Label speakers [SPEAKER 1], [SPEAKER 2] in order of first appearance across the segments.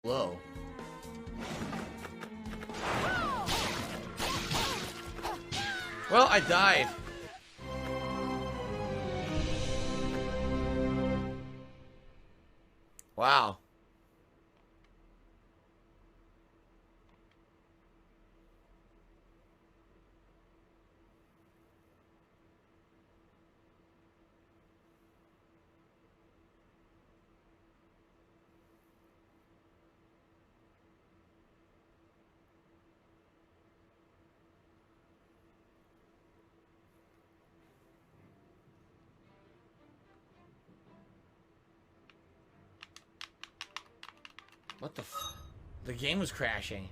[SPEAKER 1] Low. Well, I died. Wow. What the f... The game was crashing.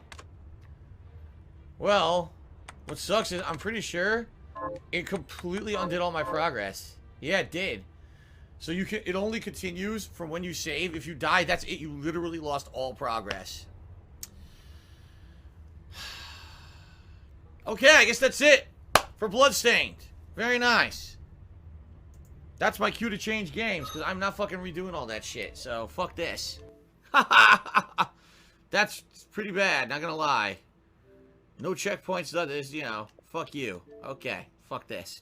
[SPEAKER 1] Well, what sucks is I'm pretty sure it completely undid all my progress. Yeah, it did. So you can... It only continues from when you save. If you die, that's it. You literally lost all progress. Okay, I guess that's it for Bloodstained. Very nice. That's my cue to change games, because I'm not fucking redoing all that shit. So, fuck this. That's pretty bad, not gonna lie. No checkpoints, that is, you know, fuck you. Okay, fuck this.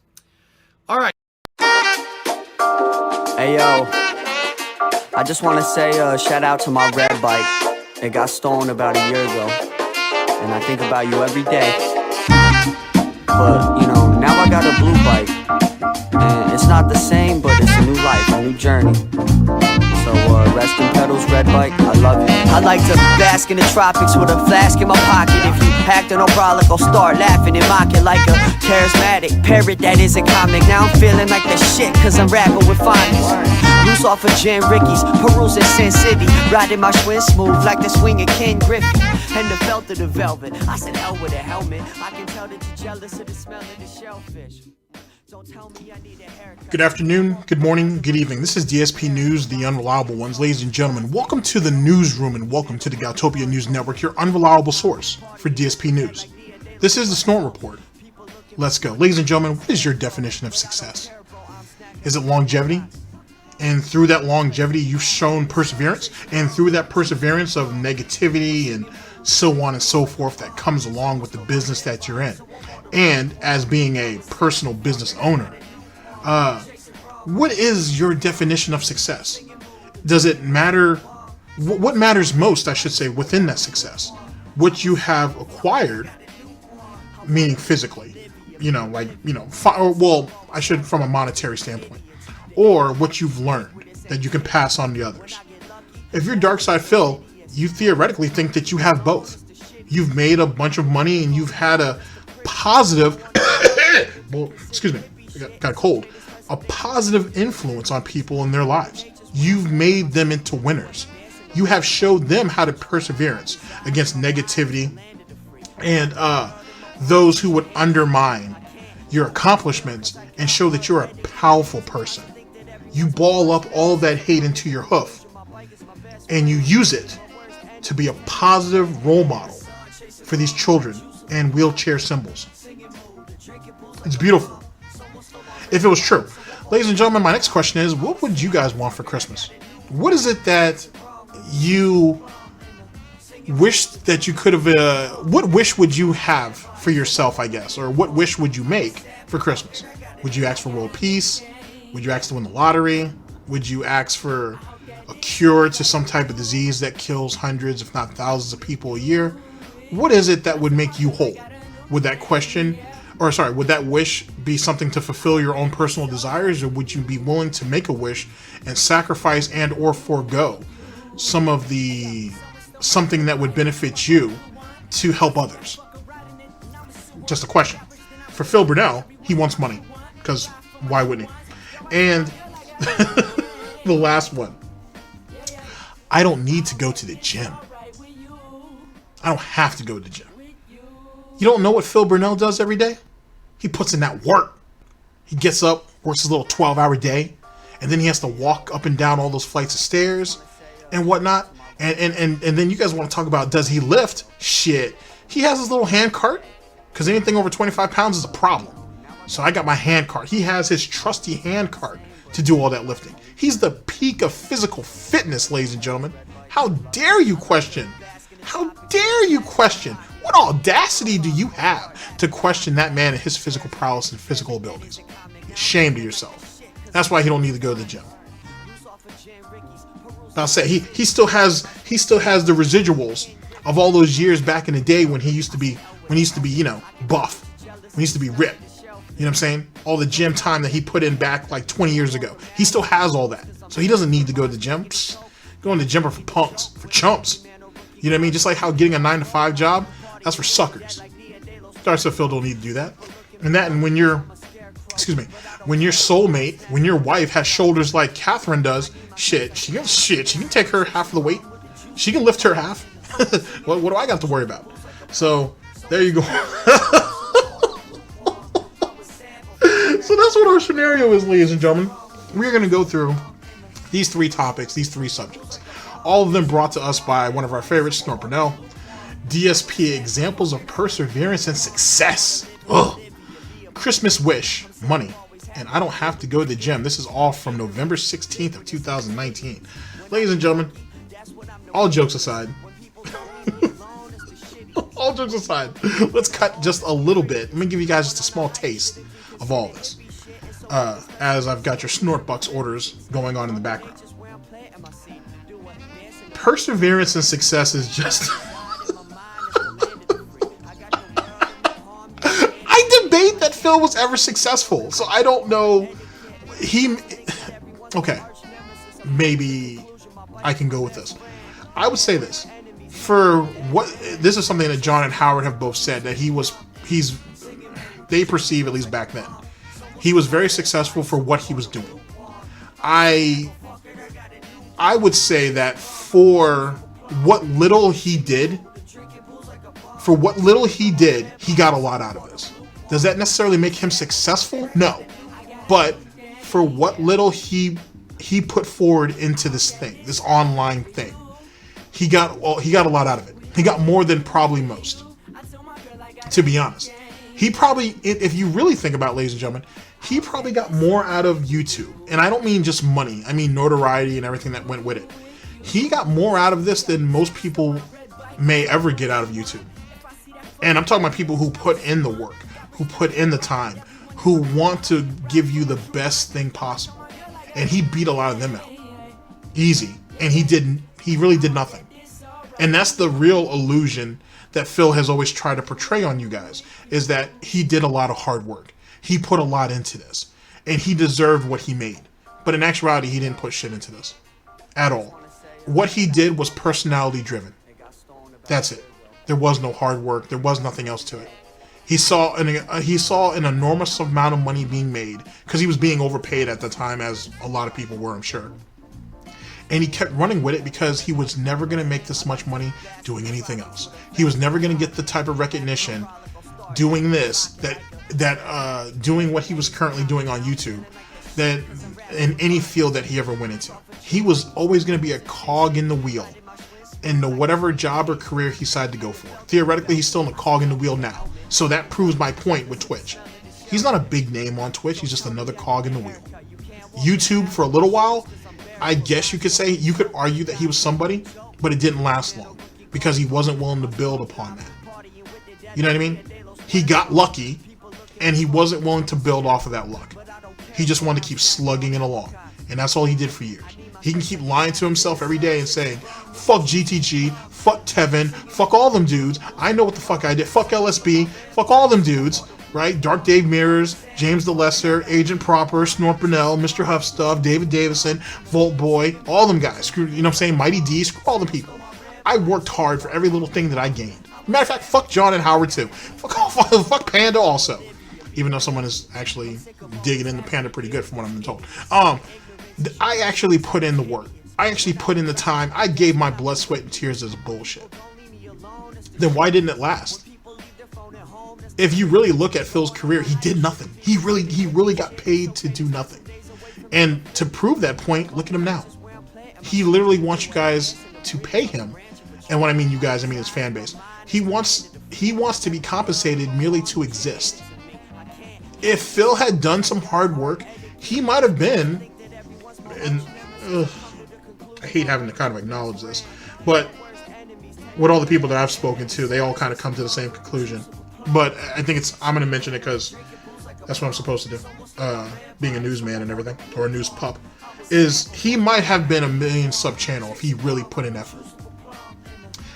[SPEAKER 1] Alright.
[SPEAKER 2] Hey yo, I just want to say shout out to my red bike. It got stolen about a year ago, and I think about you every day. But, you know, now I got a blue bike, and it's not the same, but it's a new life, a new journey. So, rest in pedals, red bike, I love you. I like to bask in the tropics with a flask in my pocket. If you acting no brolic, I'll start laughing and mocking like a charismatic parrot that is a comic. Now I'm feeling like the shit, cause I'm rapping with phonics. Loose off of Jan Ricky's, peruse in Sin City. Riding my Schwinn smooth like the swing of Ken Griffey. And the felt of the velvet, I said hell with a helmet. I can tell that you're jealous of the smell of the shellfish. Don't tell me I need a haircut.
[SPEAKER 3] Good afternoon, good morning, good evening. This is DSP News, the unreliable ones. Ladies and gentlemen, welcome to the newsroom and welcome to the Goutopia News Network, your unreliable source for DSP News. This is the Snort Report. Let's go. Ladies and gentlemen, what is your definition of success? Is it longevity? And through that longevity, you've shown perseverance, and through that perseverance of negativity and so on and so forth that comes along with the business that you're in. And as being a personal business owner, what is your definition of success? Does it matter? What matters most, I should say, within that success? What you have acquired, meaning physically, well, I should from a monetary standpoint, or what you've learned that you can pass on to others. If you're Dark Side Phil, you theoretically think that you have both. You've made a bunch of money and you've had a positive, well, excuse me, I got a cold, a positive influence on people in their lives. You've made them into winners. You have showed them how to perseverance against negativity and those who would undermine your accomplishments and show that you're a powerful person. You ball up all that hate into your hoof and you use it to be a positive role model for these children and wheelchair symbols. It's beautiful. If it was true. Ladies and gentlemen, my next question is, what would you guys want for Christmas? What is it that you wish that you could have, what wish would you have for yourself, I guess? Or what wish would you make for Christmas? Would you ask for world peace? Would you ask to win the lottery? Would you ask for a cure to some type of disease that kills hundreds, if not thousands of people a year? What is it that would make you whole? Would that would that wish be something to fulfill your own personal desires, or would you be willing to make a wish and sacrifice and or forego something that would benefit you to help others? Just a question. For Phil Burnell, he wants money, because why wouldn't he? And the last one. I don't need to go to the gym. I don't have to go to the gym. You don't know what Phil Burnell does every day? He puts in that work. He gets up, works his little 12-hour day, and then he has to walk up and down all those flights of stairs and whatnot. And then you guys want to talk about, does he lift? Shit. He has his little hand cart, because anything over 25 pounds is a problem. So I got my hand cart. He has his trusty hand cart to do all that lifting. He's the peak of physical fitness, ladies and gentlemen. How dare you question? How dare you question? What audacity do you have to question that man and his physical prowess and physical abilities? Shame to yourself. That's why he don't need to go to the gym. I'll say he still has the residuals of all those years back in the day when he used to be you know, buff, when he used to be ripped. You know what I'm saying? All the gym time that he put in back like 20 years ago. He still has all that. So he doesn't need to go to the gym. Psst. Going to the gym are for punks, for chumps. You know what I mean? Just like how getting a 9-to-5 job, that's for suckers. Darcy Phil don't need to do that. And when your soulmate, when your wife has shoulders like Catherine does, she can take her half of the weight. She can lift her half. what do I got to worry about? So there you go. So that's what our scenario is, ladies and gentlemen. We're going to go through these 3 topics, these 3 subjects. All of them brought to us by one of our favorites, Snort Burnell. DSP examples of perseverance and success. Ugh. Christmas wish, money, and I don't have to go to the gym. This is all from November 16th of 2019. Ladies and gentlemen, all jokes aside, let's cut just a little bit. Let me give you guys just a small taste of all this. As I've got your SnortBucks orders going on in the background. Perseverance and success is just... I debate that Phil was ever successful, so I don't know. Okay, maybe I can go with this. I would say this. This is something that John and Howard have both said, that they perceive, at least back then, he was very successful for what he was doing. I would say that for what little he did, he got a lot out of this. Does that necessarily make him successful? No. But for what little he put forward into this thing, this online thing, he got a lot out of it. He got more than probably most, to be honest. He probably, if you really think about it, ladies and gentlemen, he probably got more out of YouTube. And I don't mean just money. I mean notoriety and everything that went with it. He got more out of this than most people may ever get out of YouTube. And I'm talking about people who put in the work, who put in the time, who want to give you the best thing possible. And he beat a lot of them out. Easy. And he really did nothing. And that's the real illusion that Phil has always tried to portray on you guys, is that he did a lot of hard work. He put a lot into this. And he deserved what he made. But in actuality, he didn't put shit into this. At all. What he did was personality driven. That's it. There was no hard work. There was nothing else to it. He saw an enormous amount of money being made, because he was being overpaid at the time, as a lot of people were, I'm sure. And he kept running with it because he was never going to make this much money doing anything else. He was never going to get the type of recognition doing this, doing what he was currently doing on YouTube, that in any field that he ever went into. He was always going to be a cog in the wheel in whatever job or career he decided to go for. Theoretically, he's still in a cog in the wheel now. So that proves my point with Twitch. He's not a big name on Twitch. He's just another cog in the wheel. YouTube, for a little while, I guess you could argue that he was somebody, but it didn't last long because he wasn't willing to build upon that. You know what I mean? He got lucky, and he wasn't willing to build off of that luck. He just wanted to keep slugging it along, and that's all he did for years. He can keep lying to himself every day and saying, fuck GTG, fuck Tevin, fuck all them dudes, I know what the fuck I did, fuck LSB, fuck all them dudes, right? Dark Dave Mirrors, James the Lesser, Agent Proper, Snort Burnell, Mrhuth Stuff, Davidson, Volt Boy, all them guys, screw, you know what I'm saying, Mighty D, screw all the people. I worked hard for every little thing that I gained. Matter of fact, fuck John and Howard too. Fuck Panda also. Even though someone is actually digging into Panda pretty good from what I've been told. I actually put in the work. I actually put in the time. I gave my blood, sweat, and tears as bullshit. Then why didn't it last? If you really look at Phil's career, he did nothing. He really got paid to do nothing. And to prove that point, look at him now. He literally wants you guys to pay him. And when I mean you guys, I mean his fan base. He wants to be compensated merely to exist. If Phil had done some hard work, he might have been, and I hate having to kind of acknowledge this, But with all the people that I've spoken to, they all kind of come to the same conclusion. But I think I'm going to mention it because that's what I'm supposed to do. Being a newsman and everything, or a news pup, is he might have been a million sub channel if he really put in effort.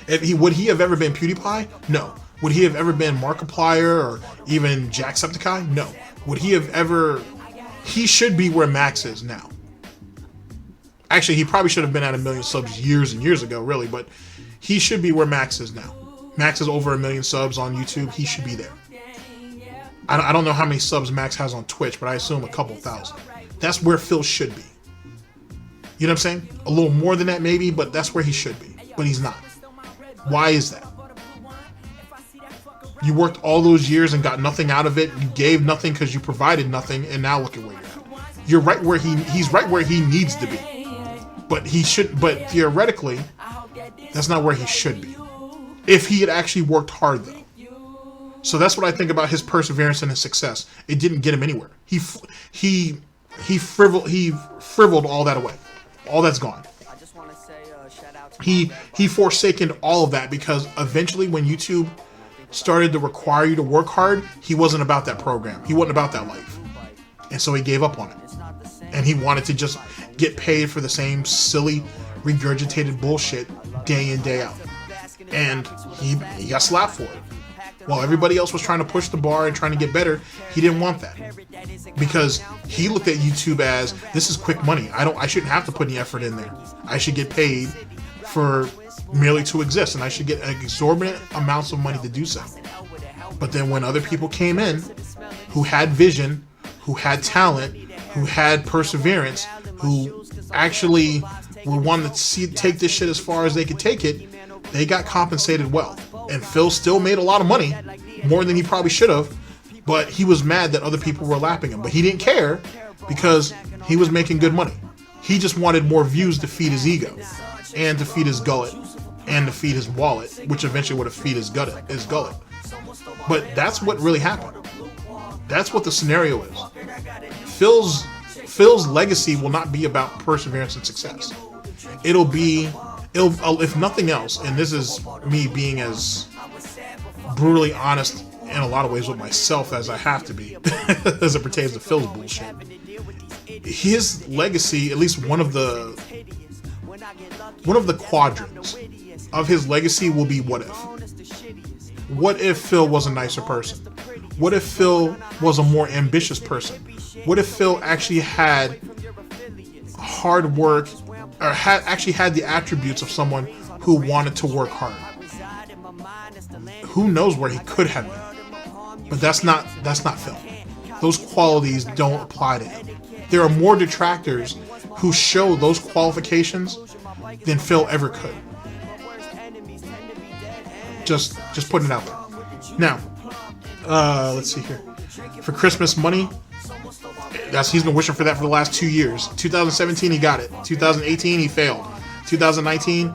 [SPEAKER 3] Would he have ever been PewDiePie? No. Would he have ever been Markiplier or even Jacksepticeye? No. Would he have ever... He should be where Max is now. Actually, he probably should have been at 1 million subs years and years ago, really, but he should be where Max is now. Max is over 1 million subs on YouTube. He should be there. I don't know how many subs Max has on Twitch, but I assume a couple thousand. That's where Phil should be. You know what I'm saying? A little more than that maybe, but that's where he should be. But he's not. Why is that? You worked all those years and got nothing out of it. You gave nothing because you provided nothing, and now look at where you're at. You're right where he's right where he needs to be. But he should. But theoretically, that's not where he should be. If he had actually worked hard, though. So that's what I think about his perseverance and his success. It didn't get him anywhere. He frivoled all that away. All that's gone. He forsaken all of that because eventually, when YouTube started to require you to work hard, he wasn't about that program. He wasn't about that life. And so he gave up on it. And he wanted to just get paid for the same silly, regurgitated bullshit day in, day out. And he got slapped for it. While everybody else was trying to push the bar and trying to get better, he didn't want that. Because he looked at YouTube as, this is quick money. I shouldn't have to put any effort in there. I should get paid for merely to exist, and I should get exorbitant amounts of money to do so. But then when other people came in who had vision, who had talent, who had perseverance, who actually were wanting to take this shit as far as they could take it, they got compensated well. And Phil still made a lot of money, more than he probably should have, but he was mad that other people were lapping him. But he didn't care because he was making good money. He just wanted more views to feed his ego, and to feed his gullet, and to feed his wallet, which eventually would have feed his gullet. But that's what really happened. That's what the scenario is. Phil's legacy will not be about perseverance and success. It'll if nothing else, and this is me being as brutally honest in a lot of ways with myself as I have to be, as it pertains to Phil's bullshit. His legacy, at least one of the quadrants of his legacy, will be what if. What if Phil was a nicer person? What if Phil was a more ambitious person? What if Phil actually had hard work, or actually had the attributes of someone who wanted to work hard? Who knows where he could have been? But that's not Phil. Those qualities don't apply to him. There are more detractors who show those qualifications than Phil ever could. Just putting it out there. Now, let's see here. For Christmas money, he's been wishing for that for the last 2 years. 2017, he got it. 2018, he failed. 2019,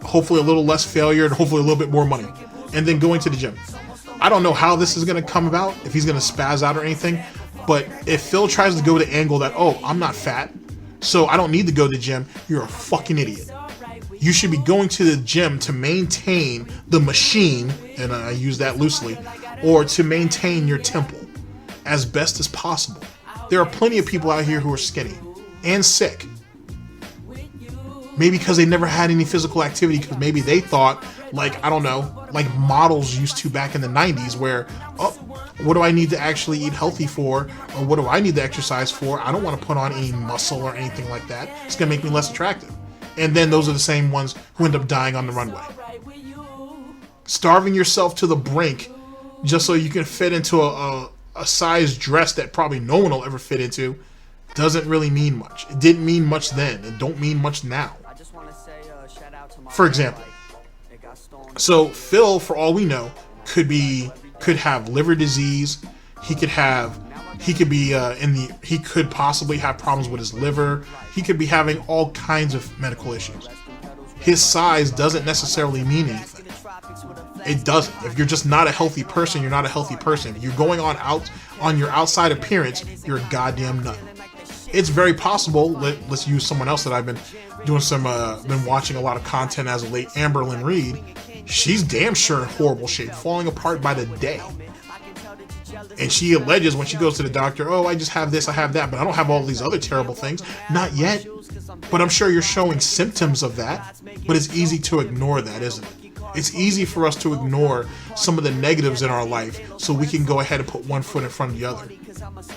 [SPEAKER 3] hopefully a little less failure and hopefully a little bit more money. And then going to the gym. I don't know how this is going to come about, if he's going to spaz out or anything, but if Phil tries to go the angle that, oh, I'm not fat, so I don't need to go to the gym, you're a fucking idiot. You should be going to the gym to maintain the machine, and I use that loosely, or to maintain your temple as best as possible. There are plenty of people out here who are skinny and sick. Maybe because they never had any physical activity, because maybe they thought, like, I don't know, like models used to back in the 90s, where, oh, what do I need to actually eat healthy for? Or what do I need to exercise for? I don't want to put on any muscle or anything like that. It's going to make me less attractive. And then those are the same ones who end up dying on the runway. Starving yourself to the brink just so you can fit into a size dress that probably no one will ever fit into doesn't really mean much. It didn't mean much then. It don't mean much now. For example, so Phil, for all we know, could have liver disease. He could possibly have problems with his liver. He could be having all kinds of medical issues. His size doesn't necessarily mean anything. It doesn't. If you're just not a healthy person, you're not a healthy person. If you're going on your outside appearance, you're a goddamn nut. it's very possible. Let's use someone else that I've been doing been watching a lot of content as of late, Amberlynn Reed. She's damn sure in horrible shape, falling apart by the day. And she alleges when she goes to the doctor, oh, I just have this, I have that, but I don't have all these other terrible things. Not yet. But I'm sure you're showing symptoms of that. But it's easy to ignore that, isn't it? It's easy for us to ignore some of the negatives in our life so we can go ahead and put one foot in front of the other.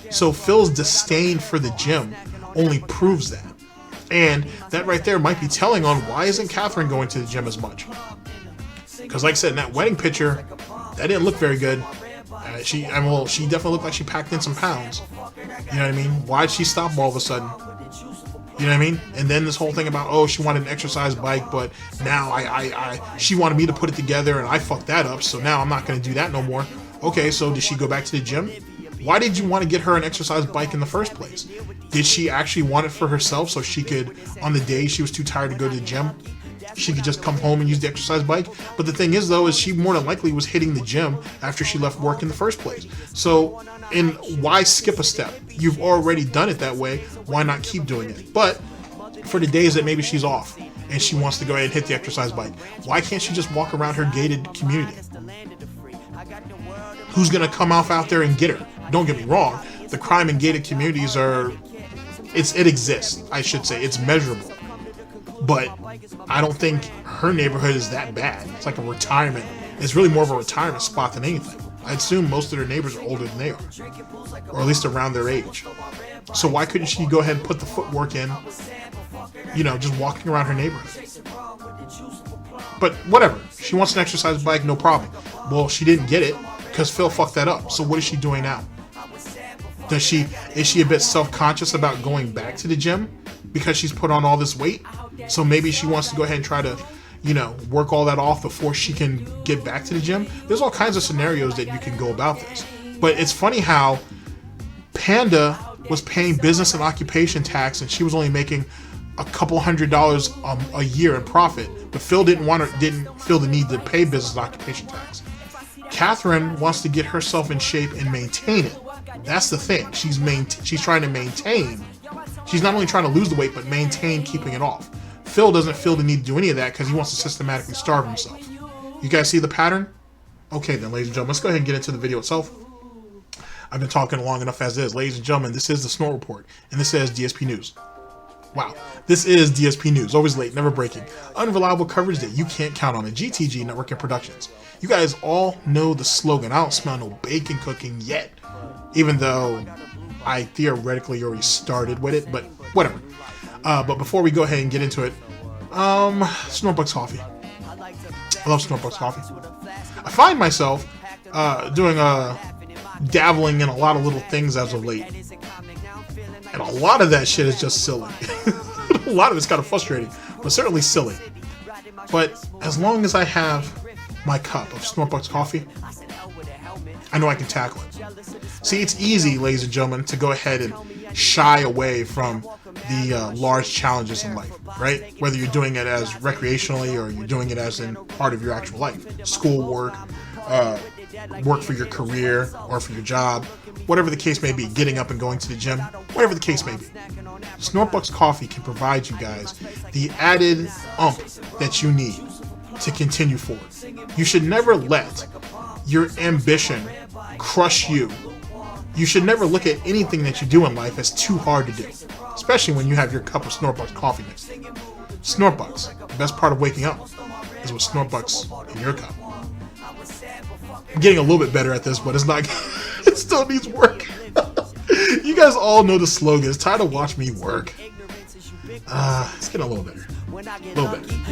[SPEAKER 3] So Phil's disdain for the gym only proves that. And that right there might be telling on why isn't Catherine going to the gym as much. Because like I said, in that wedding picture, that didn't look very good. She definitely looked like she packed in some pounds. You know what I mean? Why'd she stop all of a sudden? You know what I mean? And then this whole thing about, oh, she wanted an exercise bike, but now she wanted me to put it together and I fucked that up, so now I'm not going to do that no more. Okay, so did she go back to the gym? Why did you want to get her an exercise bike in the first place? Did she actually want it for herself so she could, on the day she was too tired to go to the gym, she could just come home and use the exercise bike? But the thing is, though, is she more than likely was hitting the gym after she left work in the first place. So, and why skip a step? You've already done it that way. Why not keep doing it? But for the days that maybe she's off and she wants to go ahead and hit the exercise bike, why can't she just walk around her gated community? Who's going to come out there and get her? Don't get me wrong. The crime in gated communities it exists, I should say. It's measurable. But I don't think her neighborhood is that bad. It's like a retirement. It's really more of a retirement spot than anything. I assume most of their neighbors are older than they are, or at least around their age. So why couldn't she go ahead and put the footwork in, just walking around her neighborhood? But whatever. She wants an exercise bike, no problem. Well, she didn't get it because Phil fucked that up. So what is she doing now? Is she a bit self-conscious about going back to the gym because she's put on all this weight? So maybe she wants to go ahead and try to, work all that off before she can get back to the gym. There's all kinds of scenarios that you can go about this. But it's funny how Panda was paying business and occupation tax and she was only making a couple $100 a year in profit. But Phil didn't feel the need to pay business and occupation tax. Catherine wants to get herself in shape and maintain it. That's the thing. She's trying to maintain. She's not only trying to lose the weight, but maintain keeping it off. Phil doesn't feel the need to do any of that because he wants to systematically starve himself. You guys see the pattern? Okay then, ladies and gentlemen, let's go ahead and get into the video itself. I've been talking long enough as is. Ladies and gentlemen, this is the Snort Report, and this is DSP News. Wow, this is DSP News, always late, never breaking. Unreliable coverage that you can't count on. A GTG Network and Productions. You guys all know the slogan. I don't smell no bacon cooking yet, even though I theoretically already started with it, but whatever. But before we go ahead and get into it, SnortBucks coffee. I love SnortBucks coffee. I find myself dabbling in a lot of little things as of late, and a lot of that shit is just silly. A lot of it's kind of frustrating, but certainly silly. But as long as I have my cup of SnortBucks coffee, I know I can tackle it. See, it's easy, ladies and gentlemen, to go ahead and shy away from the large challenges in life, right? Whether you're doing it as recreationally or you're doing it as in part of your actual life. School work, work for your career or for your job, whatever the case may be, getting up and going to the gym, whatever the case may be. SnortBucks coffee can provide you guys the added oomph that you need to continue forward. You should never let your ambition crush you. You should never look at anything that you do in life as too hard to do, especially when you have your cup of SnortBucks coffee next to you. SnortBucks, the best part of waking up is with SnortBucks in your cup. I'm getting a little bit better at this, but it's not. It still needs work. You guys all know the slogan. It's time to watch me work. It's getting a little better.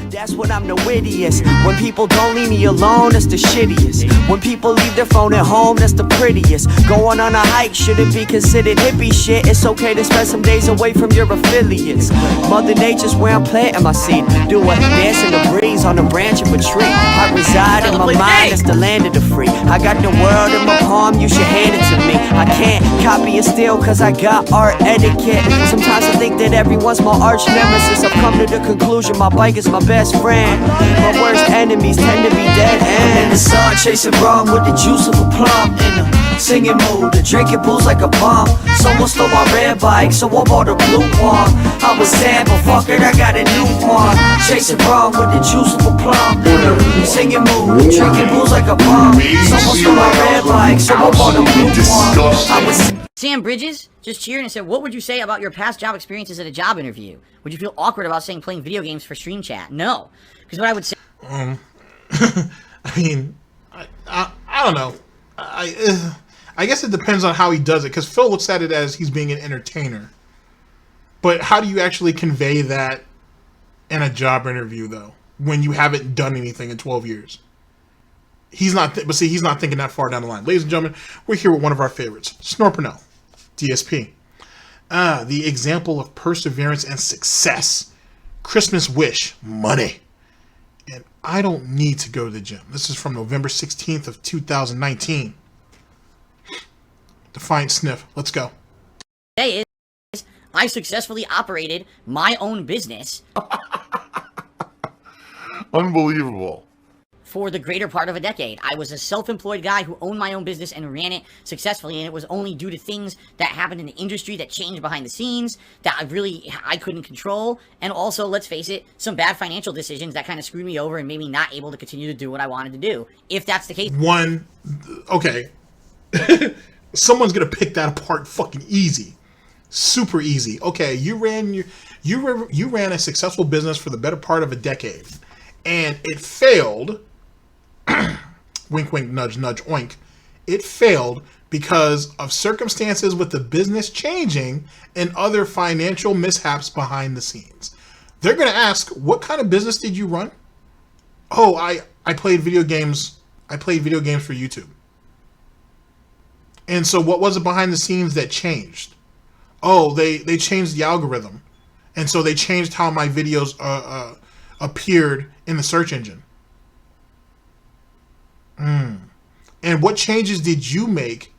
[SPEAKER 2] That's when I'm the wittiest. When people don't leave me alone, that's the shittiest. When people leave their phone at home, that's the prettiest. Going on a hike shouldn't be considered hippie shit. It's okay to spend some days away from your affiliates. Mother Nature's where I'm planting my seed. Do a dance in the breeze on a branch of a tree. I reside in my mind, that's the land of the free. I got the world in my palm, you should hand it to me. I can't copy and steal cause I got art etiquette. Sometimes I think that everyone's my arch nemesis. I've come to the conclusion my bike is my best friend. My worst enemies tend to be dead ends. In the sun chasing rum with the juice of a plum. In the Singing mood, the drinking booze like a bomb. Someone stole my red bike, so I bought a blue one. I was sad, but fuck it, I got a new one. Chasing rum with the juice of a plum. Singing mood, drinking booze like a bomb. Someone stole my red bike, so I bought a blue one. I was
[SPEAKER 4] Sam Bridges just cheered and said, what would you say about your past job experiences at a job interview? Would you feel awkward about saying playing video games for stream chat? No. Because what I would say...
[SPEAKER 3] I mean, I don't know. I guess it depends on how he does it, because Phil looks at it as he's being an entertainer. But how do you actually convey that in a job interview, though, when you haven't done anything in 12 years? He's not, but see, he's not thinking that far down the line. Ladies and gentlemen, we're here with one of our favorites, Snort Burnell, DSP. The example of perseverance and success. Christmas wish, money. And I don't need to go to the gym. This is from November 16th of 2019. Defiant Sniff. Let's go.
[SPEAKER 4] Say is, I successfully operated my own business.
[SPEAKER 5] Unbelievable.
[SPEAKER 4] For the greater part of a decade. I was a self-employed guy who owned my own business and ran it successfully, and it was only due to things that happened in the industry that changed behind the scenes that I couldn't control, and also, let's face it, some bad financial decisions that kind of screwed me over and made me not able to continue to do what I wanted to do. If that's the case...
[SPEAKER 3] Okay. Someone's gonna pick that apart fucking easy. Super easy. Okay, you ran a successful business for the better part of a decade, and it failed. Wink, wink, nudge, nudge, oink. It failed because of circumstances with the business changing and other financial mishaps behind the scenes. They're going to ask, what kind of business did you run? Oh, I played video games. I played video games for YouTube. And so what was it behind the scenes that changed? Oh, they changed the algorithm. And so they changed how my videos appeared in the search engine. And what changes did you make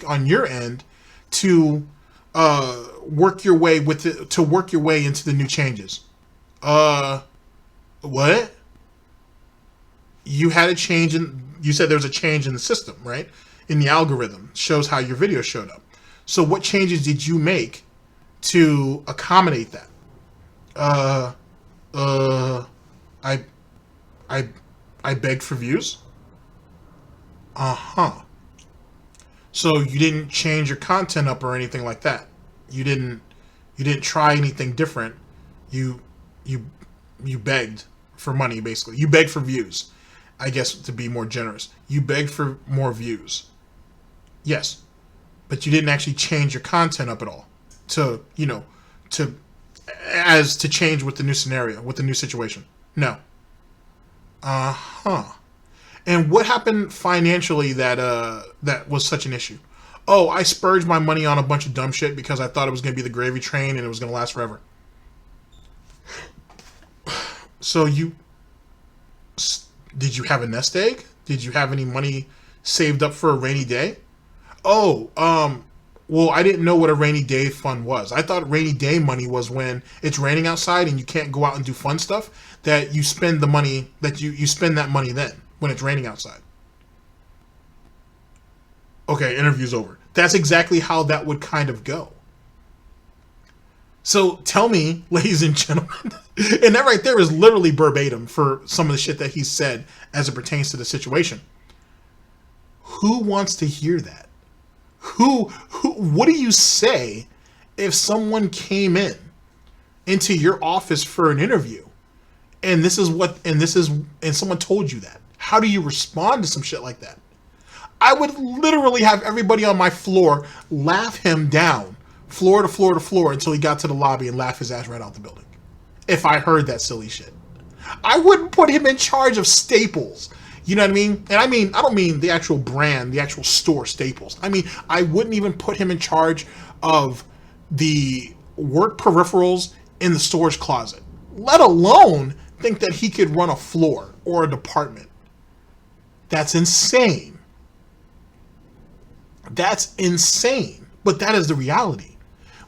[SPEAKER 3] on your end to work your way into the new changes? What? You had a change you said there was a change in the system, right? In the algorithm. Shows how your video showed up. So what changes did you make to accommodate that? I begged for views. So you didn't change your content up or anything like that. You didn't try anything different. You begged for money, basically. You begged for views, I guess, to be more generous. You begged for more views. Yes. But you didn't actually change your content up at all to change with the new scenario, with the new situation. No. And what happened financially that was such an issue? Oh, I spurged my money on a bunch of dumb shit because I thought it was going to be the gravy train and it was going to last forever. So did you have a nest egg? Did you have any money saved up for a rainy day? Oh, well, I didn't know what a rainy day fund was. I thought rainy day money was when it's raining outside and you can't go out and do fun stuff, that you spend the money, that you spend that money then when it's raining outside. Okay, interview's over. That's exactly how that would kind of go. So tell me, ladies and gentlemen, and that right there is literally verbatim for some of the shit that he said as it pertains to the situation. Who wants to hear that? What do you say if someone came into your office for an interview and someone told you that? How do you respond to some shit like that? I would literally have everybody on my floor laugh him down, floor to floor to floor, until he got to the lobby and laugh his ass right out the building. If I heard that silly shit. I wouldn't put him in charge of Staples. You know what I mean? And I don't mean the actual brand, the actual store Staples. I mean, I wouldn't even put him in charge of the work peripherals in the storage closet, let alone think that he could run a floor or a department. That's insane. That's insane. But that is the reality.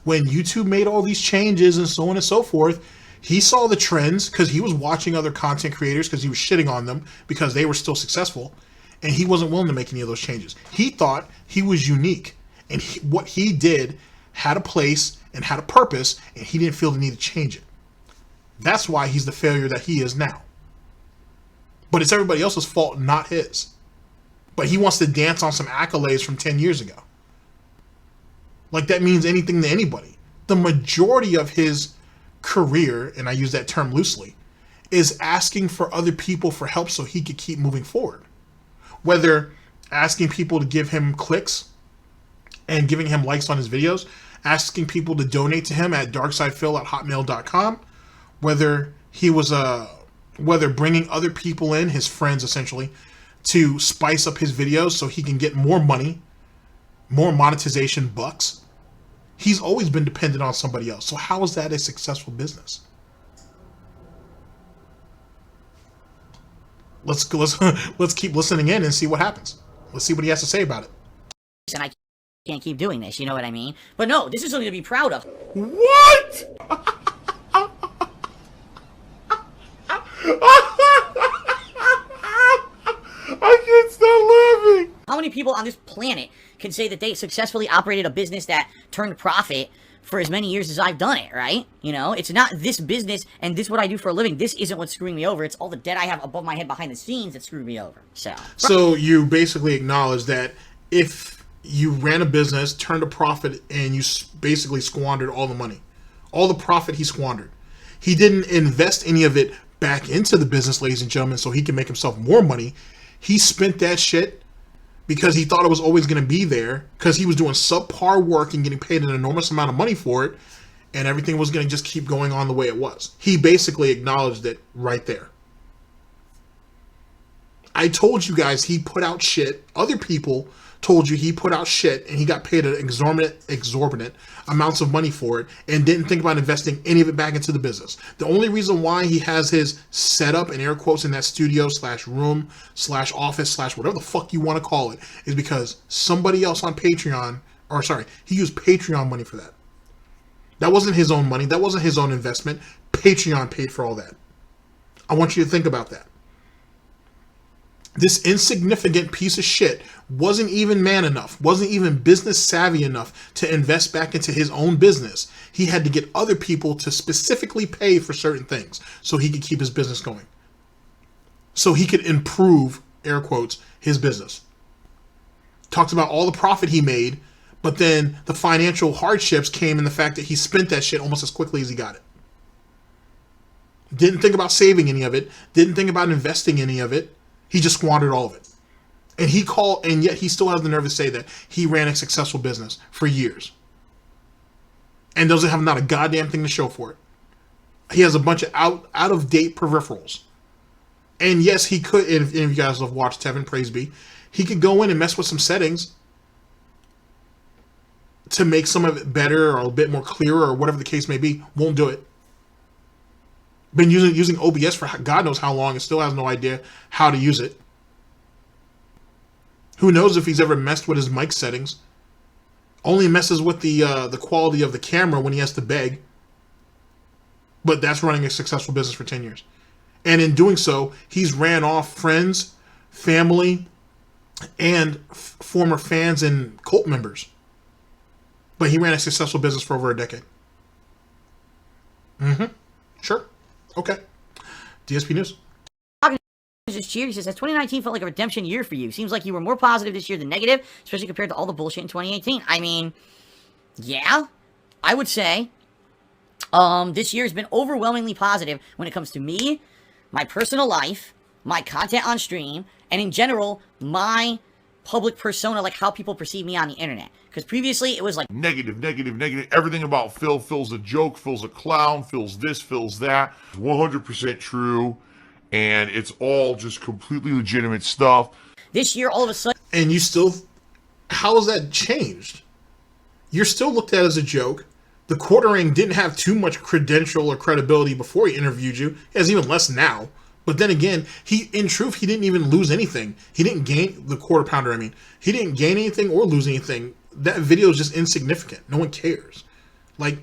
[SPEAKER 3] When YouTube made all these changes and so on and so forth, He saw the trends because he was watching other content creators because he was shitting on them because they were still successful, and he wasn't willing to make any of those changes. He thought he was unique, and what he did had a place and had a purpose, and he didn't feel the need to change it. That's why he's the failure that he is now. But it's everybody else's fault, not his. But he wants to dance on some accolades from 10 years ago. Like that means anything to anybody. The majority of his career, and I use that term loosely, is asking for other people for help so he could keep moving forward. Whether asking people to give him clicks and giving him likes on his videos, asking people to donate to him at darksidephil@hotmail.com, whether he was whether bringing other people in, his friends essentially, to spice up his videos so he can get more money, more monetization bucks. He's always been dependent on somebody else. So how is that a successful business? Let's keep listening in and see what happens. Let's see what he has to say about it.
[SPEAKER 4] And I can't keep doing this, you know what I mean? But no, this is something to be proud of.
[SPEAKER 3] What? I can't stop laughing.
[SPEAKER 4] How many people on this planet can say that they successfully operated a business that turned profit for as many years as I've done it, right? You know, it's not this business and this what I do for a living. This isn't what's screwing me over. It's all the debt I have above my head behind the scenes that screwed me over. So
[SPEAKER 3] you basically acknowledge that if you ran a business, turned a profit, and you basically squandered all the money. All the profit he squandered. He didn't invest any of it back into the business, ladies and gentlemen, so he can make himself more money. He spent that shit because he thought it was always going to be there, because he was doing subpar work and getting paid an enormous amount of money for it, and everything was going to just keep going on the way it was. He basically acknowledged it right there. I told you guys he put out shit. Other people told you he put out shit, and he got paid an exorbitant amounts of money for it, and didn't think about investing any of it back into the business. The only reason why he has his setup, in air quotes, in that studio / room / office / whatever the fuck you want to call it, is because somebody else on Patreon, or sorry, he used Patreon money for that. That wasn't his own money. That wasn't his own investment. Patreon paid for all that. I want you to think about that. This insignificant piece of shit wasn't even man enough, wasn't even business savvy enough to invest back into his own business. He had to get other people to specifically pay for certain things so he could keep his business going. So he could improve, air quotes, his business. Talks about all the profit he made, but then the financial hardships came in the fact that he spent that shit almost as quickly as he got it. Didn't think about saving any of it, didn't think about investing any of it. He just squandered all of it. And yet he still has the nerve to say that he ran a successful business for years. And doesn't have not a goddamn thing to show for it. He has a bunch of out of date peripherals. And yes, he could, and if you guys have watched Tevin, praise be, he could go in and mess with some settings to make some of it better or a bit more clearer or whatever the case may be. Won't do it. Been using OBS for God knows how long and still has no idea how to use it. Who knows if he's ever messed with his mic settings. Only messes with the quality of the camera when he has to beg. But that's running a successful business for 10 years. And in doing so, he's ran off friends, family, and former fans and cult members. But he ran a successful business for over a decade. Sure. Okay. DSP News.
[SPEAKER 4] Just cheered. He says, "As 2019 felt like a redemption year for you. Seems like you were more positive this year than negative, especially compared to all the bullshit in 2018. I mean, yeah, I would say this year has been overwhelmingly positive when it comes to me, my personal life, my content on stream, and in general, my public persona, like how people perceive me on the internet. Because previously, it was like
[SPEAKER 5] negative. Everything about Phil. Phil's a joke. Phil's a clown. Phil's this. Phil's that. 100% true. And it's all just completely legitimate stuff.
[SPEAKER 4] This year, all of a sudden...
[SPEAKER 3] And you still... How has that changed? You're still looked at as a joke. The Quartering didn't have too much credential or credibility before he interviewed you. He has even less now. But then again, in truth, he didn't even lose anything. He didn't gain... The Quarter Pounder, I mean. He didn't gain anything or lose anything. That video is just insignificant. No one cares. Like,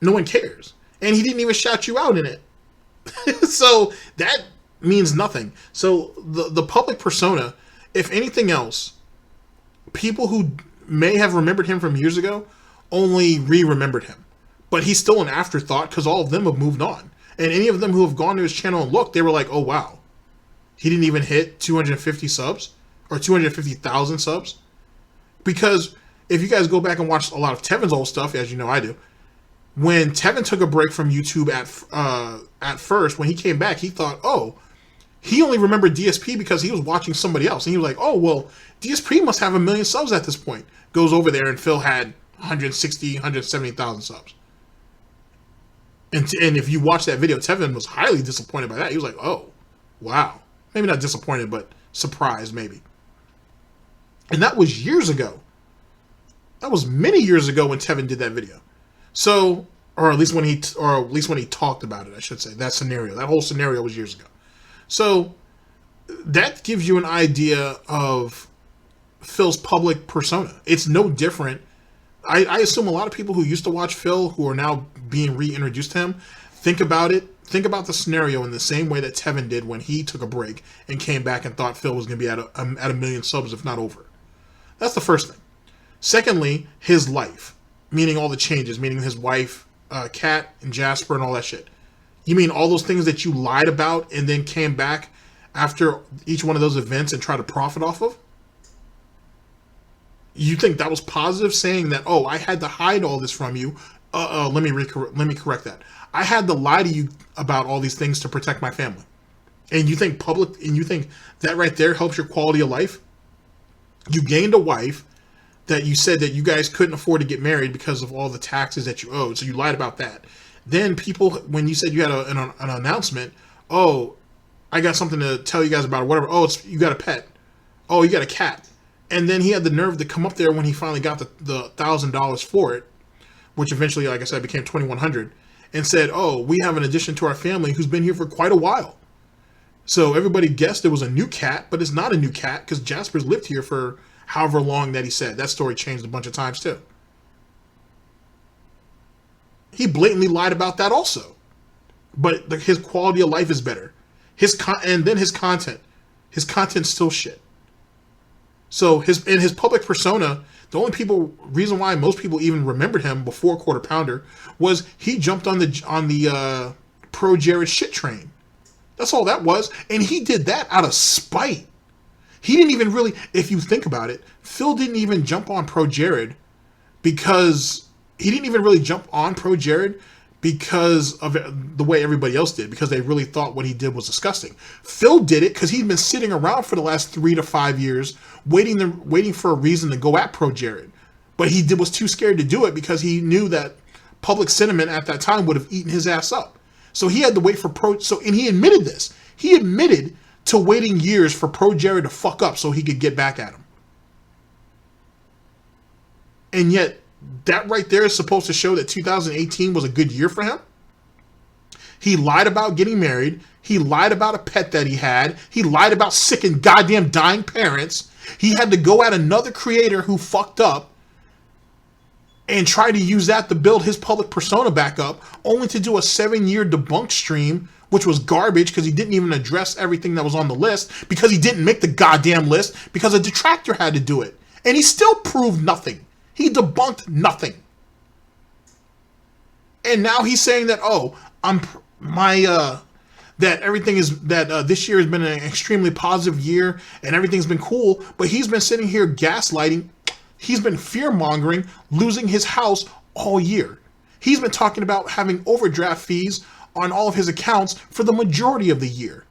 [SPEAKER 3] no one cares. and he didn't even shout you out in it. So that means nothing. So the public persona, if anything else, people who may have remembered him from years ago only re-remembered him. But he's still an afterthought because all of them have moved on. And any of them who have gone to his channel and looked, they were like, oh wow, he didn't even hit 250 subs or 250,000 subs. Because if you guys go back and watch a lot of Tevin's old stuff, as you know I do, when Tevin took a break from YouTube at first, when he came back, he thought, oh, he only remembered DSP because he was watching somebody else. And he was like, oh, well, DSP must have 1 million subs at this point. Goes over there and Phil had 160, 170,000 subs. And if you watch that video, Tevin was highly disappointed by that. He was like, oh, wow. Maybe not disappointed, but surprised maybe. And that was years ago. That was many years ago when Tevin did that video. So, or at least when he talked about it, I should say. That scenario, that whole scenario was years ago. So that gives you an idea of Phil's public persona. It's no different. I assume a lot of people who used to watch Phil, who are now being reintroduced to him, think about it. Think about the scenario in the same way that Tevin did when he took a break and came back and thought Phil was going to be at a 1 million subs, if not over. That's the first thing. Secondly, his life, meaning all the changes, meaning his wife, Kat, and Jasper, and all that shit. You mean all those things that you lied about and then came back after each one of those events and tried to profit off of? You think that was positive, saying that, oh, I had to hide all this from you? Let me correct that. I had to lie to you about all these things to protect my family. And you think that right there helps your quality of life? You gained a wife that you said that you guys couldn't afford to get married because of all the taxes that you owed. So you lied about that. Then people, when you said you had an announcement, oh, I got something to tell you guys about, or whatever. Oh, you got a pet. Oh, you got a cat. And then he had the nerve to come up there when he finally got the $1,000 for it, which eventually, like I said, became $2,100, and said, oh, we have an addition to our family who's been here for quite a while. So everybody guessed it was a new cat, but it's not a new cat because Jasper's lived here for however long that he said. That story changed a bunch of times too. He blatantly lied about that also. But his quality of life is better. And then his content's still shit. So his public persona, the only reason why most people even remembered him before Quarter Pounder was he jumped on the pro Jared shit train. That's all that was. And he did that out of spite. He didn't even really, if you think about it, Phil didn't even jump on pro Jared because he didn't even really jump on pro Jared because of the way everybody else did, because they really thought what he did was disgusting. Phil did it because he'd been sitting around for the last 3 to 5 years waiting for a reason to go at pro Jared. But he was too scared to do it because he knew that public sentiment at that time would have eaten his ass up. So he had to wait for and he admitted this. He admitted to waiting years for pro Jared to fuck up so he could get back at him. And yet, that right there is supposed to show that 2018 was a good year for him. He lied about getting married. He lied about a pet that he had. He lied about sick and goddamn dying parents. He had to go at another creator who fucked up and try to use that to build his public persona back up, only to do a 7-year debunk stream, which was garbage because he didn't even address everything that was on the list, because he didn't make the goddamn list, because a detractor had to do it. And he still proved nothing. He debunked nothing. And now he's saying that, oh, that everything is, that this year has been an extremely positive year and everything's been cool, but he's been sitting here gaslighting. He's been fear-mongering, losing his house all year. He's been talking about having overdraft fees on all of his accounts for the majority of the year.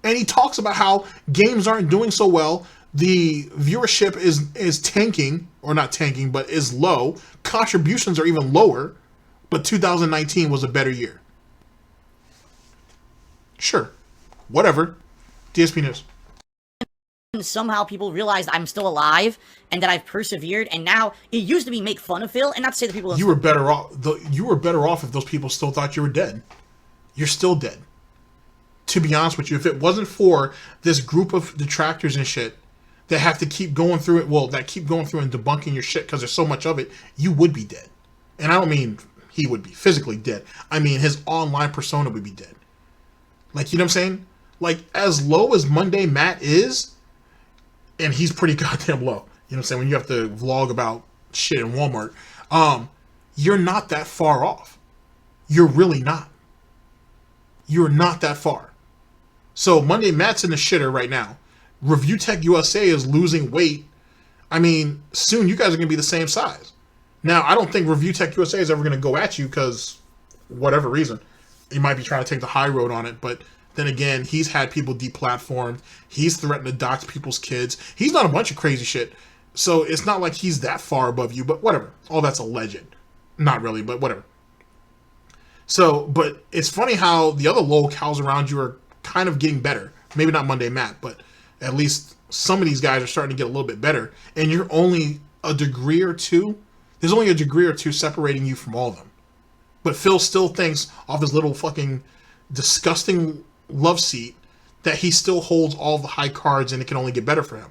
[SPEAKER 3] And he talks about how games aren't doing so well. The viewership is tanking, or not tanking, but is low. Contributions are even lower, but 2019 was a better year. Sure. Whatever. DSP News.
[SPEAKER 4] Somehow people realized I'm still alive and that I've persevered, and now it used to be make fun of Phil, and not to say that people
[SPEAKER 3] you were better off. You were better off if those people still thought you were dead. You're still dead. To be honest with you, if it wasn't for this group of detractors and shit that have to keep going through it, that keep going through and debunking your shit because there's so much of it, you would be dead. And I don't mean he would be physically dead. I mean, his online persona would be dead. Like, you know what I'm saying? Like, as low as Monday Matt is, and he's pretty goddamn low. You know what I'm saying? When you have to vlog about shit in Walmart, you're not that far off. You're really not. You're not that far. So Monday Matt's in the shitter right now. Review Tech USA is losing weight. I mean, soon you guys are going to be the same size. Now, I don't think Review Tech USA is ever going to go at you because whatever reason. He might be trying to take the high road on it, but then again, he's had people deplatformed. He's threatened to dox people's kids. He's done a bunch of crazy shit. So it's not like he's that far above you, but whatever. All that's alleged. Not really, but whatever. So, but it's funny how the other locals around you are kind of getting better. Maybe not Monday Matt, but at least some of these guys are starting to get a little bit better. And you're only a degree or two. There's only a degree or two separating you from all of them. But Phil still thinks off his little fucking disgusting love seat that he still holds all the high cards and it can only get better for him.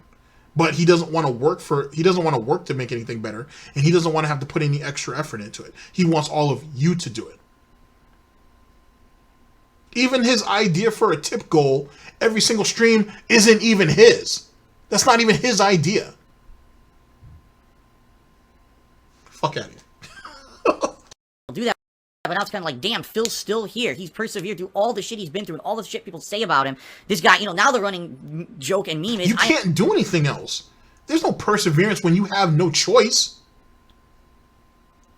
[SPEAKER 3] But he doesn't want to work to make anything better, and he doesn't want to have to put any extra effort into it. He wants all of you to do it. Even his idea for a tip goal every single stream isn't even his. That's not even his idea. Fuck out of here.
[SPEAKER 4] Do that. But now it's kind of like, damn, Phil's still here. He's persevered through all the shit he's been through and all the shit people say about him. This guy, you know, now the running joke and meme is...
[SPEAKER 3] You can't do anything else. There's no perseverance when you have no choice.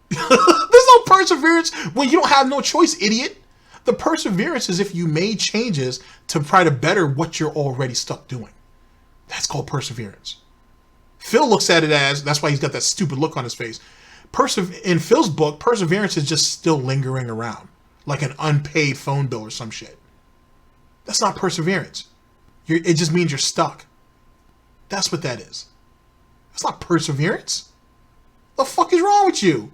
[SPEAKER 3] There's no perseverance when you don't have no choice, idiot. The perseverance is if you made changes to try to better what you're already stuck doing. That's called perseverance. Phil looks at it as, that's why he's got that stupid look on his face. In Phil's book, perseverance is just still lingering around, like an unpaid phone bill or some shit. That's not perseverance. It just means you're stuck. That's what that is. That's not perseverance. The fuck is wrong with you?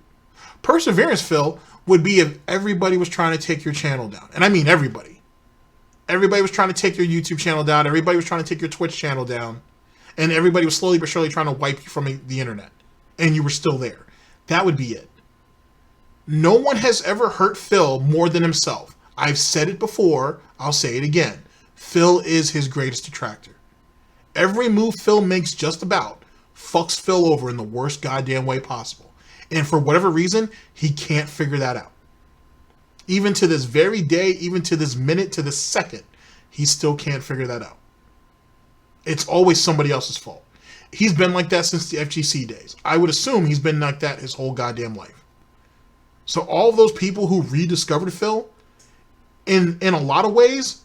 [SPEAKER 3] Perseverance, Phil, would be if everybody was trying to take your channel down. And I mean everybody. Everybody was trying to take your YouTube channel down. Everybody was trying to take your Twitch channel down. And everybody was slowly but surely trying to wipe you from the internet. And you were still there. That would be it. No one has ever hurt Phil more than himself. I've said it before. I'll say it again. Phil is his greatest detractor. Every move Phil makes just about fucks Phil over in the worst goddamn way possible. And for whatever reason, he can't figure that out. Even to this very day, even to this minute, to this second, he still can't figure that out. It's always somebody else's fault. He's been like that since the FGC days. I would assume he's been like that his whole goddamn life. So all of those people who rediscovered Phil, in a lot of ways,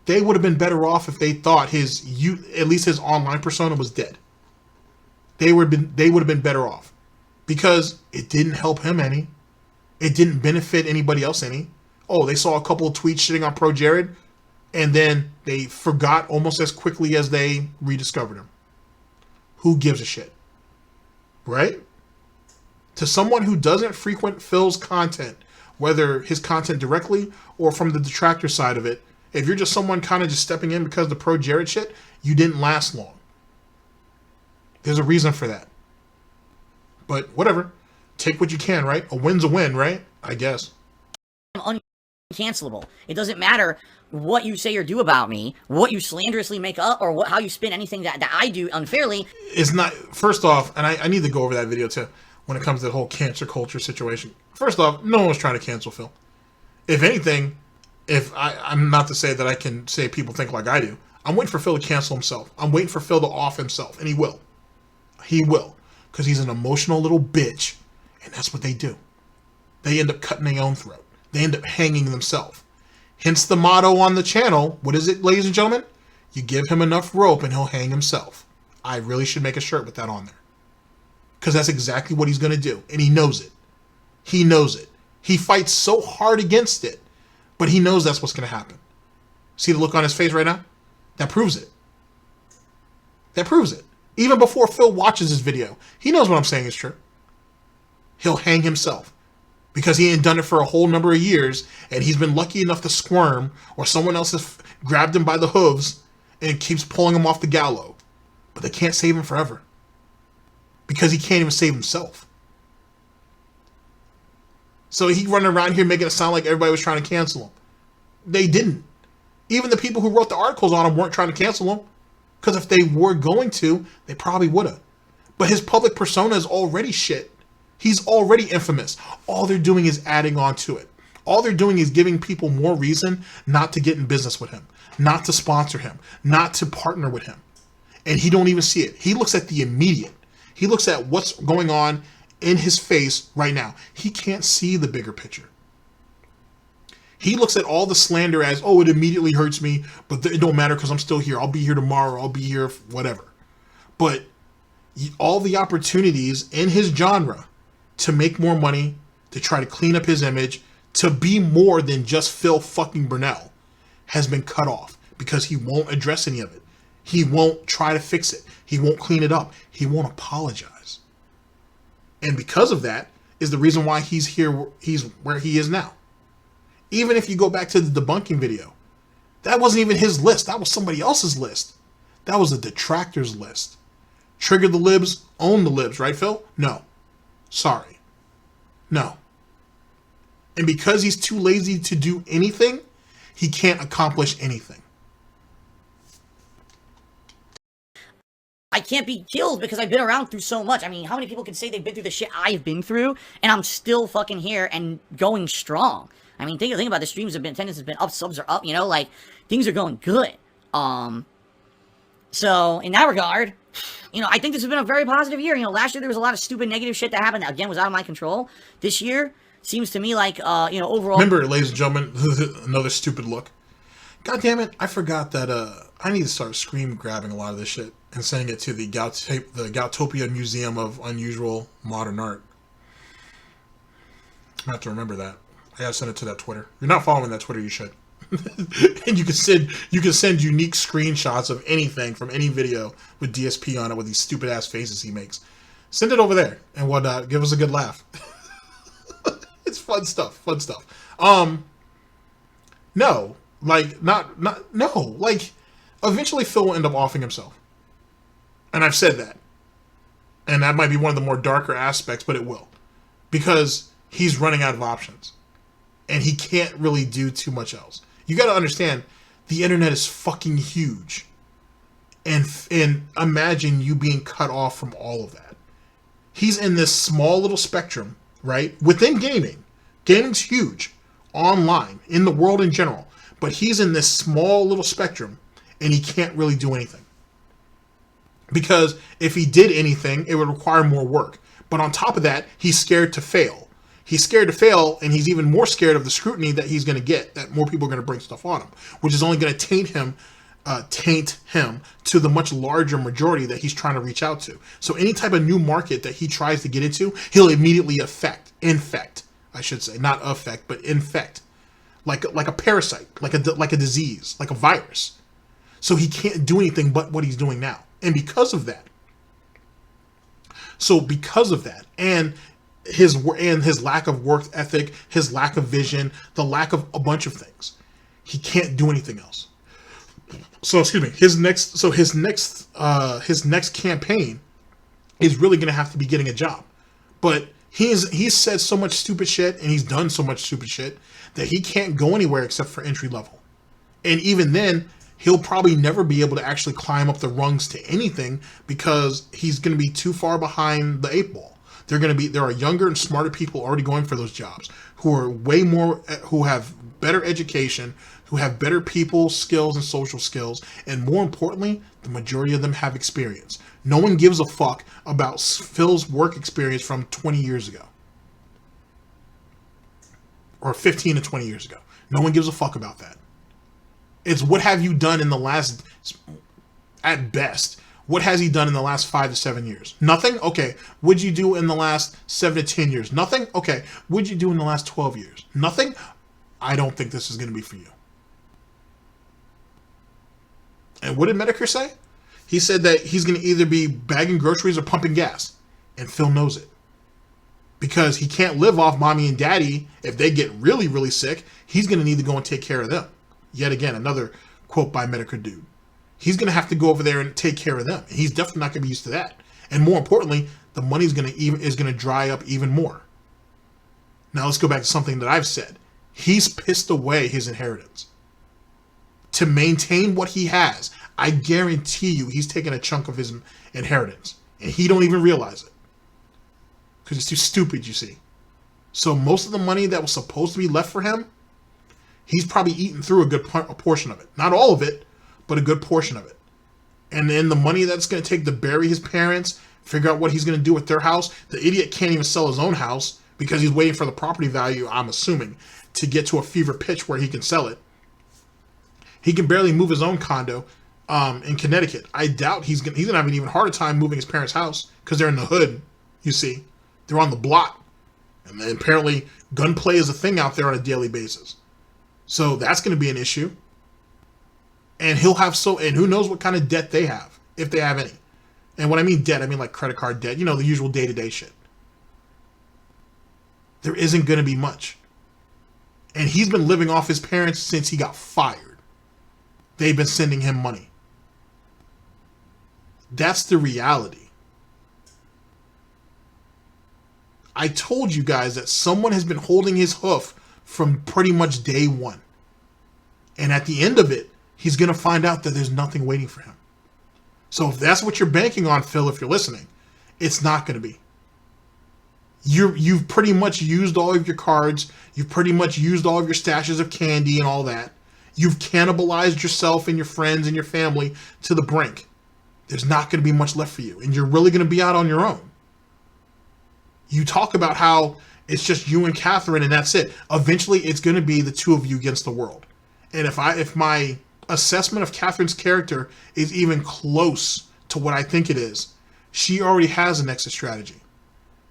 [SPEAKER 3] they would have been better off if they thought at least his online persona was dead. They would have been better off. Because it didn't help him any. It didn't benefit anybody else any. Oh, they saw a couple of tweets shitting on Pro Jared, and then they forgot almost as quickly as they rediscovered him. Who gives a shit? Right? To someone who doesn't frequent Phil's content, whether his content directly or from the detractor side of it, if you're just someone kind of just stepping in because of the Pro Jared shit, you didn't last long. There's a reason for that. But whatever. Take what you can, right? A win's a win, right? I guess.
[SPEAKER 4] Uncancelable. It doesn't matter what you say or do about me, what you slanderously make up, or how you spin anything that I do unfairly.
[SPEAKER 3] It's not... First off, and I need to go over that video too, when it comes to the whole cancer culture situation. First off, no one was trying to cancel Phil. If anything, I'm not to say that I can say people think like I do. I'm waiting for Phil to cancel himself. I'm waiting for Phil to off himself, and he will. He will. Because he's an emotional little bitch, and that's what they do. They end up cutting their own throat. They end up hanging themselves. Hence the motto on the channel. What is it, ladies and gentlemen? You give him enough rope and he'll hang himself. I really should make a shirt with that on there. Because that's exactly what he's going to do. And he knows it. He knows it. He fights so hard against it. But he knows that's what's going to happen. See the look on his face right now? That proves it. That proves it. Even before Phil watches this video, he knows what I'm saying is true. He'll hang himself. Because he ain't done it for a whole number of years, and he's been lucky enough to squirm, or someone else has grabbed him by the hooves and keeps pulling him off the gallows. But they can't save him forever. Because he can't even save himself. So he running around here making it sound like everybody was trying to cancel him. They didn't. Even the people who wrote the articles on him weren't trying to cancel him. Because if they were going to, they probably would have. But his public persona is already shit. He's already infamous. All they're doing is adding on to it. All they're doing is giving people more reason not to get in business with him, not to sponsor him, not to partner with him. And he don't even see it. He looks at the immediate. He looks at what's going on in his face right now. He can't see the bigger picture. He looks at all the slander as, oh, it immediately hurts me, but it don't matter because I'm still here. I'll be here tomorrow. I'll be here, whatever. But all the opportunities in his genre to make more money, to try to clean up his image, to be more than just Phil fucking Burnell has been cut off because he won't address any of it. He won't try to fix it. He won't clean it up. He won't apologize. And because of that is the reason why he's here, he's where he is now. Even if you go back to the debunking video, that wasn't even his list. That was somebody else's list. That was a Detractor's list. Trigger the libs, own the libs, right, Phil? No. Sorry. No. And because he's too lazy to do anything, he can't accomplish anything.
[SPEAKER 4] I can't be killed because I've been around through so much. I mean, how many people can say they've been through the shit I've been through, and I'm still fucking here and going strong? I mean, think about the streams have been, attendance has been up, subs are up, you know, like, things are going good. So, in that regard, you know, I think this has been a very positive year. You know, last year there was a lot of stupid negative shit that happened that, again, was out of my control. This year seems to me like, you know, overall...
[SPEAKER 3] Remember, ladies and gentlemen, another stupid look. God damn it, I forgot that, I need to start screen grabbing a lot of this shit and sending it to the Goutopia Museum of Unusual Modern Art. I have to remember that. I gotta send it to that Twitter. If you're not following that Twitter, you should. And you can send unique screenshots of anything from any video with DSP on it with these stupid ass faces he makes. Send it over there and whatnot. Give us a good laugh. It's fun stuff. Fun stuff. No, like no. Like, eventually Phil will end up offing himself, and I've said that, and that might be one of the more darker aspects, but it will, because he's running out of options. And he can't really do too much else. You got to understand, the internet is fucking huge. And imagine you being cut off from all of that. He's in this small little spectrum, right? Within gaming. Gaming's huge. Online. In the world in general. But he's in this small little spectrum. And he can't really do anything. Because if he did anything, it would require more work. But on top of that, he's scared to fail. He's scared to fail, and he's even more scared of the scrutiny that he's going to get, that more people are going to bring stuff on him, which is only going to taint him to the much larger majority that he's trying to reach out to. So any type of new market that he tries to get into, he'll immediately infect, I should say, not affect, but infect, like a parasite, like a disease, like a virus. So he can't do anything but what he's doing now, and because of that, and his lack of work ethic, his lack of vision, the lack of a bunch of things, he can't do anything else. So his next campaign is really going to have to be getting a job. But he's said so much stupid shit and he's done so much stupid shit that he can't go anywhere except for entry level. And even then, he'll probably never be able to actually climb up the rungs to anything because he's going to be too far behind the 8 ball. There are younger and smarter people already going for those jobs who are who have better education, who have better people skills and social skills, and more importantly, the majority of them have experience. No one gives a fuck about Phil's work experience from 20 years ago. Or 15 to 20 years ago. No one gives a fuck about that. It's what have you done in the last, at best, what has he done in the last 5 to 7 years? Nothing? Okay. What'd you do in the last 7 to 10 years? Nothing? Okay. What'd you do in the last 12 years? Nothing? I don't think this is going to be for you. And what did Medicare say? He said that he's going to either be bagging groceries or pumping gas. And Phil knows it. Because he can't live off mommy and daddy. If they get really, really sick, he's going to need to go and take care of them. Yet again, another quote by Medicare dude. He's going to have to go over there and take care of them. And he's definitely not going to be used to that. And more importantly, the money's is going to dry up even more. Now let's go back to something that I've said. He's pissed away his inheritance. To maintain what he has, I guarantee you he's taking a chunk of his inheritance. And he don't even realize it. Because he's too stupid, you see. So most of the money that was supposed to be left for him, he's probably eaten through a portion of it. Not all of it, but a good portion of it. And then the money that's going to take to bury his parents, figure out what he's going to do with their house. The idiot can't even sell his own house because he's waiting for the property value, I'm assuming, to get to a fever pitch where he can sell it. He can barely move his own condo in Connecticut. I doubt he's going to have an even harder time moving his parents' house because they're in the hood, you see. They're on the block. And then apparently gunplay is a thing out there on a daily basis. So that's going to be an issue. And and who knows what kind of debt they have, if they have any. And when I mean debt, I mean like credit card debt, the usual day-to-day shit. There isn't going to be much. And he's been living off his parents since he got fired. They've been sending him money. That's the reality. I told you guys that someone has been holding his hoof from pretty much day one. And at the end of it, he's going to find out that there's nothing waiting for him. So if that's what you're banking on, Phil, if you're listening, it's not going to be. You've pretty much used all of your cards. You've pretty much used all of your stashes of candy and all that. You've cannibalized yourself and your friends and your family to the brink. There's not going to be much left for you. And you're really going to be out on your own. You talk about how it's just you and Catherine and that's it. Eventually, it's going to be the two of you against the world. And if my assessment of Catherine's character is even close to what I think it is, she already has an exit strategy.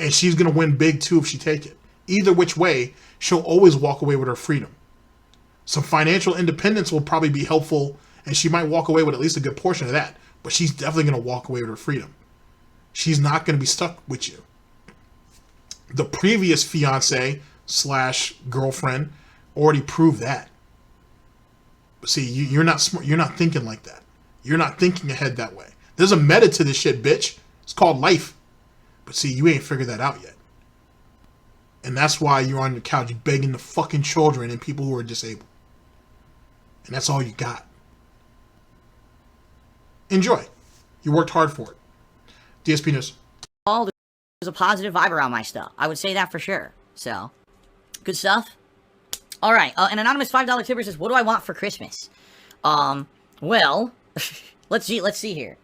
[SPEAKER 3] And she's going to win big too if she takes it. Either which way, she'll always walk away with her freedom. Some financial independence will probably be helpful, and she might walk away with at least a good portion of that. But she's definitely going to walk away with her freedom. She's not going to be stuck with you. The previous fiance / girlfriend already proved that. But see, you're not smart. You're not thinking like that. You're not thinking ahead that way. There's a meta to this shit, bitch. It's called life. But see, you ain't figured that out yet. And that's why you're on your couch begging the fucking children and people who are disabled. And that's all you got. Enjoy. You worked hard for it. DSP News.
[SPEAKER 4] There's a positive vibe around my stuff. I would say that for sure. So, good stuff. All right. An anonymous $5 tipper says, "What do I want for Christmas?" Well, let's see here.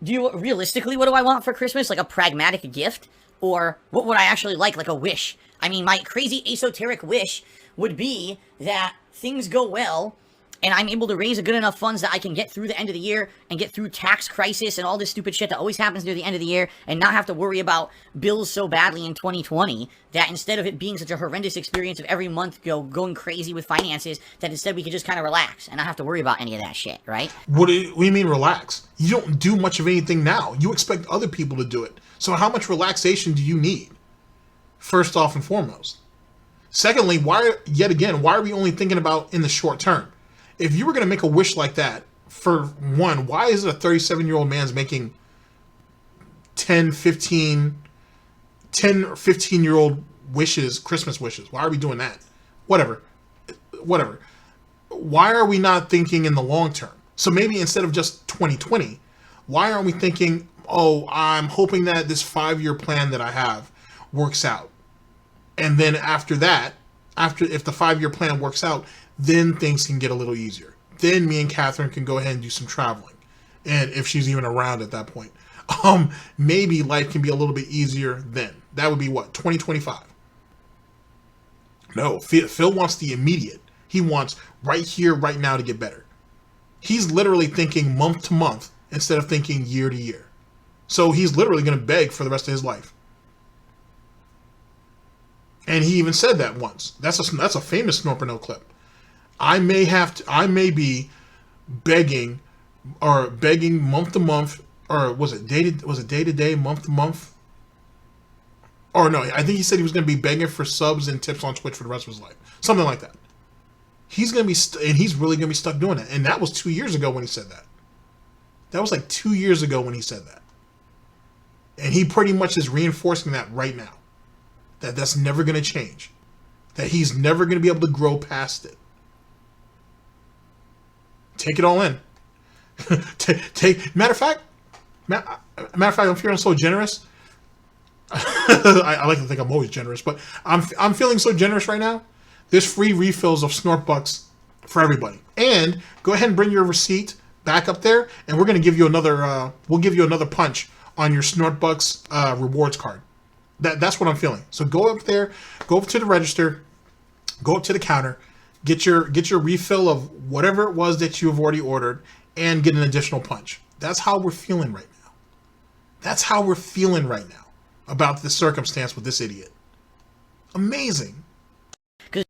[SPEAKER 4] Realistically, what do I want for Christmas? Like a pragmatic gift? Or what would I actually like a wish? I mean, my crazy esoteric wish would be that things go well and I'm able to raise a good enough funds that I can get through the end of the year and get through tax crisis and all this stupid shit that always happens near the end of the year and not have to worry about bills so badly in 2020 that instead of it being such a horrendous experience of every month going crazy with finances, that instead we could just kind of relax and not have to worry about any of that shit, right?
[SPEAKER 3] What do you mean relax? You don't do much of anything now. You expect other people to do it. So how much relaxation do you need? First off and foremost. Secondly, why are we only thinking about in the short term? If you were going to make a wish like that, for one, why is it a 37-year-old man's making 10 or 15-year-old wishes, Christmas wishes? Why are we doing that? Whatever. Why are we not thinking in the long term? So maybe instead of just 2020, why aren't we thinking, oh, I'm hoping that this 5-year plan that I have works out. And then after that, if the 5-year plan works out, then things can get a little easier. Then me and Catherine can go ahead and do some traveling. And if she's even around at that point, maybe life can be a little bit easier then. That would be what, 2025? No, Phil wants the immediate. He wants right here, right now to get better. He's literally thinking month to month instead of thinking year to year. So he's literally going to beg for the rest of his life. And he even said that once. That's a famous Snort Burnell clip. I may be begging month to month, or was it day to day, month to month? Or no, I think he said he was going to be begging for subs and tips on Twitch for the rest of his life. Something like that. He's going to be, and he's really going to be stuck doing it. And that was 2 years ago when he said that. That was like 2 years ago when he said that. And he pretty much is reinforcing that right now. That's never going to change. That he's never going to be able to grow past it. Take it all in. Matter of fact, I'm feeling so generous. I like to think I'm always generous, but I'm feeling so generous right now. There's free refills of SnortBucks for everybody, and go ahead and bring your receipt back up there, and we're gonna give you another. We'll give you another punch on your SnortBucks rewards card. That's what I'm feeling. So go up there, go up to the register, go up to the counter, get your refill of whatever it was that you have already ordered, and get an additional punch. That's how we're feeling right now. That's how we're feeling right now about this circumstance with this idiot. Amazing.
[SPEAKER 4] Because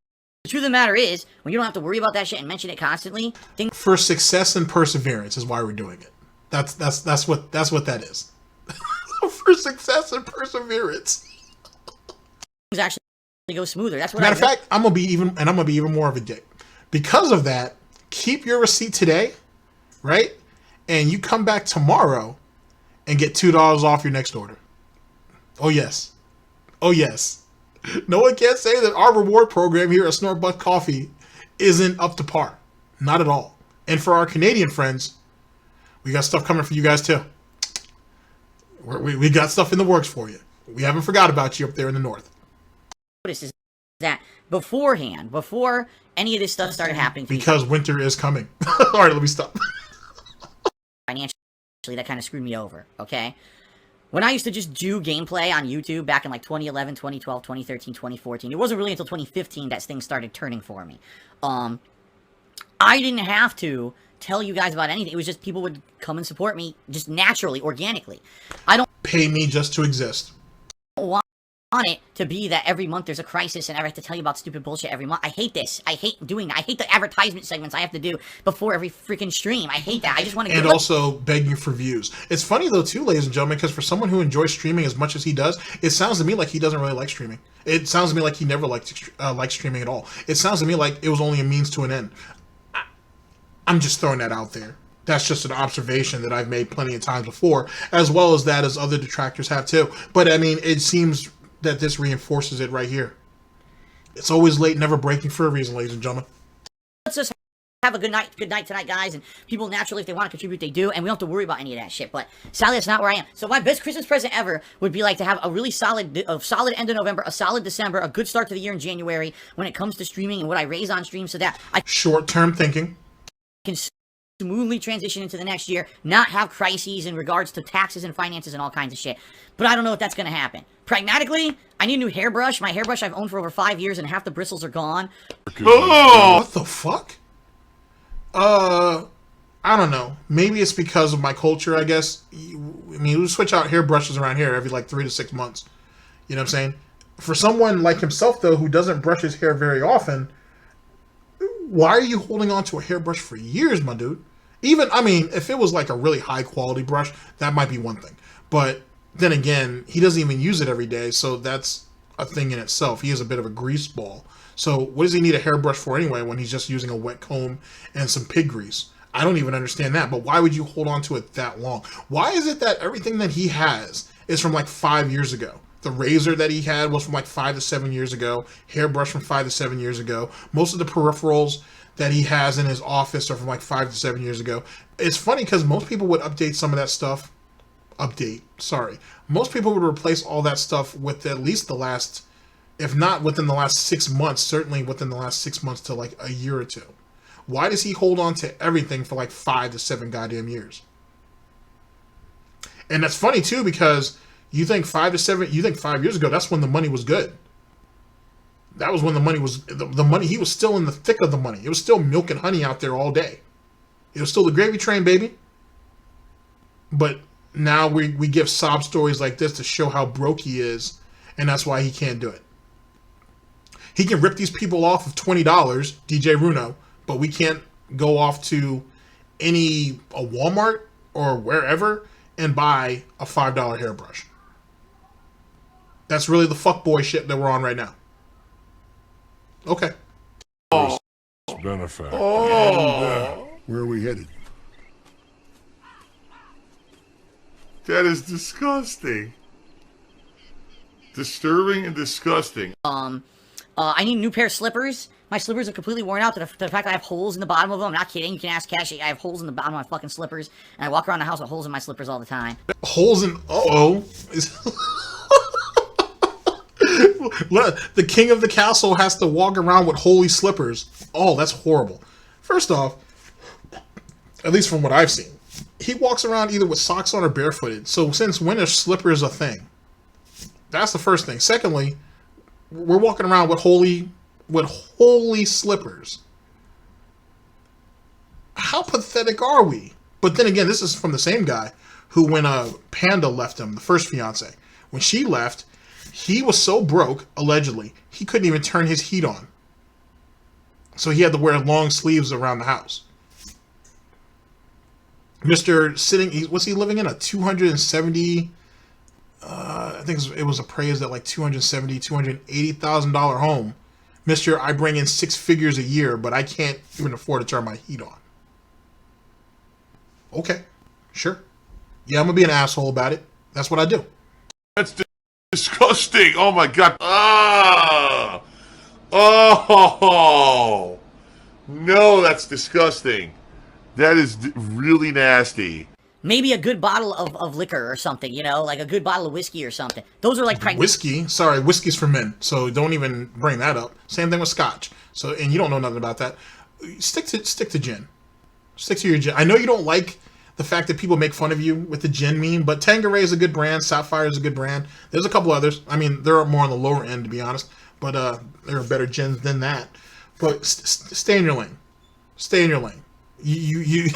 [SPEAKER 4] the truth of the matter is, when you don't have to worry about that shit and mention it constantly,
[SPEAKER 3] for success and perseverance is why we're doing it. That's what that is. For success and perseverance.
[SPEAKER 4] things actually go smoother. That's what
[SPEAKER 3] Matter of fact, I'm gonna be even more of a dick. Because of that, keep your receipt today, right? And you come back tomorrow and get $2 off your next order. Oh yes. Oh yes. No one can say that our reward program here at SnortBucks Coffee isn't up to par. Not at all. And for our Canadian friends, we got stuff coming for you guys too. We got stuff in the works for you. We haven't forgot about you up there in the north.
[SPEAKER 4] Notice is that beforehand, before any of this stuff started happening,
[SPEAKER 3] because winter is coming. All right, let me stop.
[SPEAKER 4] Financially, that kind of screwed me over. Okay. When I used to just do gameplay on YouTube back in like 2011, 2012, 2013, 2014, it wasn't really until 2015 that things started turning for me. I didn't have to tell you guys about anything. It was just people would come and support me just naturally, organically. I don't
[SPEAKER 3] pay me just to exist.
[SPEAKER 4] want it to be that every month there's a crisis and I have to tell you about stupid bullshit every month. I hate this. I hate doing that. I hate the advertisement segments I have to do before every freaking stream. I hate that. I just want to.
[SPEAKER 3] And also begging for views. It's funny though too, ladies and gentlemen, because for someone who enjoys streaming as much as he does, it sounds to me like he doesn't really like streaming. It sounds to me like he never liked streaming at all. It sounds to me like it was only a means to an end. I'm just throwing that out there. That's just an observation that I've made plenty of times before, as well as that as other detractors have too. But I mean, it seems that this reinforces it right here. It's always late, never breaking for a reason, ladies and gentlemen.
[SPEAKER 4] Let's just have a good night tonight, guys. And people naturally, if they want to contribute, they do, and we don't have to worry about any of that shit. But sadly, that's not where I am. So my best Christmas present ever would be like to have a really solid end of November, a solid December, a good start to the year in January when it comes to streaming and what I raise on stream, so that I
[SPEAKER 3] short-term thinking
[SPEAKER 4] can smoothly transition into the next year, not have crises in regards to taxes and finances and all kinds of shit. But I don't know if that's going to happen. Pragmatically, I need a new hairbrush. My hairbrush I've owned for over 5 years and half the bristles are gone.
[SPEAKER 3] Oh! What the fuck? I don't know. Maybe it's because of my culture, I guess. I mean, we switch out hairbrushes around here every like 3 to 6 months. You know what I'm saying? For someone like himself, though, who doesn't brush his hair very often, why are you holding on to a hairbrush for years, my dude? Even, I mean, if it was like a really high quality brush, that might be one thing. But then again, he doesn't even use it every day, so that's a thing in itself. He is a bit of a grease ball. So what does he need a hairbrush for anyway when he's just using a wet comb and some pig grease? I don't even understand that, but why would you hold on to it that long? Why is it that everything that he has is from like 5 years ago? The razor that he had was from like 5 to 7 years ago. Hairbrush from 5 to 7 years ago. Most of the peripherals that he has in his office are from like 5 to 7 years ago. It's funny because most people would update some of that stuff. Most people would replace all that stuff with at least the last, if not within the last 6 months, certainly within the last 6 months to like a year or two. Why does he hold on to everything for like 5 to 7 goddamn years? And that's funny too, because you think 5 years ago, that's when the money was good. That was when the money was, the money, he was still in the thick of the money. It was still milk and honey out there all day. It was still the gravy train, baby. But now we give sob stories like this to show how broke he is, and that's why he can't do it. He can rip these people off of $20, DJ Runo, but we can't go off to a Walmart or wherever and buy a $5 hairbrush. That's really the fuckboy shit that we're on right now. Okay.
[SPEAKER 6] Benefit.
[SPEAKER 5] Oh,
[SPEAKER 6] Where are we headed?
[SPEAKER 5] that is disgusting. disturbing and disgusting.
[SPEAKER 4] I need a new pair of slippers. My slippers are completely worn out to the fact that I have holes in the bottom of them. I'm not kidding. You can ask Cash. I have holes in the bottom of my fucking slippers. And I walk around the house with holes in my slippers all the time.
[SPEAKER 3] Holes in... Uh-oh. The king of the castle has to walk around with holy slippers. Oh, that's horrible. First off, at least from what I've seen, he walks around either with socks on or barefooted. So since when are slippers a thing? That's the first thing. Secondly, we're walking around with holy slippers. How pathetic are we? But then again, this is from the same guy who, when Panda left him, the first fiance, when she left, he was so broke, allegedly, he couldn't even turn his heat on. So he had to wear long sleeves around the house. Mr. Sitting, was he living in a 270, I think it was appraised at like $280,000 home. Mr. I bring in 6 figures a year, but I can't even afford to turn my heat on. Okay, sure. Yeah, I'm gonna be an asshole about it. That's what I do.
[SPEAKER 5] That's disgusting. Oh my god. Ah. Oh. No, that's disgusting. That is really nasty.
[SPEAKER 4] Maybe a good bottle of liquor or something, you know, like a good bottle of whiskey or something. Those are like pregnant.
[SPEAKER 3] Whiskey? Sorry, whiskey's for men, so don't even bring that up. Same thing with scotch. So, and you don't know nothing about that. Stick to gin. Stick to your gin. I know you don't like the fact that people make fun of you with the gin meme, but Tanqueray is a good brand. Sapphire is a good brand. There's a couple others. I mean, they're more on the lower end, to be honest, but there are better gins than that. But stay in your lane. Stay in your lane. You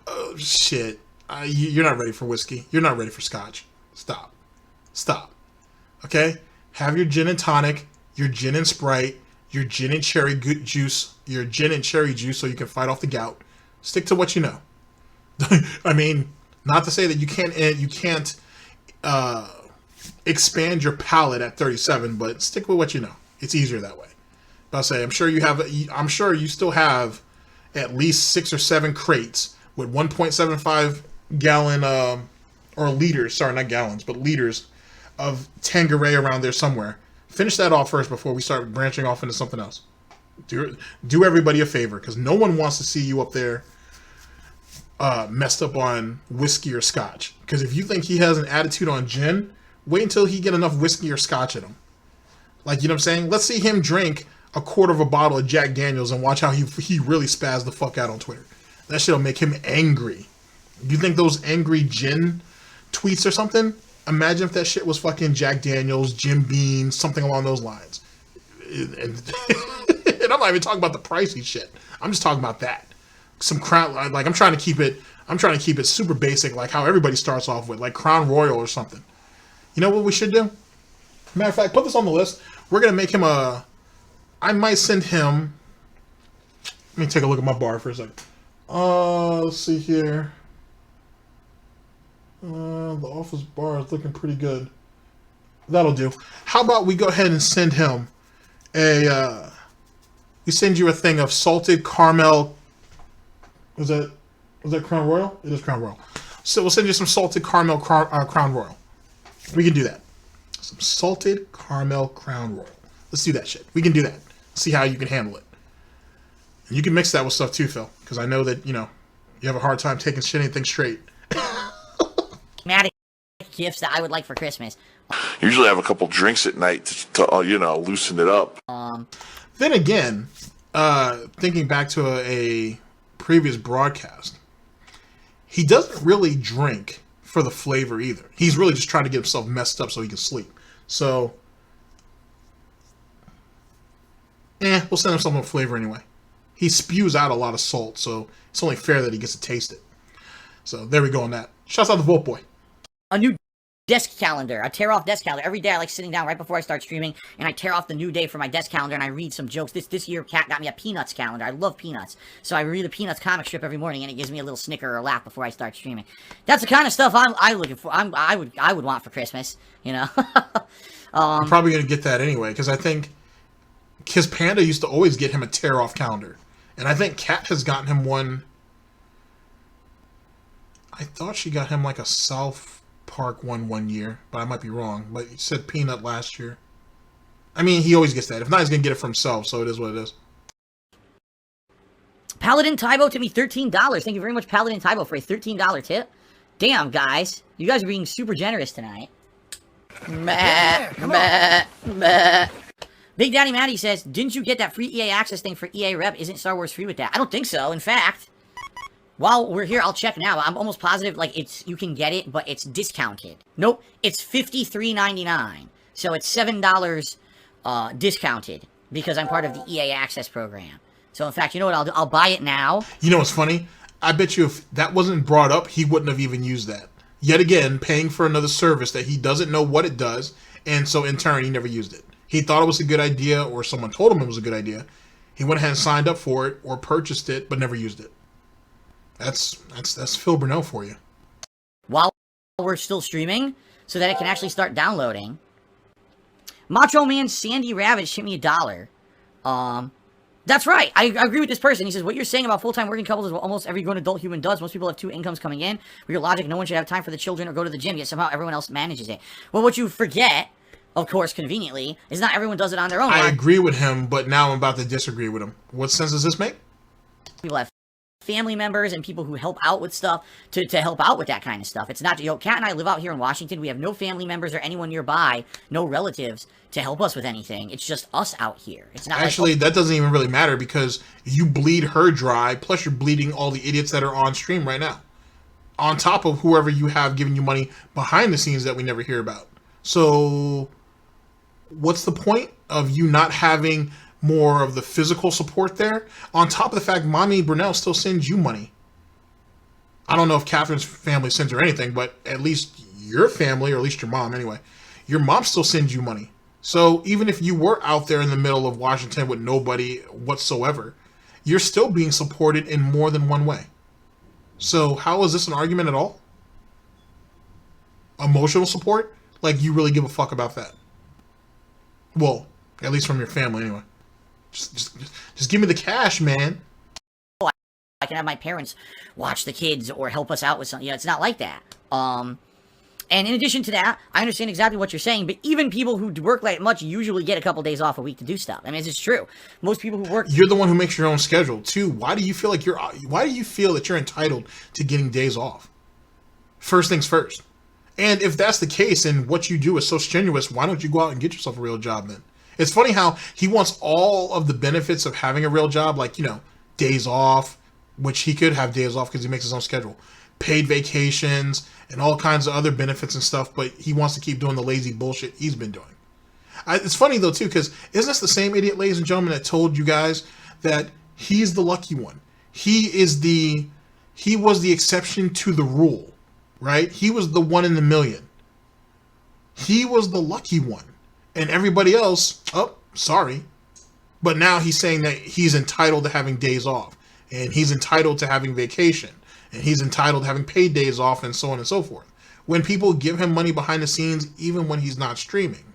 [SPEAKER 3] oh, shit. You're not ready for whiskey. You're not ready for scotch. Stop. Okay? Have your gin and tonic, your gin and Sprite, your gin and cherry juice, your gin and cherry juice so you can fight off the gout. Stick to what you know. I mean, not to say that you can't expand your palate at 37, but stick with what you know. It's easier that way. But I'll say, I'm sure you still have at least 6 or 7 crates with 1.75 gallon or liters, sorry, not gallons, but liters of Tanqueray around there somewhere. Finish that off first before we start branching off into something else. Do everybody a favor, because no one wants to see you up there messed up on whiskey or scotch. Because if you think he has an attitude on gin, wait until he get enough whiskey or scotch in him. Like, you know what I'm saying? Let's see him drink a quarter of a bottle of Jack Daniels and watch how he really spazzed the fuck out on Twitter. That shit'll make him angry. You think those angry gin tweets or something? Imagine if that shit was fucking Jack Daniels, Jim Beam, something along those lines. And I'm not even talking about the pricey shit. I'm just talking about that. Some crown, like I'm trying to keep it super basic, like how everybody starts off with, like Crown Royal or something. You know what we should do? Matter of fact, put this on the list. We're gonna make him I might send him. Let me take a look at my bar for a second. Let's see here. The office bar is looking pretty good. That'll do. How about we go ahead and send him we send you a thing of salted caramel. Was that Crown Royal? It is Crown Royal. So we'll send you some salted caramel Crown Royal. We can do that. Some salted caramel Crown Royal. Let's do that shit. We can do that. See how you can handle it. And you can mix that with stuff too, Phil, because I know that, you know, you have a hard time taking anything straight.
[SPEAKER 4] Gifts that I would like for Christmas.
[SPEAKER 5] Usually I have a couple drinks at night to you know, loosen it up.
[SPEAKER 3] Then again, thinking back to a previous broadcast, he doesn't really drink for the flavor either. He's really just trying to get himself messed up so he can sleep. So, we'll send him some with flavor anyway. He spews out a lot of salt, so it's only fair that he gets to taste it. So there we go on that. Shouts out to Vote Boy.
[SPEAKER 4] A new desk calendar. I tear off desk calendar. Every day I like sitting down right before I start streaming, and I tear off the new day for my desk calendar, and I read some jokes. This year, Kat got me a Peanuts calendar. I love Peanuts. So I read a Peanuts comic strip every morning, and it gives me a little snicker or laugh before I start streaming. That's the kind of stuff I'm looking for. I would want for Christmas, you know?
[SPEAKER 3] I'm probably going to get that anyway, because I think his Panda used to always get him a tear-off calendar. And I think Kat has gotten him one. I thought she got him like a self Park won 1 year, but I might be wrong. But he said Peanut last year. I mean, he always gets that. If not, he's going to get it for himself, so it is what it is.
[SPEAKER 4] Paladin Tybo tipped me $13. Thank you very much, Paladin Tybo, for a $13 tip. Damn, guys. You guys are being super generous tonight. Big Daddy Matty says, didn't you get that free EA access thing for EA Rep? Isn't Star Wars free with that? I don't think so. In fact, while we're here, I'll check now. I'm almost positive, like, you can get it, but it's discounted. Nope, it's $53.99. So it's $7 discounted because I'm part of the EA Access program. So, in fact, you know what I'll do? I'll buy it now.
[SPEAKER 3] You know what's funny? I bet you if that wasn't brought up, he wouldn't have even used that. Yet again, paying for another service that he doesn't know what it does, and so in turn, he never used it. He thought it was a good idea, or someone told him it was a good idea. He went ahead and signed up for it, or purchased it, but never used it. That's Phil Burnell for you.
[SPEAKER 4] While we're still streaming, so that it can actually start downloading. Macho Man Sandy Rabbit shipped me $1. That's right. I agree with this person. He says, what you're saying about full-time working couples is what almost every grown adult human does. Most people have 2 incomes coming in. With your logic, no one should have time for the children or go to the gym, yet somehow everyone else manages it. Well, what you forget, of course, conveniently, is not everyone does it on their own.
[SPEAKER 3] I agree with him, but now I'm about to disagree with him. What sense does this make?
[SPEAKER 4] People have family members and people who help out with stuff to help out with that kind of stuff. It's not, Kat and I live out here in Washington. We have no family members or anyone nearby, no relatives to help us with anything. It's just us out here. It's not
[SPEAKER 3] actually
[SPEAKER 4] like,
[SPEAKER 3] that doesn't even really matter because you bleed her dry, plus you're bleeding all the idiots that are on stream right now, on top of whoever you have giving you money behind the scenes that we never hear about. So what's the point of you not having more of the physical support there? On top of the fact, Mommy Burnell still sends you money. I don't know if Catherine's family sends her anything, but at least your family, or at least your mom anyway, your mom still sends you money. So even if you were out there in the middle of Washington with nobody whatsoever, you're still being supported in more than one way. So how is this an argument at all? Emotional support? Like you really give a fuck about that? Well, at least from your family anyway. Just give me the cash, man.
[SPEAKER 4] I can have my parents watch the kids or help us out with something. It's not like that. And in addition to that, I understand exactly what you're saying, but even people who work that much usually get a couple days off a week to do stuff. I mean, it's true. Most people who work...
[SPEAKER 3] You're the one who makes your own schedule, too. Why do you feel that you're entitled to getting days off? First things first. And if that's the case and what you do is so strenuous, why don't you go out and get yourself a real job then? It's funny how he wants all of the benefits of having a real job, like, days off, which he could have days off because he makes his own schedule, paid vacations, and all kinds of other benefits and stuff, but he wants to keep doing the lazy bullshit he's been doing. It's funny, though, too, because isn't this the same idiot, ladies and gentlemen, that told you guys that he's the lucky one? He was the exception to the rule, right? He was the 1 in a million. He was the lucky one. And everybody else, oh, sorry. But now he's saying that he's entitled to having days off. And he's entitled to having vacation. And he's entitled to having paid days off and so on and so forth. When people give him money behind the scenes, even when he's not streaming.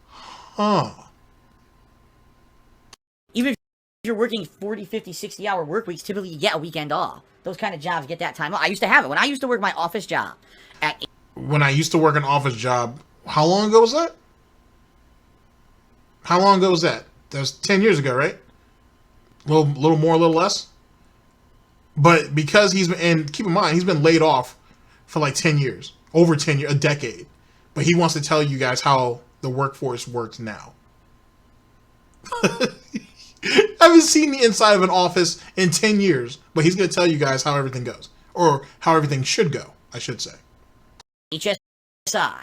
[SPEAKER 3] Huh.
[SPEAKER 4] Even if you're working 40, 50, 60-hour work weeks, typically you get a weekend off. Those kind of jobs get that time off. I used to have it. When I used to work my office job
[SPEAKER 3] When I used to work an office job, how long ago was that? How long ago was that? That was 10 years ago, right? A little more, a little less. But because and keep in mind, he's been laid off for like 10 years, over 10 years, a decade. But he wants to tell you guys how the workforce works now. I haven't seen the inside of an office in 10 years, but he's going to tell you guys how everything goes, or how everything should go, I should say.
[SPEAKER 4] HSI.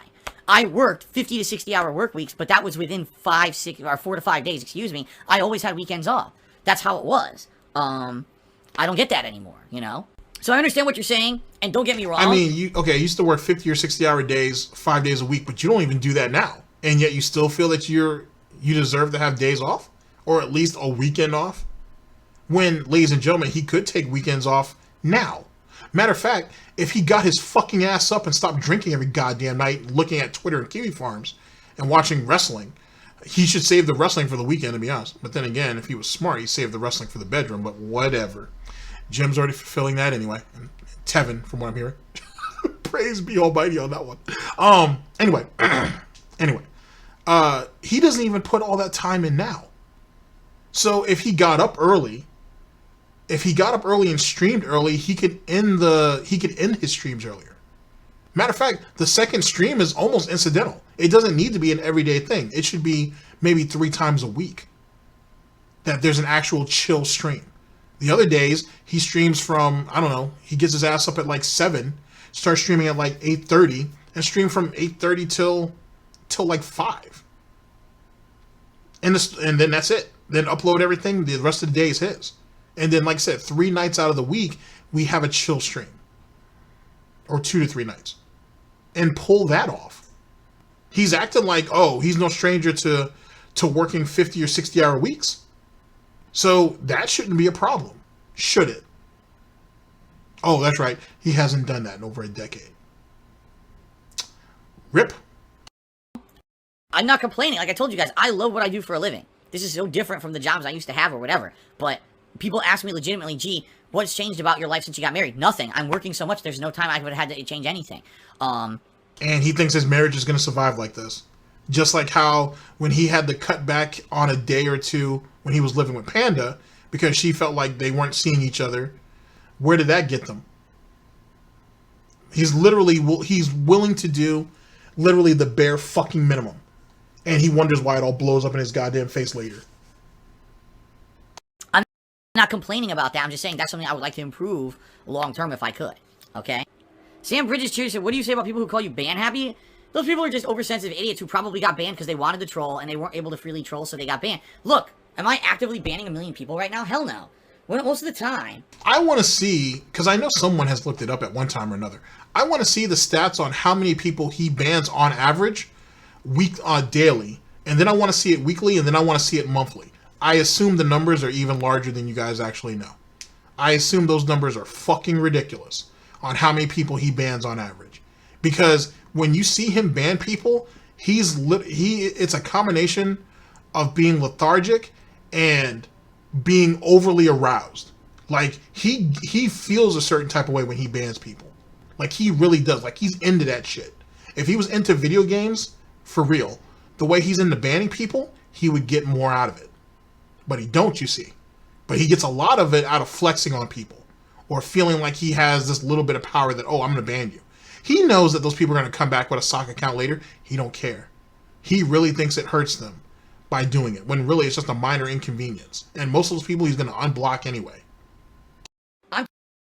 [SPEAKER 4] I worked 50 to 60-hour work weeks, but that was within 4 to 5 days, I always had weekends off. That's how it was. I don't get that anymore, So I understand what you're saying, and don't get me wrong.
[SPEAKER 3] I mean, you used to work 50 or 60-hour days, 5 days a week, but you don't even do that now. And yet you still feel that you deserve to have days off? Or at least a weekend off? When, ladies and gentlemen, he could take weekends off now. Matter of fact, if he got his fucking ass up and stopped drinking every goddamn night, looking at Twitter and Kiwi Farms, and watching wrestling, he should save the wrestling for the weekend, to be honest. But then again, if he was smart, he'd save the wrestling for the bedroom, but whatever. Jim's already fulfilling that anyway. And Tevin, from what I'm hearing. Praise be Almighty on that one. Anyway, he doesn't even put all that time in now. So if he got up early, and streamed early, he could end his streams earlier. Matter of fact, the second stream is almost incidental. It doesn't need to be an everyday thing. It should be maybe 3 times a week that there's an actual chill stream. The other days, he streams from, I don't know, he gets his ass up at like 7, starts streaming at like 8:30, and stream from 8:30 till like 5. And then that's it. Then upload everything. The rest of the day is his. And then, like I said, 3 nights out of the week, we have a chill stream. Or 2 to 3 nights. And pull that off. He's acting like, oh, he's no stranger to working 50 or 60-hour weeks. So that shouldn't be a problem. Should it? Oh, that's right. He hasn't done that in over a decade. Rip.
[SPEAKER 4] I'm not complaining. Like I told you guys, I love what I do for a living. This is so different from the jobs I used to have or whatever. But people ask me legitimately, gee, what's changed about your life since you got married? Nothing. I'm working so much, there's no time I would have had to change anything.
[SPEAKER 3] And he thinks his marriage is going to survive like this. Just like how when he had to cut back on a day or two when he was living with Panda because she felt like they weren't seeing each other. Where did that get them? He's willing to do literally the bare fucking minimum. And he wonders why it all blows up in his goddamn face later.
[SPEAKER 4] I'm not complaining about that. I'm just saying that's something I would like to improve long term if I could. Okay? Sam Bridges Cheers said, what do you say about people who call you ban happy? Those people are just oversensitive idiots who probably got banned because they wanted to troll and they weren't able to freely troll, so they got banned. Look, am I actively banning 1 million people right now? Hell no. Most of the time.
[SPEAKER 3] I want to see, because I know someone has looked it up at one time or another. I want to see the stats on how many people he bans on average daily. And then I want to see it weekly, and then I want to see it monthly. I assume the numbers are even larger than you guys actually know. I assume those numbers are fucking ridiculous on how many people he bans on average. Because when you see him ban people, it's a combination of being lethargic and being overly aroused. Like, he feels a certain type of way when he bans people. Like, he really does. Like, he's into that shit. If he was into video games, for real, the way he's into banning people, he would get more out of it. But he don't, you see. But he gets a lot of it out of flexing on people. Or feeling like he has this little bit of power that, oh, I'm going to ban you. He knows that those people are going to come back with a sock account later. He don't care. He really thinks it hurts them by doing it, when really it's just a minor inconvenience. And most of those people he's going to unblock anyway.
[SPEAKER 4] I'm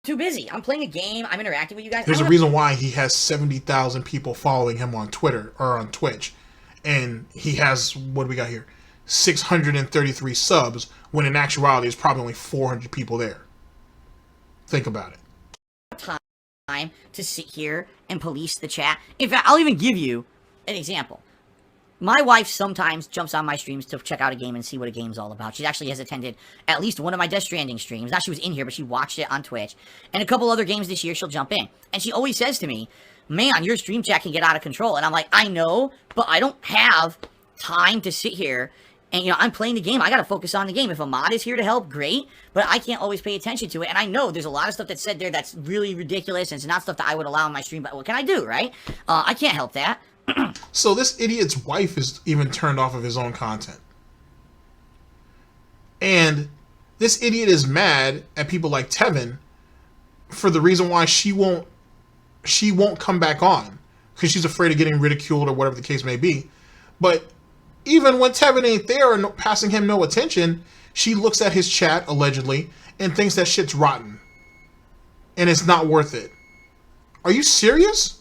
[SPEAKER 4] too busy. I'm playing a game. I'm interacting with you guys.
[SPEAKER 3] There's a reason why he has 70,000 people following him on Twitter or on Twitch. And he has, what do we got here? 633 subs, when in actuality there's probably only 400 people there. Think about it.
[SPEAKER 4] Time to sit here and police the chat. In fact, I'll even give you an example. My wife sometimes jumps on my streams to check out a game and see what a game's all about. She actually has attended at least one of my Death Stranding streams. Not she was in here, but she watched it on Twitch. And a couple other games this year, she'll jump in. And she always says to me, man, your stream chat can get out of control. And I'm like, I know, but I don't have time to sit here. And, you know, I'm playing the game. I got to focus on the game. If a mod is here to help, great. But I can't always pay attention to it. And I know there's a lot of stuff that's said there that's really ridiculous. And it's not stuff that I would allow on my stream. But what can I do, right? I can't help that.
[SPEAKER 3] So this idiot's wife is even turned off of his own content. And this idiot is mad at people like Tevin for the reason why she won't come back on. Because she's afraid of getting ridiculed or whatever the case may be. But even when Tevin ain't there and passing him no attention, she looks at his chat, allegedly, and thinks that shit's rotten. And it's not worth it. Are you serious?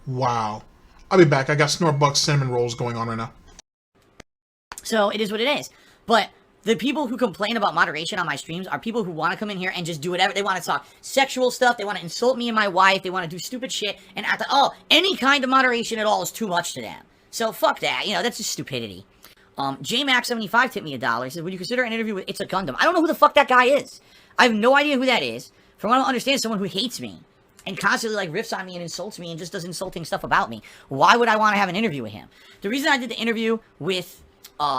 [SPEAKER 3] Wow. I'll be back. I got SnortBucks cinnamon rolls going on right now.
[SPEAKER 4] So it is what it is. But the people who complain about moderation on my streams are people who want to come in here and just do whatever. They want to talk sexual stuff. They want to insult me and my wife. They want to do stupid shit. And act like, oh, any kind of moderation at all is too much to them. So fuck that. You know, that's just stupidity. JMax75 tipped me $1. He says, would you consider an interview with It's a Gundam? I don't know who the fuck that guy is. I have no idea who that is. From what I don't understand, someone who hates me. And constantly, like, riffs on me and insults me and just does insulting stuff about me. Why would I want to have an interview with him? The reason I did the interview with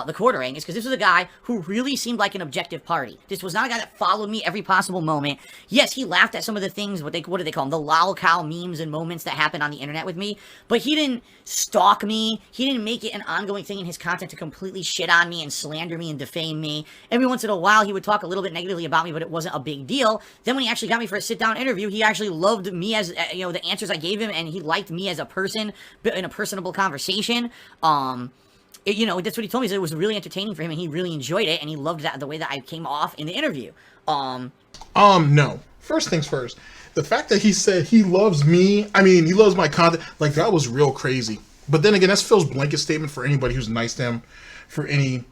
[SPEAKER 4] the quartering is because this was a guy who really seemed like an objective party. This was not a guy that followed me every possible moment. Yes, he laughed at some of the things, what do they call them, the lol cow memes and moments that happen on the internet with me, but he didn't stalk me. He didn't make it an ongoing thing in his content to completely shit on me and slander me and defame me. Every once in a while, he would talk a little bit negatively about me, but it wasn't a big deal. Then when he actually got me for a sit-down interview, he actually loved me as, the answers I gave him, and he liked me as a person in a personable conversation. That's what he told me. Is it was really entertaining for him, and he really enjoyed it, and he loved the way that I came off in the interview.
[SPEAKER 3] No. First things first. The fact that he said he loves me, he loves my content, like, that was real crazy. But then again, that's Phil's blanket statement for anybody who's nice to him for any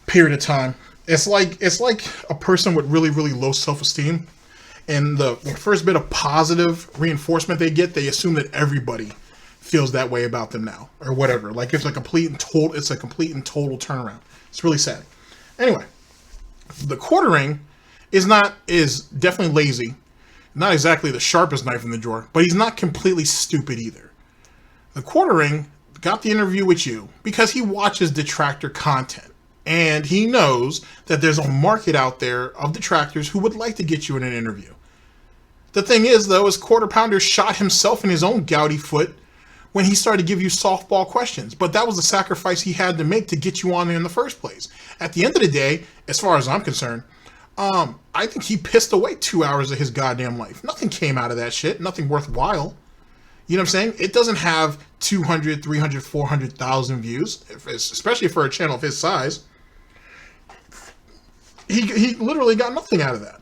[SPEAKER 3] period of time. It's like a person with really, really low self-esteem, and the first bit of positive reinforcement they get, they assume that everybody feels that way about them now, or whatever. Like, it's a complete and total turnaround. It's really sad. Anyway, the quartering is definitely lazy. Not exactly the sharpest knife in the drawer, but he's not completely stupid either. The quartering got the interview with you because he watches Detractor content, and he knows that there's a market out there of detractors who would like to get you in an interview. The thing is, though, is Quarter Pounder shot himself in his own gouty foot when he started to give you softball questions. But that was the sacrifice he had to make to get you on there in the first place. At the end of the day, as far as I'm concerned, I think he pissed away 2 hours of his goddamn life. Nothing came out of that shit. Nothing worthwhile. You know what I'm saying? It doesn't have 200, 300, 400,000 views, especially for a channel of his size. He literally got nothing out of that.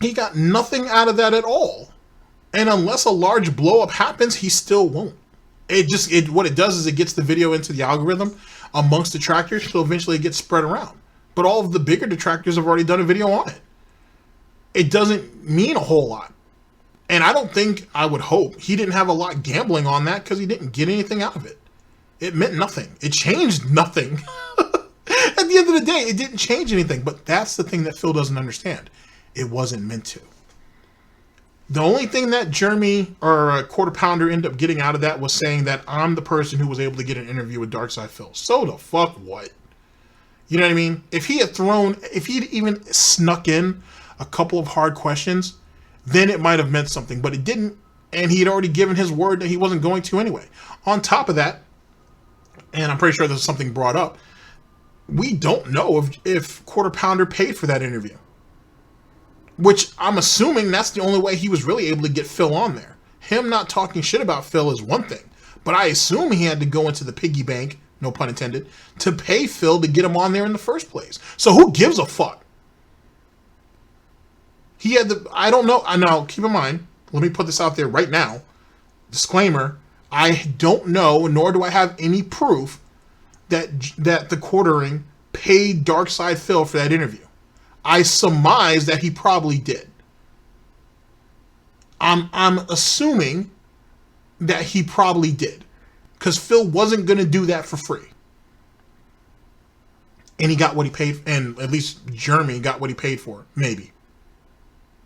[SPEAKER 3] He got nothing out of that at all. And unless a large blow up happens, he still won't. What it does is it gets the video into the algorithm amongst detractors, so eventually it gets spread around. But all of the bigger detractors have already done a video on it. It doesn't mean a whole lot. And I would hope he didn't have a lot gambling on that because he didn't get anything out of it. It meant nothing. It changed nothing. At the end of the day, it didn't change anything. But that's the thing that Phil doesn't understand. It wasn't meant to. The only thing that Jeremy or Quarter Pounder ended up getting out of that was saying that I'm the person who was able to get an interview with Darkside Phil. So the fuck what? You know what I mean? If he'd even snuck in a couple of hard questions, then it might have meant something. But it didn't, and he had already given his word that he wasn't going to anyway. On top of that, and I'm pretty sure there's something brought up, we don't know if Quarter Pounder paid for that interview. Which I'm assuming that's the only way he was really able to get Phil on there. Him not talking shit about Phil is one thing, but I assume he had to go into the piggy bank, no pun intended, to pay Phil to get him on there in the first place. So who gives a fuck? I don't know. Now, keep in mind, let me put this out there right now. Disclaimer, I don't know, nor do I have any proof that the quartering paid Darkside Phil for that interview. I surmise that he probably did. I'm assuming that he probably did. Because Phil wasn't going to do that for free. And he got what he paid, and at least Jeremy got what he paid for, maybe.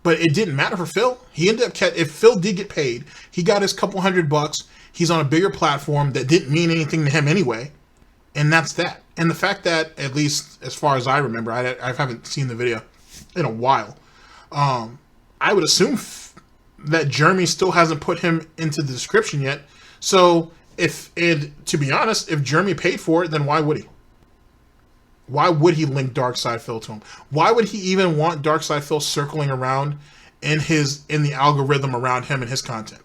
[SPEAKER 3] But it didn't matter for Phil. He ended up, if Phil did get paid, he got his couple $100. He's on a bigger platform that didn't mean anything to him anyway. And that's that. And the fact that, at least as far as I remember, I haven't seen the video in a while. I would assume that Jeremy still hasn't put him into the description yet. So, to be honest, if Jeremy paid for it, then why would he? Why would he link Darkside Phil to him? Why would he even want Darkside Phil circling around in the algorithm around him and his content?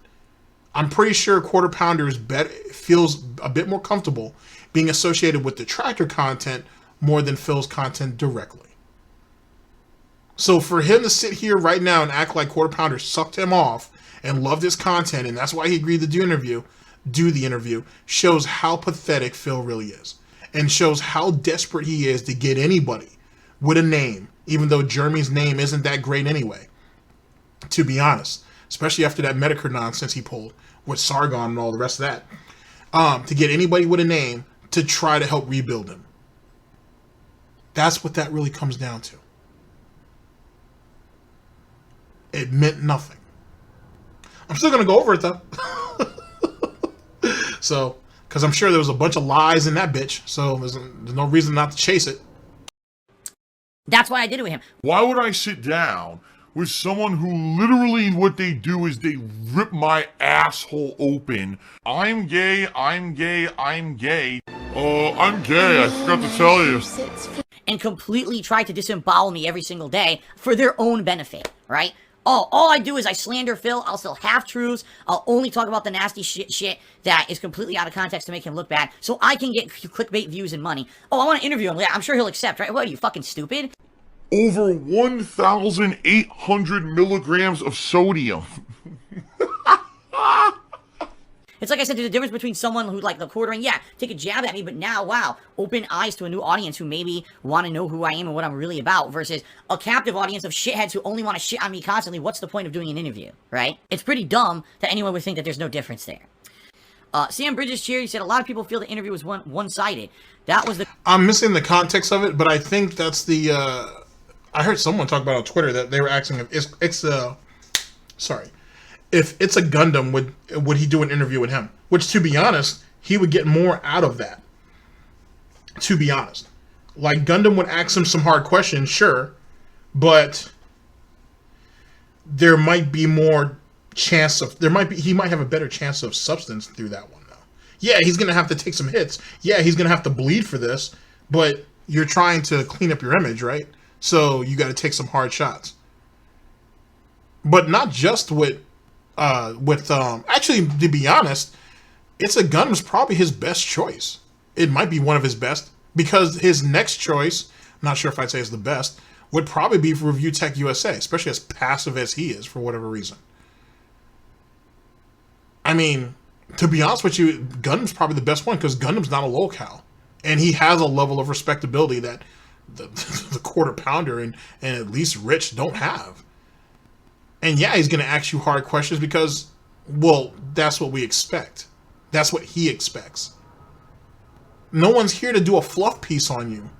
[SPEAKER 3] I'm pretty sure Quarter Pounder feels a bit more comfortable being associated with Detractor content more than Phil's content directly. So for him to sit here right now and act like Quarter Pounder sucked him off and loved his content, and that's why he agreed to do the interview, shows how pathetic Phil really is. And shows how desperate he is to get anybody with a name, even though Jeremy's name isn't that great anyway. To be honest. Especially after that Medicare nonsense he pulled with Sargon and all the rest of that. To get anybody with a name to try to help rebuild him. That's what that really comes down to. It meant nothing. I'm still going to go over it though. So, Because I'm sure there was a bunch of lies in that bitch, so there's no reason not to chase it.
[SPEAKER 4] That's why I did it with him.
[SPEAKER 5] Why would I sit down with someone who literally what they do is they rip my asshole open? I'm gay, I'm gay, I'm gay. I'm gay, I forgot to tell you.
[SPEAKER 4] And completely try to disembowel me every single day for their own benefit, right? All I do is I slander Phil, I'll sell half-truths, I'll only talk about the nasty shit that is completely out of context to make him look bad, so I can get clickbait views and money. Oh, I want to interview him, yeah, I'm sure he'll accept, right? What, are you fucking stupid?
[SPEAKER 5] Over 1,800 milligrams of sodium.
[SPEAKER 4] It's like I said, there's a difference between someone who, like, the quartering, yeah, take a jab at me, but now, wow, open eyes to a new audience who maybe want to know who I am and what I'm really about, versus a captive audience of shitheads who only want to shit on me constantly. What's the point of doing an interview, right? It's pretty dumb that anyone would think that there's no difference there. Sam Bridges cheered. He said a lot of people feel the interview was one-sided. That was the...
[SPEAKER 3] I'm missing the context of it, but I think that's the... I heard someone talk about on Twitter that they were asking if if it's a Gundam, would he do an interview with him? Which, to be honest, he would get more out of that. To be honest. Like, Gundam would ask him some hard questions, sure, but there might be more chance of... He might have a better chance of substance through that one, though. Yeah, he's going to have to take some hits. Yeah, he's going to have to bleed for this, but you're trying to clean up your image, right? So you got to take some hard shots. But not just with actually, to be honest, It's a Gundam's probably his best choice. It might be one of his best, because his next choice, I'm not sure if I'd say is the best, would probably be for Review Tech USA, especially as passive as he is for whatever reason. I mean, to be honest with you, Gundam's probably the best one because Gundam's not a locale. And he has a level of respectability that the quarter pounder and at least Rich don't have. And yeah, he's going to ask you hard questions because, well, that's what we expect. That's what he expects. No one's here to do a fluff piece on you.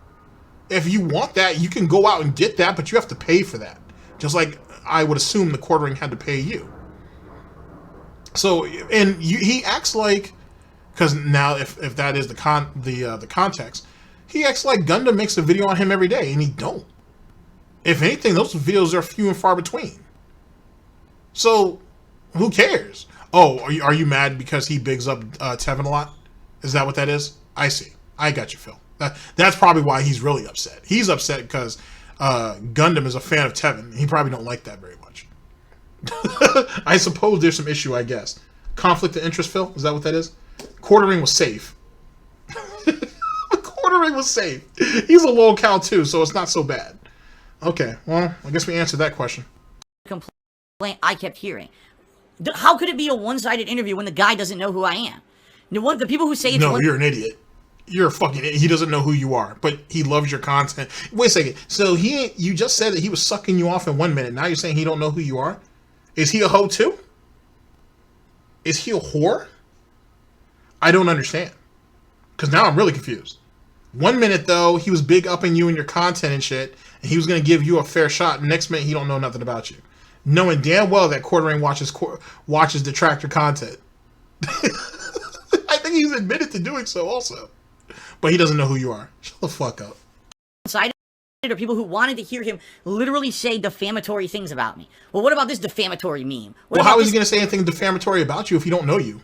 [SPEAKER 3] If you want that, you can go out and get that, but you have to pay for that. Just like I would assume the quartering had to pay you. So, and he acts like, because now if that is the context, he acts like Gundam makes a video on him every day, and he don't. If anything, those videos are few and far between. So, who cares? Oh, are you mad because he bigs up Tevin a lot? Is that what that is? I see. I got you, Phil. That's probably why he's really upset. He's upset because Gundam is a fan of Tevin. He probably don't like that very much. I suppose there's some issue, I guess. Conflict of interest, Phil? Is that what that is? Quartering was safe. Quartering was safe. He's a locale too, so it's not so bad. Okay, well, I guess we answered that question.
[SPEAKER 4] Complaint I kept hearing. How could it be a one-sided interview when the guy doesn't know who I am? The people who say it's
[SPEAKER 3] no, you're an idiot. You're a fucking idiot. He doesn't know who you are, but he loves your content. Wait a second. So you just said that he was sucking you off in 1 minute. Now you're saying he don't know who you are? Is he a hoe too? Is he a whore? I don't understand. Because now I'm really confused. 1 minute, though, he was big upping you and your content and shit, and he was going to give you a fair shot. Next minute, he don't know nothing about you. Knowing damn well that Quartering watches Detractor content. I think he's admitted to doing so also. But he doesn't know who you are. Shut the fuck up.
[SPEAKER 4] Or people who wanted to hear him literally say defamatory things about me. Well, what about this defamatory meme?
[SPEAKER 3] Well, how is he going to say anything defamatory about you if he don't know you?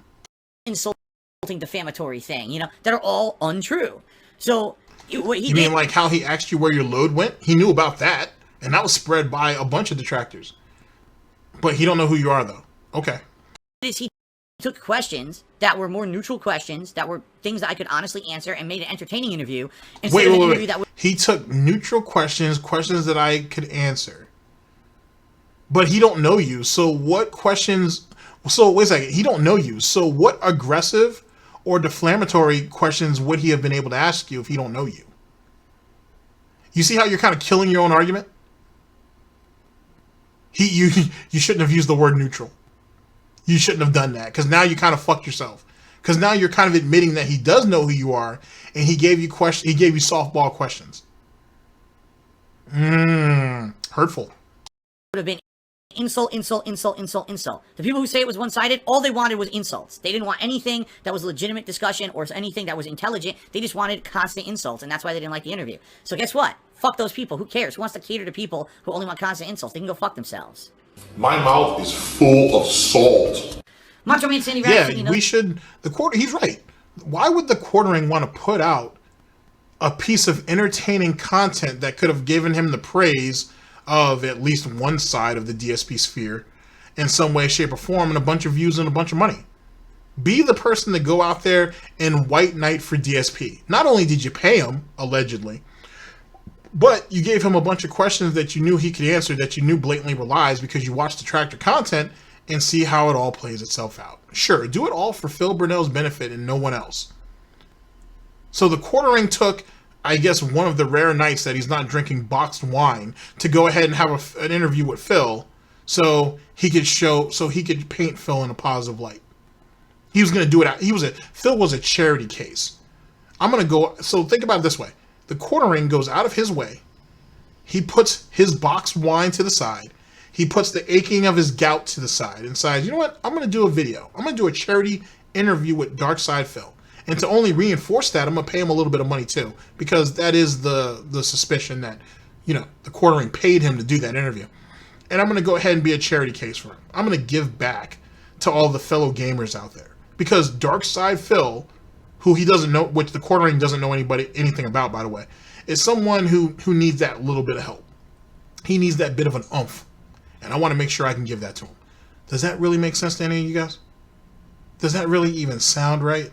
[SPEAKER 4] Insulting defamatory thing, that are all untrue. So, what he
[SPEAKER 3] You mean like how he asked you where your load went? He knew about that, and that was spread by a bunch of detractors. But he don't know who you are, though. Okay.
[SPEAKER 4] He took questions that were more neutral questions, that were things that I could honestly answer, and made an entertaining interview.
[SPEAKER 3] Wait. He took neutral questions that I could answer. But he don't know you, so what questions... So, wait a second. He don't know you, so what aggressive or defamatory questions would he have been able to ask you if he don't know you? You see how you're kind of killing your own argument? You shouldn't have used the word neutral. You shouldn't have done that, because now you kind of fucked yourself. Because now you're kind of admitting that he does know who you are, and he gave you softball questions. Hurtful.
[SPEAKER 4] Would have been insult, insult, insult, insult, insult. The people who say it was one-sided, all they wanted was insults. They didn't want anything that was legitimate discussion or anything that was intelligent. They just wanted constant insults, and that's why they didn't like the interview. So guess what? Fuck those people. Who cares? Who wants to cater to people who only want constant insults? They can go fuck themselves.
[SPEAKER 5] My mouth is full of salt.
[SPEAKER 4] Macho Man Sandy
[SPEAKER 3] Yeah,
[SPEAKER 4] Rhapsody,
[SPEAKER 3] we should. He's right. Why would the quartering want to put out a piece of entertaining content that could have given him the praise of at least one side of the DSP sphere in some way, shape, or form, and a bunch of views and a bunch of money? Be the person to go out there and white knight for DSP. Not only did you pay him, allegedly, but you gave him a bunch of questions that you knew he could answer, that you knew blatantly were lies, because you watched Detractor content and see how it all plays itself out. Sure, do it all for Phil Burnell's benefit and no one else. So the quartering took, I guess, one of the rare nights that he's not drinking boxed wine to go ahead and have an interview with Phil, so he could paint Phil in a positive light. He was going to do it. Phil was a charity case. So think about it this way. The quartering goes out of his way. He puts his boxed wine to the side. He puts the aching of his gout to the side and decides, you know what? I'm going to do a video. I'm going to do a charity interview with Dark Side Phil. And to only reinforce that, I'm going to pay him a little bit of money too, because that is the suspicion that, the quartering paid him to do that interview. And I'm going to go ahead and be a charity case for him. I'm going to give back to all the fellow gamers out there, because Dark Side Phil, who he doesn't know, which the quartering doesn't know anything about, by the way, is someone who needs that little bit of help. He needs that bit of an oomph. And I want to make sure I can give that to him. Does that really make sense to any of you guys? Does that really even sound right?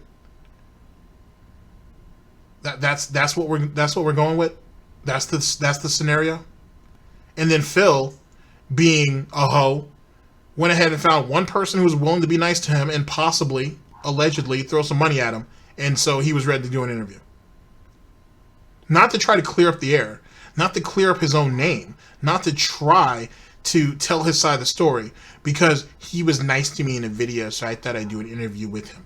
[SPEAKER 3] That's what we're going with. That's the scenario. And then Phil, being a hoe, went ahead and found one person who was willing to be nice to him and possibly, allegedly, throw some money at him. And so he was ready to do an interview. Not to try to clear up the air, not to clear up his own name, not to try to tell his side of the story, because he was nice to me in a video, so I thought I'd do an interview with him.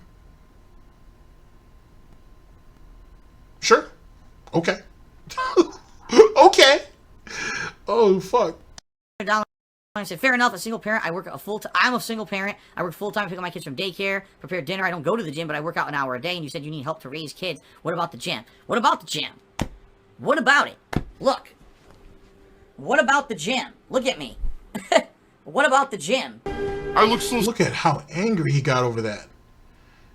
[SPEAKER 3] Sure. Okay. Okay. Oh, fuck.
[SPEAKER 4] I said, fair enough, a single parent. I'm a single parent. I work full-time, pick up my kids from daycare, prepare dinner. I don't go to the gym, but I work out an hour a day, and you said you need help to raise kids. What about the gym? What about the gym? What about it? Look. What about the gym? Look at me. What about the gym?
[SPEAKER 3] Look at how angry he got over that.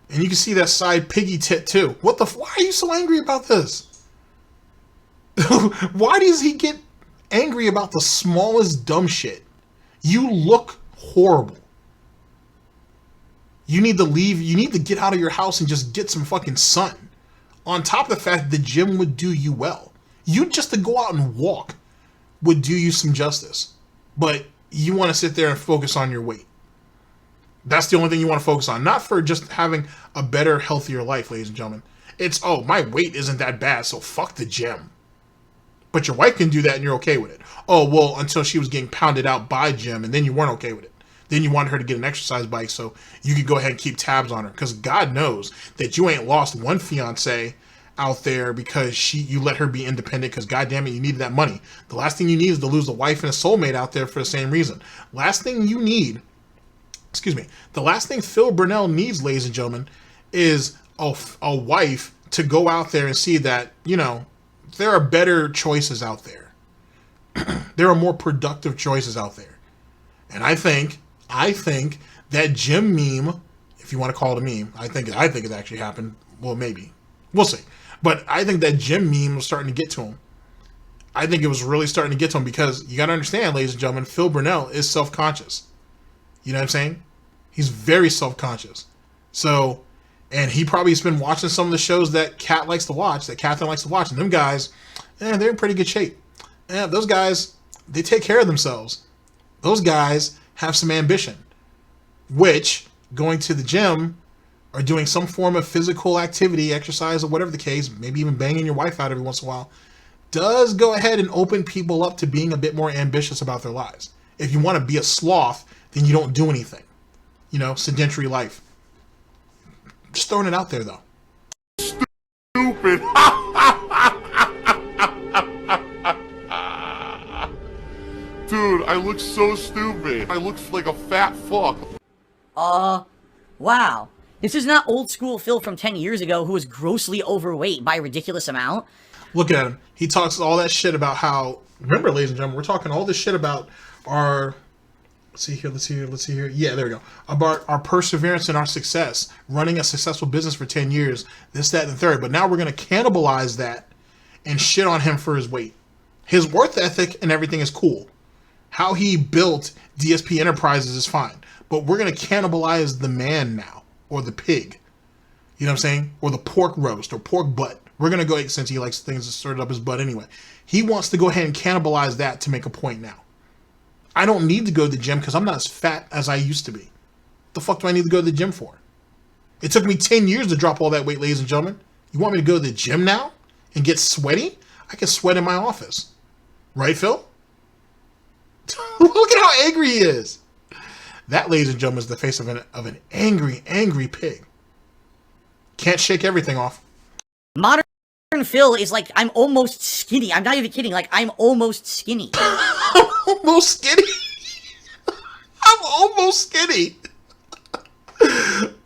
[SPEAKER 3] And you can see that side piggy tit too. Why are you so angry about this? Why does he get angry about the smallest dumb shit? You look horrible. You need to leave. You need to get out of your house and just get some fucking sun. On top of the fact that the gym would do you well. You just to go out and walk would do you some justice. But you want to sit there and focus on your weight. That's the only thing you want to focus on. Not for just having a better, healthier life, ladies and gentlemen. It's, oh, my weight isn't that bad, so fuck the gym. But your wife can do that and you're okay with it. Oh, well, until she was getting pounded out by Jim, and then you weren't okay with it. Then you wanted her to get an exercise bike so you could go ahead and keep tabs on her. Because God knows that you ain't lost one fiance out there because you let her be independent, because goddamn it, you needed that money. The last thing you need is to lose a wife and a soulmate out there for the same reason. Last thing you need, the last thing Phil Burnell needs, ladies and gentlemen, is a wife to go out there and see that, there are better choices out there. There are more productive choices out there. And I think that gym meme, if you want to call it a meme, I think it actually happened. Well, maybe. We'll see. But I think that gym meme was starting to get to him. I think it was really starting to get to him, because you got to understand, ladies and gentlemen, Phil Burnell is self-conscious. You know what I'm saying? He's very self-conscious. So, and he probably has been watching some of the shows that Catherine likes to watch, and them guys, they're in pretty good shape. Those guys, they take care of themselves. Those guys have some ambition, which, going to the gym or doing some form of physical activity, exercise, or whatever the case, maybe even banging your wife out every once in a while, does go ahead and open people up to being a bit more ambitious about their lives. If you want to be a sloth, then you don't do anything. Sedentary life. Just throwing it out there, though.
[SPEAKER 5] Stupid. Dude, I look so stupid. I look like a fat fuck.
[SPEAKER 4] Wow. This is not old school Phil from 10 years ago who was grossly overweight by a ridiculous amount.
[SPEAKER 3] Look at him. He talks all that shit about how... Remember, ladies and gentlemen, we're talking all this shit about our... Let's see here. Yeah, there we go. About our perseverance and our success. Running a successful business for 10 years. This, that, and the third. But now we're going to cannibalize that and shit on him for his weight. His work ethic and everything is cool. How he built DSP Enterprises is fine. But we're going to cannibalize the man now. Or the pig. You know what I'm saying? Or the pork roast or pork butt. We're going to go, since he likes things sorted up his butt anyway. He wants to go ahead and cannibalize that to make a point now. I don't need to go to the gym because I'm not as fat as I used to be. What the fuck do I need to go to the gym for? It took me 10 years to drop all that weight, ladies and gentlemen. You want me to go to the gym now and get sweaty? I can sweat in my office. Right, Phil? Look at how angry he is. That, ladies and gentlemen, is the face of an angry, angry pig. Can't shake everything off.
[SPEAKER 4] Modern Phil is like, I'm almost skinny. I'm not even kidding. Like, I'm almost skinny.
[SPEAKER 3] Almost skinny? I'm almost skinny.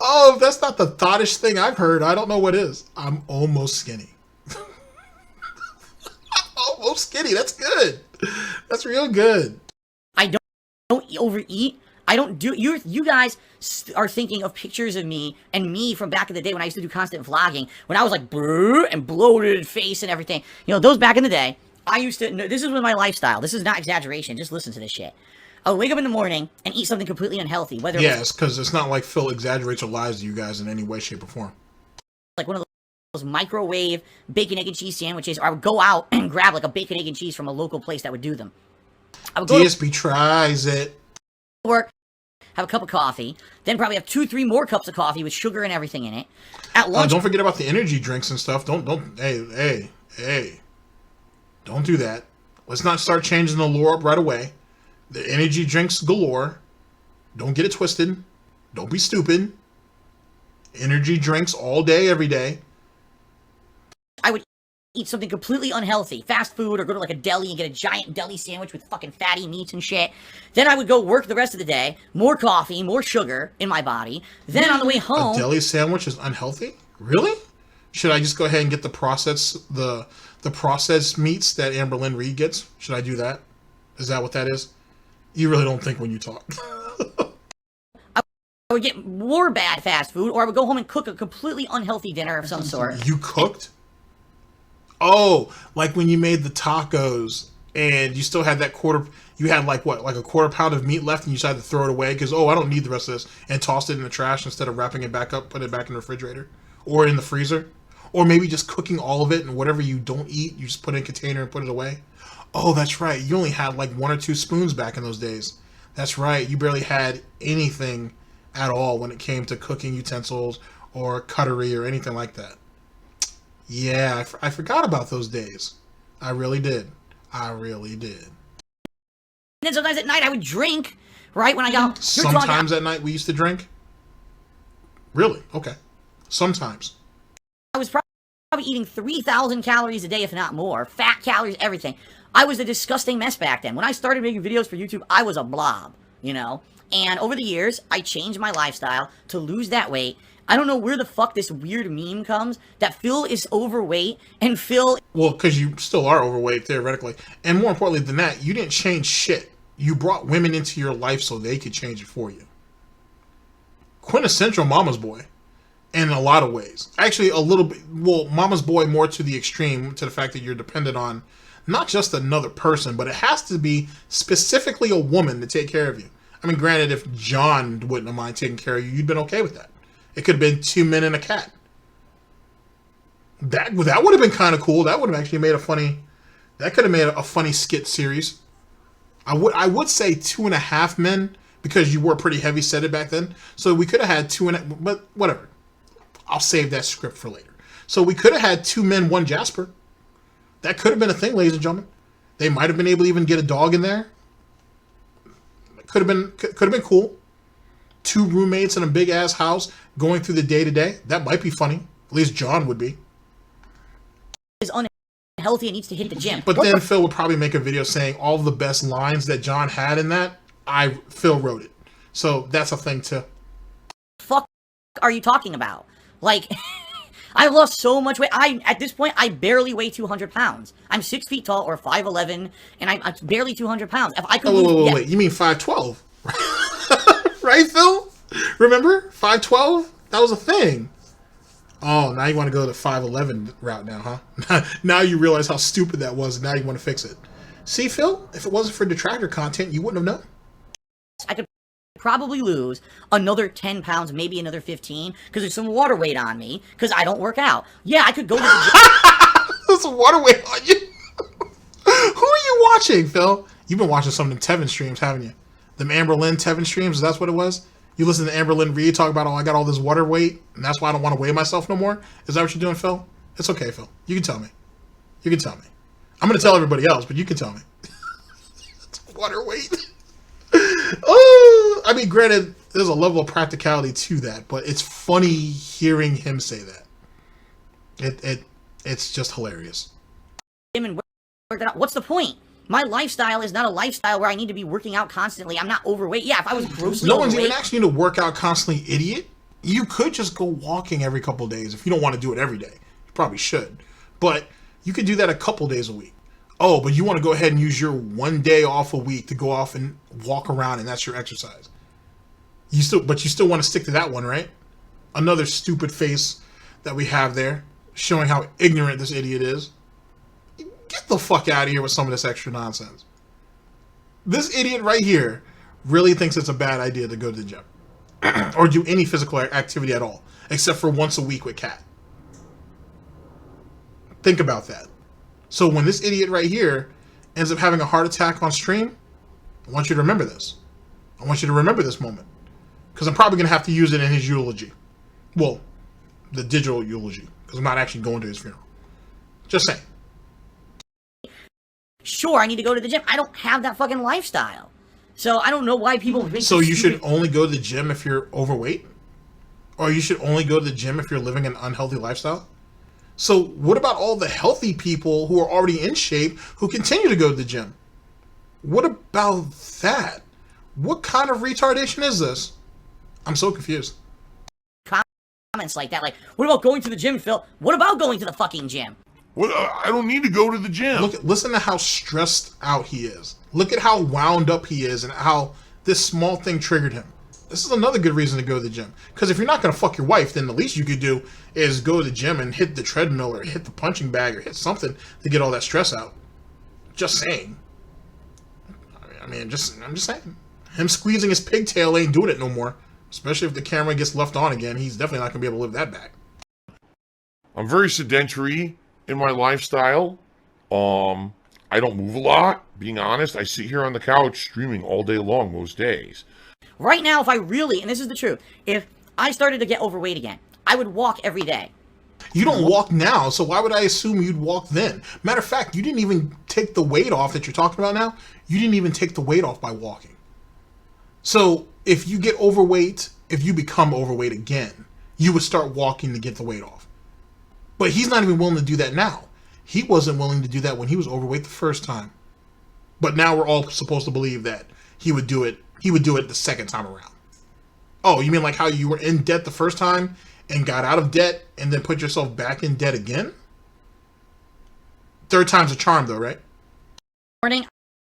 [SPEAKER 3] Oh, if that's not the thoughtish thing I've heard, I don't know what is. I'm almost skinny. Almost skinny. That's good. That's real good.
[SPEAKER 4] I don't overeat. I don't do... You guys are thinking of pictures of me and me from back in the day when I used to do constant vlogging, when I was like, brrr, and bloated face and everything. You know, those back in the day, I used to... No, this is with my lifestyle. This is not exaggeration. Just listen to this shit. I would wake up in the morning and eat something completely unhealthy, whether it was...
[SPEAKER 3] Yes, because it's not like Phil exaggerates or lies to you guys in any way, shape, or form.
[SPEAKER 4] Like one of those microwave bacon, egg, and cheese sandwiches, or I would go out and grab like a bacon, egg, and cheese from a local place that would do them. I would go
[SPEAKER 3] DSP tries it.
[SPEAKER 4] Work, have a cup of coffee, then probably have 2-3 more cups of coffee with sugar and everything in it. At lunch,
[SPEAKER 3] don't forget about the energy drinks and stuff. Hey, don't do that. Let's not start changing the lore up right away. The energy drinks galore. Don't get it twisted. Don't be stupid. Energy drinks all day, every day.
[SPEAKER 4] I would eat something completely unhealthy, fast food, or go to like a deli and get a giant deli sandwich with fucking fatty meats and shit. Then I would go work the rest of the day, more coffee, more sugar in my body. Then on the way home...
[SPEAKER 3] A deli sandwich is unhealthy? Really? Should I just go ahead and get the processed meats that Amber Lynn Reed gets? Should I do that? Is that what that is? You really don't think when you talk.
[SPEAKER 4] I would get more bad fast food, or I would go home and cook a completely unhealthy dinner of some sort.
[SPEAKER 3] You cooked? Oh, like when you made the tacos and you still had that quarter, you had like what, like a quarter pound of meat left and you decided to throw it away because, oh, I don't need the rest of this, and tossed it in the trash instead of wrapping it back up, put it back in the refrigerator or in the freezer. Or maybe just cooking all of it, and whatever you don't eat, you just put it in a container and put it away. Oh, that's right. You only had like 1 or 2 spoons back in those days. That's right. You barely had anything at all when it came to cooking utensils or cutlery or anything like that. Yeah, I forgot about those days. I really did. And
[SPEAKER 4] then sometimes at night I would drink, right? When I got...
[SPEAKER 3] Sometimes at night we used to drink? Really? Okay. Sometimes.
[SPEAKER 4] I was probably eating 3,000 calories a day, if not more. Fat calories, everything. I was a disgusting mess back then. When I started making videos for YouTube, I was a blob, you know? And over the years, I changed my lifestyle to lose that weight. I don't know where the fuck this weird meme comes that Phil is overweight and Phil...
[SPEAKER 3] Well, because you still are overweight, theoretically. And more importantly than that, you didn't change shit. You brought women into your life so they could change it for you. Quintessential mama's boy. In a lot of ways. Actually, a little bit... Well, mama's boy more to the extreme, to the fact that you're dependent on not just another person, but it has to be specifically a woman to take care of you. I mean, granted, if John wouldn't have mind taking care of you, you'd been okay with that. It could have been 2 men and a cat. That would have been kind of cool. That would have actually made a funny... That could have made a funny skit series. I would say 2.5 men, because you were pretty heavy-setted back then. So we could have had 2.5... But whatever. I'll save that script for later. So we could have had 2 men, 1 Jasper. That could have been a thing, ladies and gentlemen. They might have been able to even get a dog in there. Could have been cool. 2 roommates in a big ass house going through the day to day. That might be funny. At least John would be.
[SPEAKER 4] Is healthy and needs to hit the gym.
[SPEAKER 3] But then Phil would probably make a video saying all the best lines that John had in that, Phil wrote it. So that's a thing too.
[SPEAKER 4] Fuck are you talking about? Like, I lost so much weight. At this point, I barely weigh 200 pounds. I'm 6 feet tall or 5'11", and I'm barely 200 pounds. If I could
[SPEAKER 3] wait. You mean 5'12"? Right, Phil? Remember? 5'12"? That was a thing. Oh, now you want to go the 5'11" route now, huh? Now you realize how stupid that was, and now you want to fix it. See, Phil? If it wasn't for Detractor content, you wouldn't have known.
[SPEAKER 4] I could probably lose another 10 pounds, maybe another 15, because there's some water weight on me, because I don't work out. Yeah, I could go to the gym.
[SPEAKER 3] There's some water weight on you. Who are you watching, Phil? You've been watching some of them Tevin streams, haven't you? Them Amber Lynn Tevin streams, that's what it was? You listen to Amber Lynn Reed talk about, oh, I got all this water weight, and that's why I don't want to weigh myself no more? Is that what you're doing, Phil? It's okay, Phil. You can tell me. You can tell me. I'm going to tell everybody else, but you can tell me. It's water weight. Oh, I mean, granted, there's a level of practicality to that, but it's funny hearing him say that. It's just hilarious.
[SPEAKER 4] What's the point? My lifestyle is not a lifestyle where I need to be working out constantly. I'm not overweight. Yeah, if I was grossly
[SPEAKER 3] no
[SPEAKER 4] overweight...
[SPEAKER 3] one's even asking you to work out constantly, idiot. You could just go walking every couple days if you don't want to do it every day. You probably should. But you could do that a couple days a week. Oh, but you want to go ahead and use your one day off a week to go off and walk around, and that's your exercise. But you still want to stick to that one, right? Another stupid face that we have there, showing how ignorant this idiot is. Get the fuck out of here with some of this extra nonsense. This idiot right here really thinks it's a bad idea to go to the gym. Or do any physical activity at all, except for once a week with Kat. Think about that. So when this idiot right here ends up having a heart attack on stream, I want you to remember this. I want you to remember this moment. Because I'm probably going to have to use it in his eulogy. Well, the digital eulogy. Because I'm not actually going to his funeral. Just saying.
[SPEAKER 4] Sure, I need to go to the gym. I don't have that fucking lifestyle. So I don't know why people think...
[SPEAKER 3] So you should only go to the gym if you're overweight? Or you should only go to the gym if you're living an unhealthy lifestyle? So what about all the healthy people who are already in shape who continue to go to the gym? What about that? What kind of retardation is this? I'm so confused.
[SPEAKER 4] Comments like that, like, what about going to the gym, Phil? What about going to the fucking gym?
[SPEAKER 5] What? I don't need to go to the gym.
[SPEAKER 3] Listen to how stressed out he is. Look at how wound up he is and how this small thing triggered him. This is another good reason to go to the gym. Because if you're not going to fuck your wife, then the least you could do is go to the gym and hit the treadmill or hit the punching bag or hit something to get all that stress out. Just saying. I'm just saying. Him squeezing his pigtail ain't doing it no more. Especially if the camera gets left on again. He's definitely not going to be able to live that back.
[SPEAKER 5] I'm very sedentary in my lifestyle. I don't move a lot. Being honest, I sit here on the couch streaming all day long most days.
[SPEAKER 4] Right now, if I really, and this is the truth, if I started to get overweight again, I would walk every day.
[SPEAKER 3] You don't walk now, so why would I assume you'd walk then? Matter of fact, you didn't even take the weight off that you're talking about now. You didn't even take the weight off by walking. So if you get overweight, if you become overweight again, you would start walking to get the weight off. But he's not even willing to do that now. He wasn't willing to do that when he was overweight the first time. But now we're all supposed to believe that he would do it. He would do it the second time around. Oh, you mean like how you were in debt the first time and got out of debt and then put yourself back in debt again? Third time's a charm though, right?
[SPEAKER 4] Morning,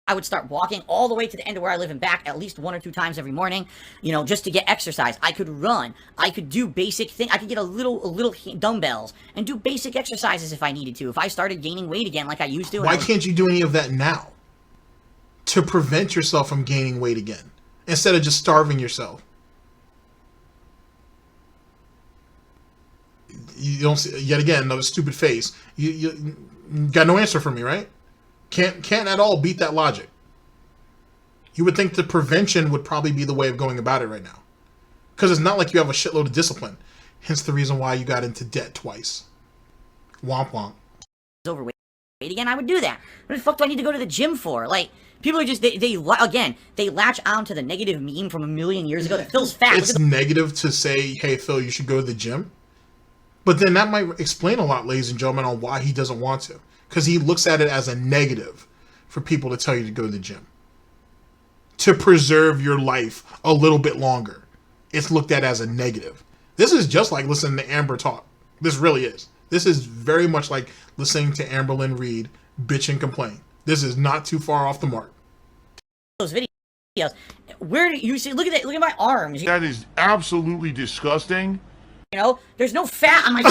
[SPEAKER 4] I would start walking all the way to the end of where I live and back at least 1 or 2 times every morning, you know, just to get exercise. I could run. I could do basic things. I could get a little dumbbells and do basic exercises if I needed to. If I started gaining weight again like I used to.
[SPEAKER 3] Why can't you do any of that now? To prevent yourself from gaining weight again, instead of just starving yourself. You don't see, yet again, another stupid face. You got no answer for me, right? Can't at all beat that logic. You would think the prevention would probably be the way of going about it right now. Because it's not like you have a shitload of discipline. Hence the reason why you got into debt twice. Womp womp.
[SPEAKER 4] Overweight again, I would do that. What the fuck do I need to go to the gym for? Like, people are just, they latch on to the negative meme from a million years ago that Phil's fat.
[SPEAKER 3] It's negative to say, hey, Phil, you should go to the gym. But then that might explain a lot, ladies and gentlemen, on why he doesn't want to. because he looks at it as a negative for people to tell you to go to the gym. To preserve your life a little bit longer. It's looked at as a negative. This is just like listening to Amber talk. This really is. This is very much like listening to Amberlynn Reed bitch and complain. This is not too far off the mark.
[SPEAKER 4] Those videos. Where do you see? Look at that. Look at my arms.
[SPEAKER 5] That is absolutely disgusting.
[SPEAKER 4] You know, there's no fat on my.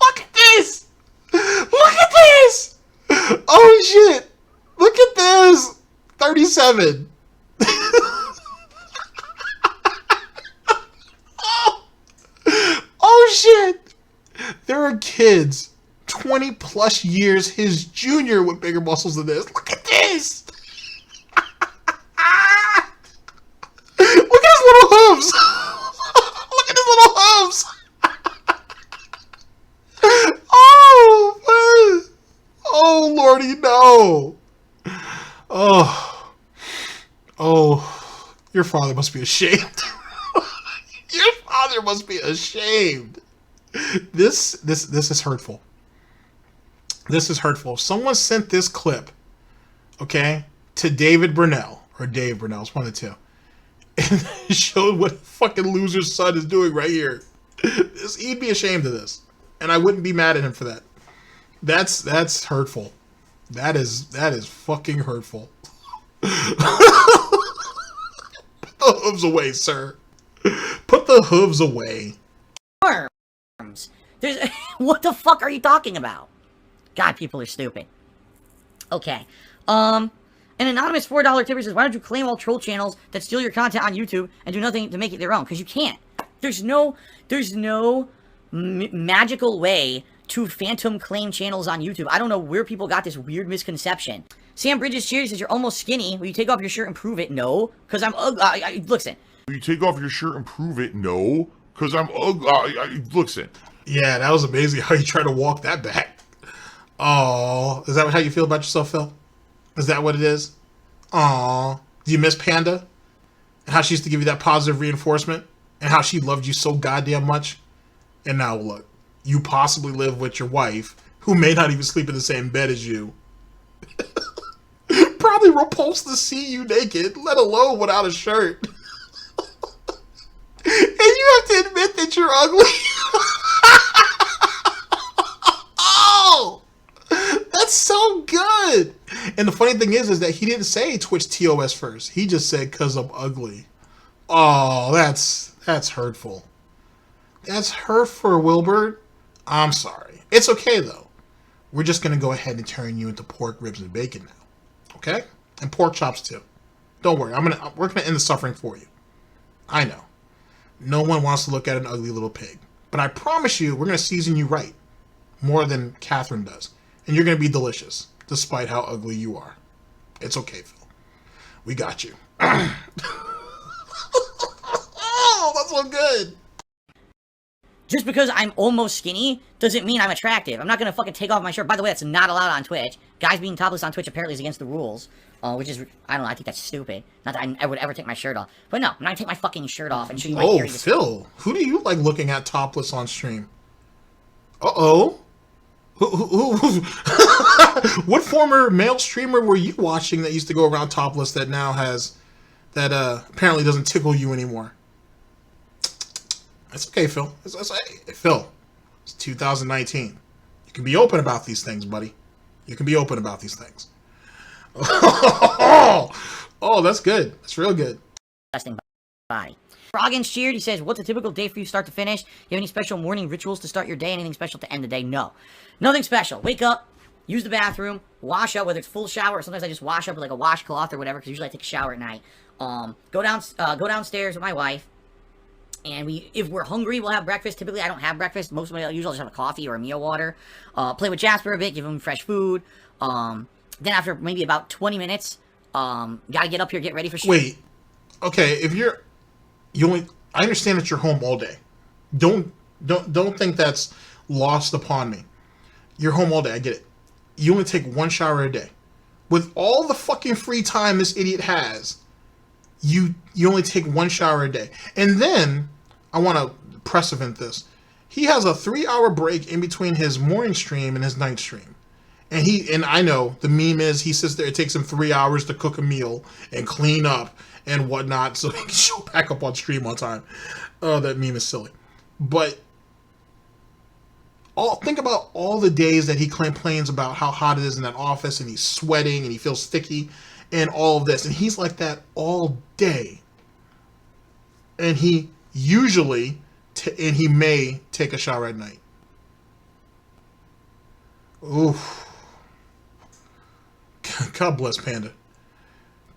[SPEAKER 3] Look at this. Look at this. Oh shit. Look at this. 37. Oh shit. There are kids 20 plus years his junior with bigger muscles than this. Look at this. Look at his little hooves. Look at his little hooves. Oh, man. Oh, Lordy, no. Oh, your father must be ashamed. Your father must be ashamed. This is hurtful. This is hurtful. Someone sent this clip, okay, to David Burnell, or Dave Burnell, it's one of the two. And it showed what fucking loser's son is doing right here. He'd be ashamed of this. And I wouldn't be mad at him for that. That's hurtful. That is fucking hurtful. Put the hooves away, sir. Put the hooves away.
[SPEAKER 4] Arms. There's what the fuck are you talking about? God, people are stupid. Okay. An anonymous $4 tipper says, why don't you claim all troll channels that steal your content on YouTube and do nothing to make it their own? Because you can't. There's no magical way to phantom claim channels on YouTube. I don't know where people got this weird misconception. Sam Bridges Cheers says, you're almost skinny. Will you take off your shirt and prove it? No. Because I'm ugly. Listen.
[SPEAKER 5] Will you take off your shirt and prove it? No. Because I'm ugly. Listen.
[SPEAKER 3] Yeah, that was amazing how you tried to walk that back. Oh, is that how you feel about yourself, Phil? Is that what it is? Aw. Do you miss Panda? And how she used to give you that positive reinforcement? And how she loved you so goddamn much? And now look, you possibly live with your wife, who may not even sleep in the same bed as you. Probably repulsed to see you naked, let alone without a shirt. And you have to admit that you're ugly. Oh! That's so good. And the funny thing is that he didn't say Twitch TOS first. He just said, cause I'm ugly. Oh, that's hurtful. That's hurtful, Wilbert. I'm sorry. It's okay, though. We're just going to go ahead and turn you into pork ribs and bacon now. Okay? And pork chops, too. Don't worry. We're going to end the suffering for you. I know. No one wants to look at an ugly little pig. But I promise you, we're going to season you right. More than Catherine does. And you're going to be delicious, despite how ugly you are. It's okay, Phil. We got you. Oh, that's so good.
[SPEAKER 4] Just because I'm almost skinny doesn't mean I'm attractive. I'm not gonna fucking take off my shirt. By the way, that's not allowed on Twitch. Guys being topless on Twitch apparently is against the rules. Which is, I don't know, I think that's stupid. Not that I would ever take my shirt off. But no, I'm not gonna take my fucking shirt off and show you my hairy.
[SPEAKER 3] Oh, Phil, who do you like looking at topless on stream? Uh-oh. What former male streamer were you watching that used to go around topless that now has, that apparently doesn't tickle you anymore? It's okay, Phil. Phil, it's 2019. You can be open about these things, buddy. You can be open about these things. Oh, that's good. That's real good.
[SPEAKER 4] Disgusting body. Froggin's cheered. He says, what's a typical day for you start to finish? You have any special morning rituals to start your day? Anything special to end the day? No. Nothing special. Wake up, use the bathroom, wash up, whether it's full shower or sometimes I just wash up with like a washcloth or whatever, because usually I take a shower at night. Go downstairs with my wife. And if we're hungry, we'll have breakfast. Typically, I don't have breakfast. Most of my usually just have a coffee or a meal water. Play with Jasper a bit, give him fresh food. Then after maybe about 20 minutes, gotta get up here, get ready for.
[SPEAKER 3] Wait, okay. If I understand that you're home all day. Don't think that's lost upon me. You're home all day. I get it. You only take one shower a day. With all the fucking free time this idiot has, you only take one shower a day, and then. I want to press event this. He has a 3-hour break in between his morning stream and his night stream. And I know the meme is he sits there, it takes him 3 hours to cook a meal and clean up and whatnot so he can show back up on stream on time. Oh, that meme is silly. But think about all the days that he complains about how hot it is in that office and he's sweating and he feels sticky and all of this. And he's like that all day. And he usually, and he may take a shower at night. Oof. God bless Panda.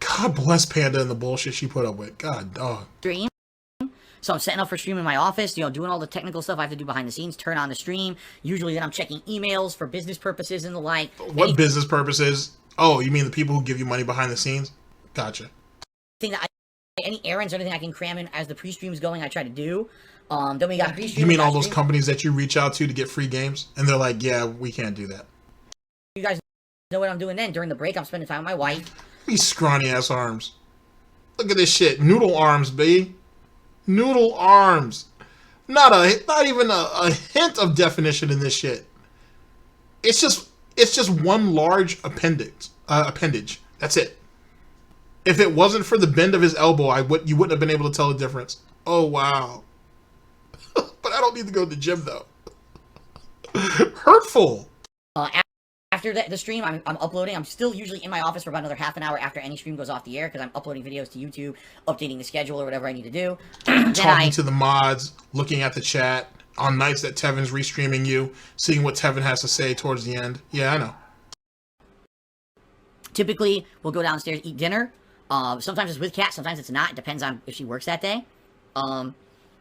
[SPEAKER 3] God bless Panda and the bullshit she put up with. God, dog.
[SPEAKER 4] Stream. So I'm setting up for stream in my office, doing all the technical stuff I have to do behind the scenes, turn on the stream. Usually then I'm checking emails for business purposes and the like.
[SPEAKER 3] What business purposes? Oh, you mean the people who give you money behind the scenes? Gotcha.
[SPEAKER 4] Any errands or anything I can cram in as the pre-stream's going, I try to do. Then we got pre-stream.
[SPEAKER 3] You mean all those companies that you reach out to get free games? And they're like, yeah, we can't do that.
[SPEAKER 4] You guys know what I'm doing then. During the break, I'm spending time with my wife.
[SPEAKER 3] These scrawny ass arms. Look at this shit. Noodle arms, baby. Noodle arms. Not even a hint of definition in this shit. It's just one large appendage. That's it. If it wasn't for the bend of his elbow, you wouldn't have been able to tell the difference. Oh wow. But I don't need to go to the gym though. Hurtful.
[SPEAKER 4] After the stream, I'm uploading. I'm still usually in my office for about another half an hour after any stream goes off the air because I'm uploading videos to YouTube, updating the schedule or whatever I need to do.
[SPEAKER 3] Talking to the mods, looking at the chat, on nights that Tevin's restreaming you, seeing what Tevin has to say towards the end. Yeah, I know.
[SPEAKER 4] Typically, we'll go downstairs, eat dinner. Sometimes it's with Kat, sometimes it's not. It depends on if she works that day. On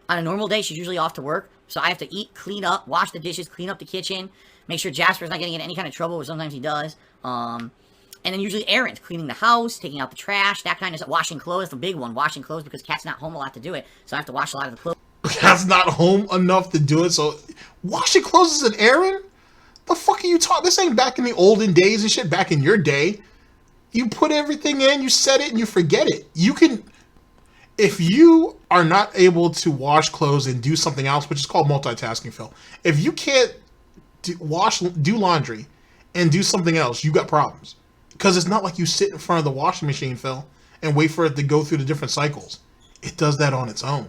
[SPEAKER 4] a normal day, she's usually off to work, so I have to eat, clean up, wash the dishes, clean up the kitchen, make sure Jasper's not getting in any kind of trouble, which sometimes he does. And then usually errands, cleaning the house, taking out the trash, that kind of stuff. Washing clothes, the big one, washing clothes, because Kat's not home a lot to do it, so I have to wash a lot of the clothes.
[SPEAKER 3] Kat's not home enough to do it, so washing clothes is an errand? The fuck are you talking? This ain't back in the olden days and shit, back in your day. You put everything in, you set it, and you forget it. You can... If you are not able to wash clothes and do something else, which is called multitasking, Phil. If you can't do laundry and do something else, you got problems. Because it's not like you sit in front of the washing machine, Phil, and wait for it to go through the different cycles. It does that on its own.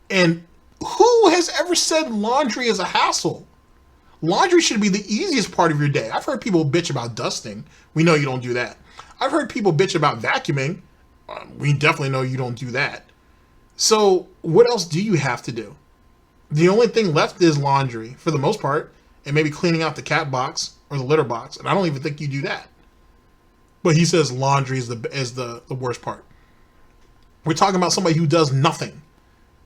[SPEAKER 3] And who has ever said laundry is a hassle? Laundry should be the easiest part of your day. I've heard people bitch about dusting. We know you don't do that. I've heard people bitch about vacuuming. We definitely know you don't do that. So what else do you have to do? The only thing left is laundry, for the most part, and maybe cleaning out the cat box or the litter box. And I don't even think you do that. But he says laundry is the worst part. We're talking about somebody who does nothing.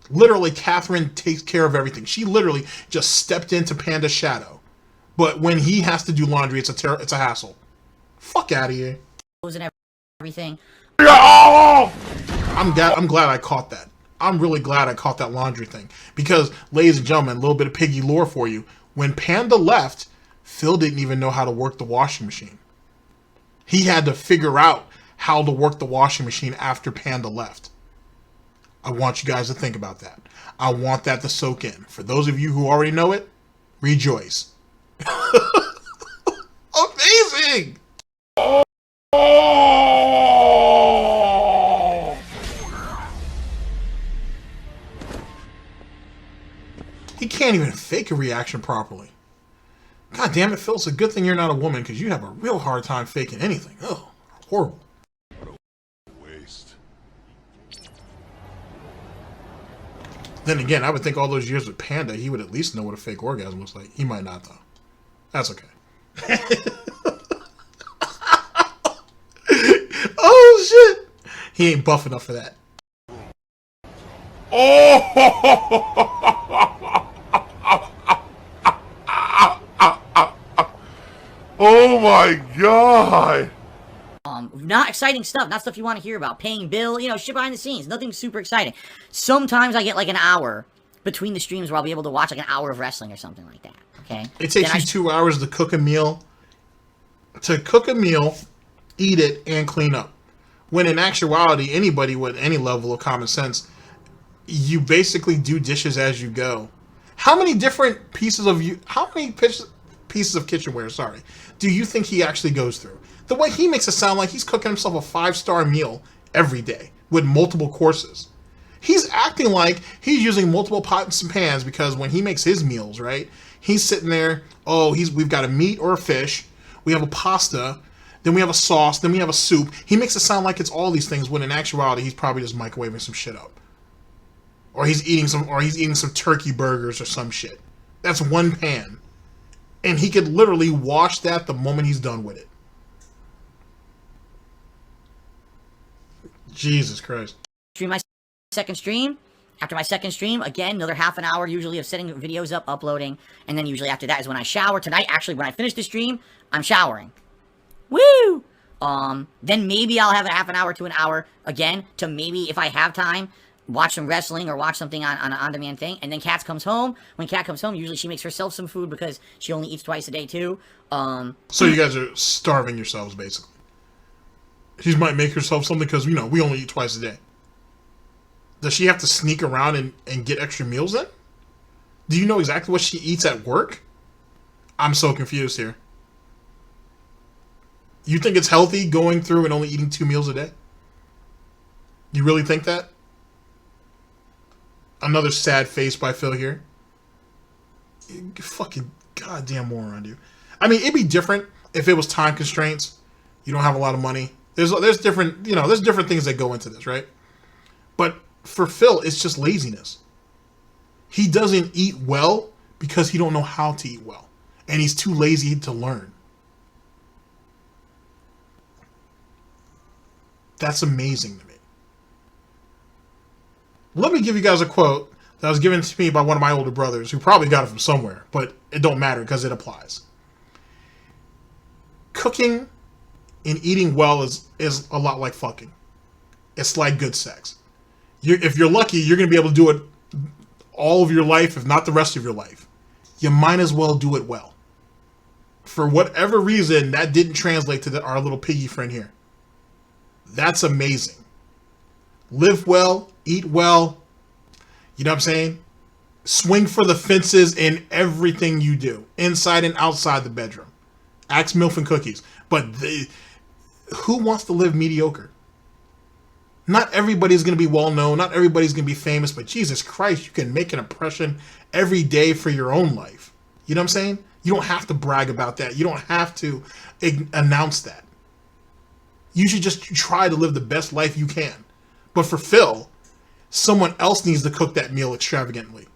[SPEAKER 3] Literally, Catherine takes care of everything. She literally just stepped into Panda's shadow. But when he has to do laundry, it's a hassle. Fuck out of here.
[SPEAKER 4] And everything.
[SPEAKER 3] I'm glad I caught that. I'm really glad I caught that laundry thing. Because, ladies and gentlemen, a little bit of piggy lore for you. When Panda left, Phil didn't even know how to work the washing machine. He had to figure out how to work the washing machine after Panda left. I want you guys to think about that. I want that to soak in. For those of you who already know it, rejoice. Amazing! He can't even fake a reaction properly. God damn it, Phil, it's a good thing you're not a woman because you have a real hard time faking anything. Oh, horrible.
[SPEAKER 5] Waste.
[SPEAKER 3] Then again, I would think all those years with Panda, he would at least know what a fake orgasm looks like. He might not, though. That's okay. Oh, shit. He ain't buff enough for that.
[SPEAKER 5] Oh! Oh my god!
[SPEAKER 4] Not exciting stuff, not stuff you want to hear about. Paying bill, shit behind the scenes. Nothing super exciting. Sometimes I get like an hour between the streams where I'll be able to watch like an hour of wrestling or something like that. Okay?
[SPEAKER 3] It takes you 2 hours to cook a meal. Eat it, and clean up. When in actuality, anybody with any level of common sense, you basically do dishes as you go. How many different pieces of pieces of kitchenware, sorry, do you think he actually goes through? The way he makes it sound like he's cooking himself a 5-star meal every day with multiple courses. He's acting like he's using multiple pots and pans because when he makes his meals, right, he's sitting there, we've got a meat or a fish, we have a pasta, then we have a sauce, then we have a soup. He makes it sound like it's all these things when in actuality he's probably just microwaving some shit up. Or he's eating some turkey burgers or some shit. That's one pan. And he could literally wash that the moment he's done with it. Jesus Christ.
[SPEAKER 4] Stream my second stream. After my second stream, again, another half an hour usually of setting videos up, uploading, and then usually after that is when I shower. Tonight, actually, when I finish the stream, I'm showering. Woo! Then maybe I'll have a half an hour to an hour again to maybe, if I have time, watch some wrestling or watch something on an on-demand thing. And then Kat comes home. When Kat comes home, usually she makes herself some food because she only eats twice a day too.
[SPEAKER 3] So you guys are starving yourselves, basically. She might make herself something because, we only eat twice a day. Does she have to sneak around and get extra meals in? Do you know exactly what she eats at work? I'm so confused here. You think it's healthy going through and only eating 2 meals a day? You really think that? Another sad face by Phil here. You fucking goddamn moron, dude. I mean, it'd be different if it was time constraints. You don't have a lot of money. There's different, there's different things that go into this, right? But for Phil, it's just laziness. He doesn't eat well because he don't know how to eat well. And he's too lazy to learn. That's amazing to me. Let me give you guys a quote that was given to me by one of my older brothers, who probably got it from somewhere, but it don't matter because it applies. Cooking and eating well is a lot like fucking. It's like good sex. If you're lucky, you're going to be able to do it all of your life, if not the rest of your life. You might as well do it well. For whatever reason, that didn't translate to our little piggy friend here. That's amazing. Live well, eat well. You know what I'm saying? Swing for the fences in everything you do, inside and outside the bedroom. Axe, milk, and cookies. But who wants to live mediocre? Not everybody's going to be well known. Not everybody's going to be famous. But Jesus Christ, you can make an impression every day for your own life. You know what I'm saying? You don't have to brag about that. You don't have to announce that. You should just try to live the best life you can. But for Phil, someone else needs to cook that meal extravagantly.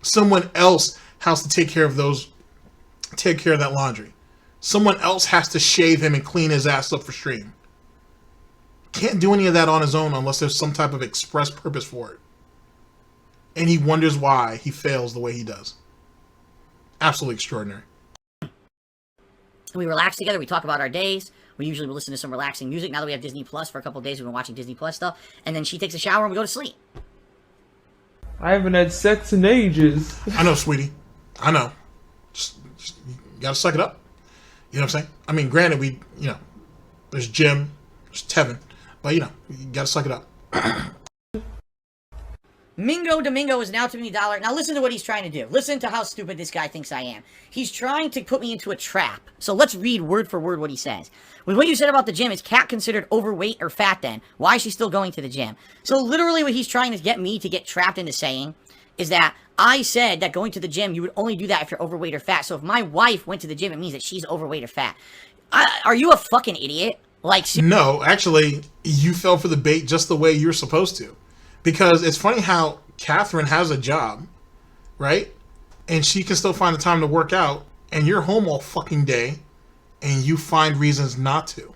[SPEAKER 3] Someone else has to take care of that laundry. Someone else has to shave him and clean his ass up for stream. Can't do any of that on his own unless there's some type of express purpose for it. And he wonders why he fails the way he does. Absolutely extraordinary.
[SPEAKER 4] We relax together. We talk about our days. We usually will listen to some relaxing music. Now that we have Disney Plus for a couple of days, we've been watching Disney Plus stuff. And then she takes a shower and we go to sleep.
[SPEAKER 6] I haven't had sex in ages.
[SPEAKER 3] I know, sweetie. I know. Just you gotta suck it up. You know what I'm saying? I mean, granted, there's Jim, there's Tevin, but you gotta suck it up.
[SPEAKER 4] Mingo Domingo is now $20. Now listen to what he's trying to do. Listen to how stupid this guy thinks I am. He's trying to put me into a trap. So let's read word for word what he says. With what you said about the gym, is Kat considered overweight or fat then? Why is she still going to the gym? So literally what he's trying to get me to get trapped into saying is that I said that going to the gym, you would only do that if you're overweight or fat. So if my wife went to the gym, it means that she's overweight or fat. Are you a fucking idiot?
[SPEAKER 3] No, actually, you fell for the bait just the way you're supposed to. Because it's funny how Catherine has a job, right? And she can still find the time to work out, and you're home all fucking day, and you find reasons not to.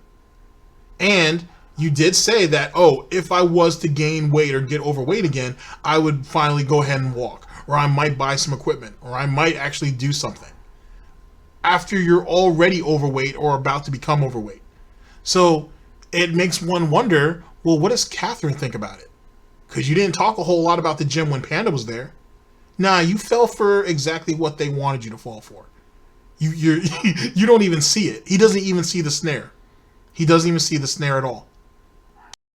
[SPEAKER 3] And you did say that, if I was to gain weight or get overweight again, I would finally go ahead and walk, or I might buy some equipment, or I might actually do something. After you're already overweight or about to become overweight. So it makes one wonder, well, what does Catherine think about it? Because you didn't talk a whole lot about the gym when Panda was there. Nah, you fell for exactly what they wanted you to fall for. You don't even see it. He doesn't even see the snare. He doesn't even see the snare at all.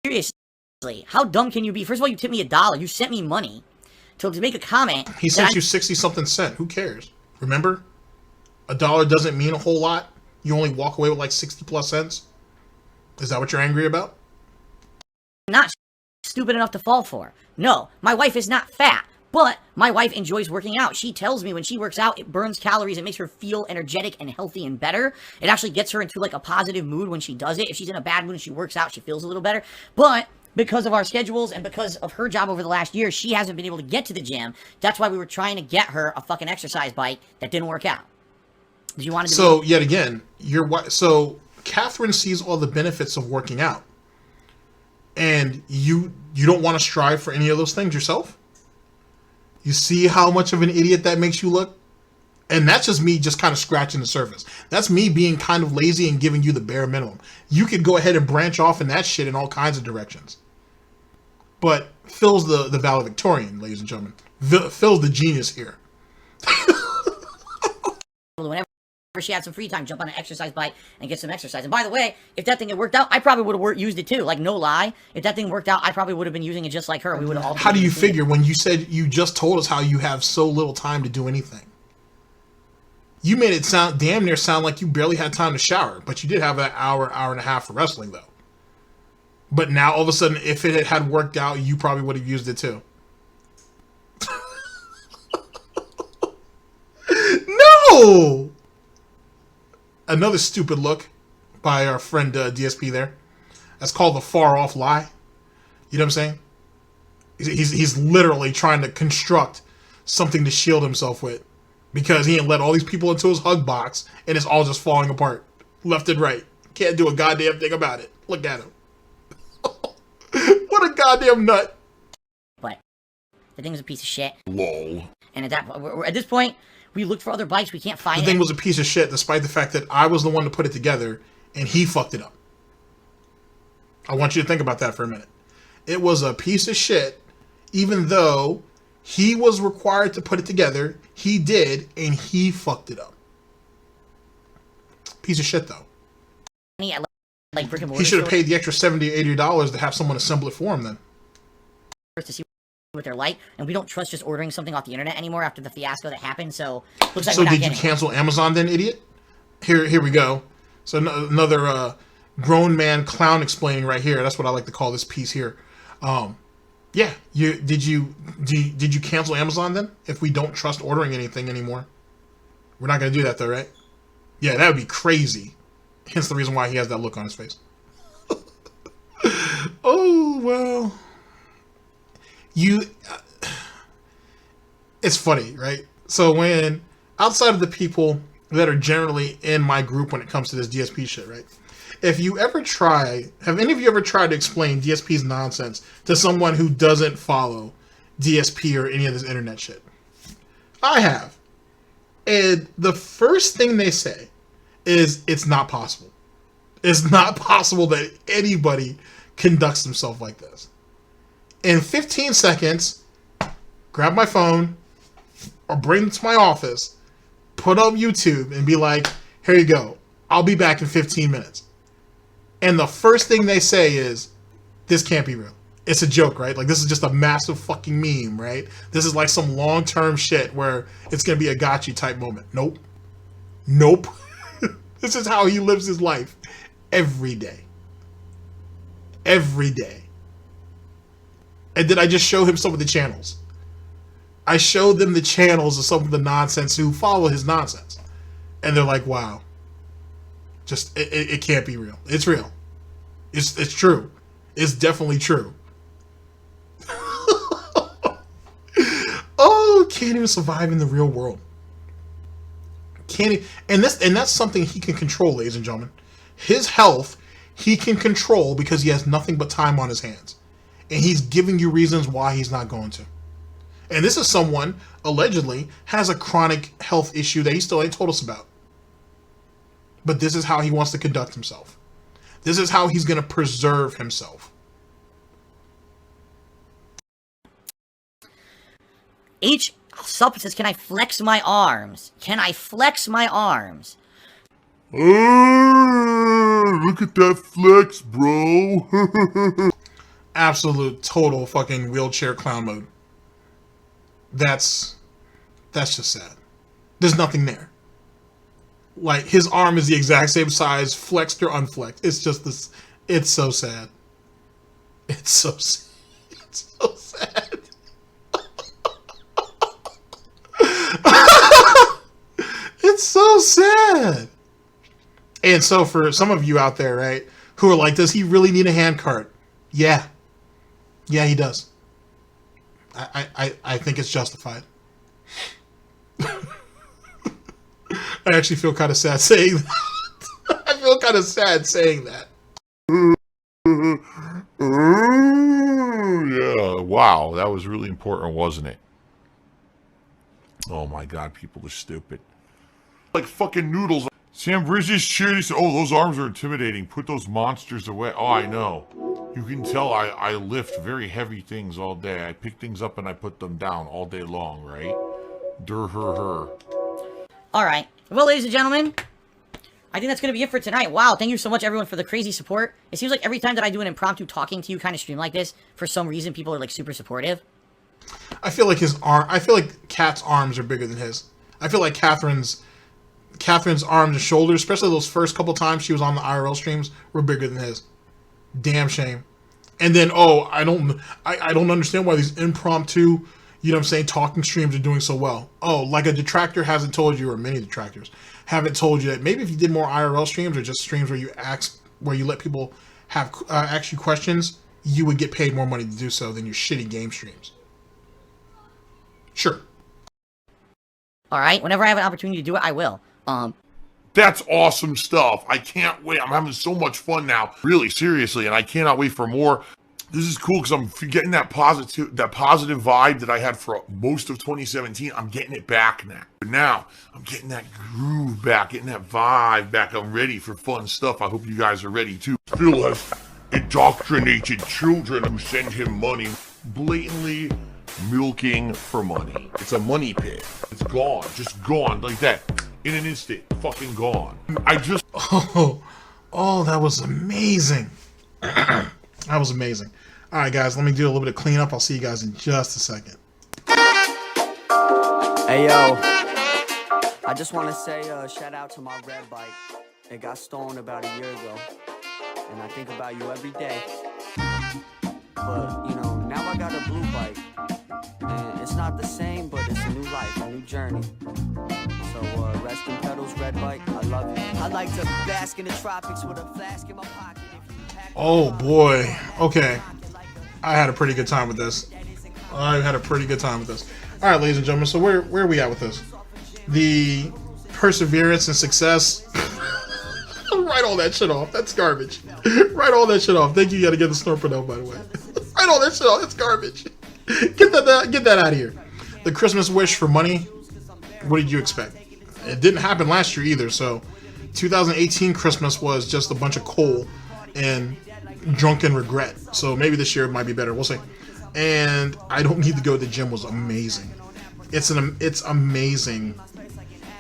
[SPEAKER 4] Seriously, how dumb can you be? First of all, you tipped me $1. You sent me money. to make a comment.
[SPEAKER 3] He sent you 60-something cent. Who cares? Remember? $1 doesn't mean a whole lot. You only walk away with like 60+ cents. Is that what you're angry about?
[SPEAKER 4] Not stupid enough to fall for. No, my wife is not fat, but my wife enjoys working out. She tells me when she works out, it burns calories. It makes her feel energetic and healthy and better. It actually gets her into like a positive mood when she does it. If she's in a bad mood and she works out, she feels a little better. But because of our schedules and because of her job over the last year, she hasn't been able to get to the gym. That's why we were trying to get her a fucking exercise bike that didn't work out. Did you want to do
[SPEAKER 3] So, yet again, so Catherine sees all the benefits of working out. And you don't want to strive for any of those things yourself? You see how much of an idiot that makes you look? And that's just me just kind of scratching the surface. That's me being kind of lazy and giving you the bare minimum. You could go ahead and branch off in that shit in all kinds of directions. But Phil's the valedictorian, ladies and gentlemen. Phil's the genius here.
[SPEAKER 4] whenever she had some free time, jump on an exercise bike and get some exercise. And by the way, if that thing had worked out, I probably would have used it too. Like, no lie. If that thing worked out, I probably would have been using it just like her. We would have all.
[SPEAKER 3] How do you figure when you said you just told us how you have so little time to do anything? You made it damn near sound like you barely had time to shower, but you did have an hour and a half for wrestling though. But now all of a sudden, if it had worked out, you probably would have used it too. No! Another stupid look by our friend DSP there. That's called the far off lie. You know what I'm saying? He's literally trying to construct something to shield himself with because he ain't let all these people into his hug box and it's all just falling apart left and right. Can't do a goddamn thing about it. Look at him. What a goddamn nut.
[SPEAKER 4] But the thing was a piece of shit.
[SPEAKER 5] Lol.
[SPEAKER 4] And at this point, we looked for other bikes. We can't find
[SPEAKER 3] The thing was a piece of shit, despite the fact that I was the one to put it together, and he fucked it up. I want you to think about that for a minute. It was a piece of shit, even though he was required to put it together. He did, and he fucked it up. Piece of shit, though.
[SPEAKER 4] Like brick and mortar.
[SPEAKER 3] He should have paid the extra $70 or $80 to have someone assemble it for him then.
[SPEAKER 4] To see what they're like, and we don't trust just ordering something off the internet anymore after the fiasco that happened. So looks like
[SPEAKER 3] so did you cancel Amazon then, idiot? Here we go. So another grown man clown explaining right here. That's what I like to call this piece here. Yeah, did you cancel Amazon then? If we don't trust ordering anything anymore, we're not gonna do that though, right? Yeah, that would be crazy. Hence the reason why he has that look on his face. Oh well. It's funny, right? So when outside of the people that are generally in my group when it comes to this DSP shit, right? Have any of you ever tried to explain DSP's nonsense to someone who doesn't follow DSP or any of this internet shit? I have. And the first thing they say is it's not possible. It's not possible that anybody conducts themselves like this. In 15 seconds, grab my phone or bring it to my office, put on YouTube and be like, here you go. I'll be back in 15 minutes. And the first thing they say is, this can't be real. It's a joke, right? Like, this is just a massive fucking meme, right? This is like some long-term shit where it's going to be a gotcha type moment. Nope. Nope. This is how he lives his life every day. Every day. And then I just show him some of the channels. I showed them the channels of some of the nonsense who follow his nonsense. And they're like, wow. Just, it can't be real. It's real. It's true. It's definitely true. Oh, can't even survive in the real world. Can't he, and that's something he can control, ladies and gentlemen. His health, he can control because he has nothing but time on his hands. And he's giving you reasons why he's not going to. And this is someone, allegedly, has a chronic health issue that he still ain't told us about. But this is how he wants to conduct himself. This is how he's going to preserve himself.
[SPEAKER 4] Sup says, can I flex my arms? Can I flex my arms?
[SPEAKER 5] Look at that flex, bro.
[SPEAKER 3] Absolute, total fucking wheelchair clown mode. that's just sad. There's nothing there. Like, his arm is the exact same size, flexed or unflexed. It's just this. It's so sad. It's so sad. It's so sad. It's so sad. And so for some of you out there, right, who are like, does he really need a hand cart? Yeah. Yeah, he does. I think it's justified. I actually feel kind of sad saying that. I feel kind of sad saying that.
[SPEAKER 5] Yeah, wow, that was really important, wasn't it? Oh my God, people are stupid. Like fucking noodles. Sam Bridges cheered. He said, "Oh, those arms are intimidating. Put those monsters away." Oh, I know. You can tell I lift very heavy things all day. I pick things up and I put them down all day long, right? Her.
[SPEAKER 4] Alright. Well, ladies and gentlemen, I think that's going to be it for tonight. Wow, thank you so much, everyone, for the crazy support. It seems like every time that I do an impromptu talking to you kind of stream like this, for some reason, people are, like, super supportive.
[SPEAKER 3] I feel like I feel like Kat's arms are bigger than his. I feel like Catherine's arms and shoulders, especially those first couple times she was on the IRL streams, were bigger than his. Damn shame. And then, I don't understand why these impromptu, you know what I'm saying, talking streams are doing so well. Oh, like a detractor hasn't told you, or many detractors haven't told you that maybe if you did more IRL streams or just streams where you let people have ask you questions, you would get paid more money to do so than your shitty game streams. Sure.
[SPEAKER 4] Alright, whenever I have an opportunity to do it, I will.
[SPEAKER 5] That's awesome stuff. I can't wait. I'm having so much fun now. Really, seriously, and I cannot wait for more. This is cool because I'm getting that positive vibe that I had for most of 2017. I'm getting it back now. But now, I'm getting that groove back, getting that vibe back. I'm ready for fun stuff. I hope you guys are ready too. Still has indoctrinated children who send him money, blatantly milking for money. It's a money pit. It's gone. Just gone like that. In an instant. Fucking gone.
[SPEAKER 3] Oh, that was amazing. That was amazing. All right, guys, let me do a little bit of cleanup. I'll see you guys in just a second.
[SPEAKER 2] Hey, yo. I just want to say shout out to my red bike. It got stolen about a year ago. And I think about you every day. But, now I got a blue bike. And it's not the same, but it's a new life, a new journey. So, rest in pedals, red bike. I love you. I like to bask in the tropics with a flask in my pocket.
[SPEAKER 3] Oh, boy. Okay. I had a pretty good time with this. All right, ladies and gentlemen, so where are we at with this? The perseverance and success. Write all that shit off. That's garbage. Write all that shit off. Thank you. You gotta get the Snort Burnell, by the way. Write all that shit off. That's garbage. Get that out of here. The Christmas wish for money. What did you expect? It didn't happen last year either. So 2018 Christmas was just a bunch of coal and drunken regret. So maybe this year it might be better. We'll see. And I don't need to go to the gym was amazing. It's amazing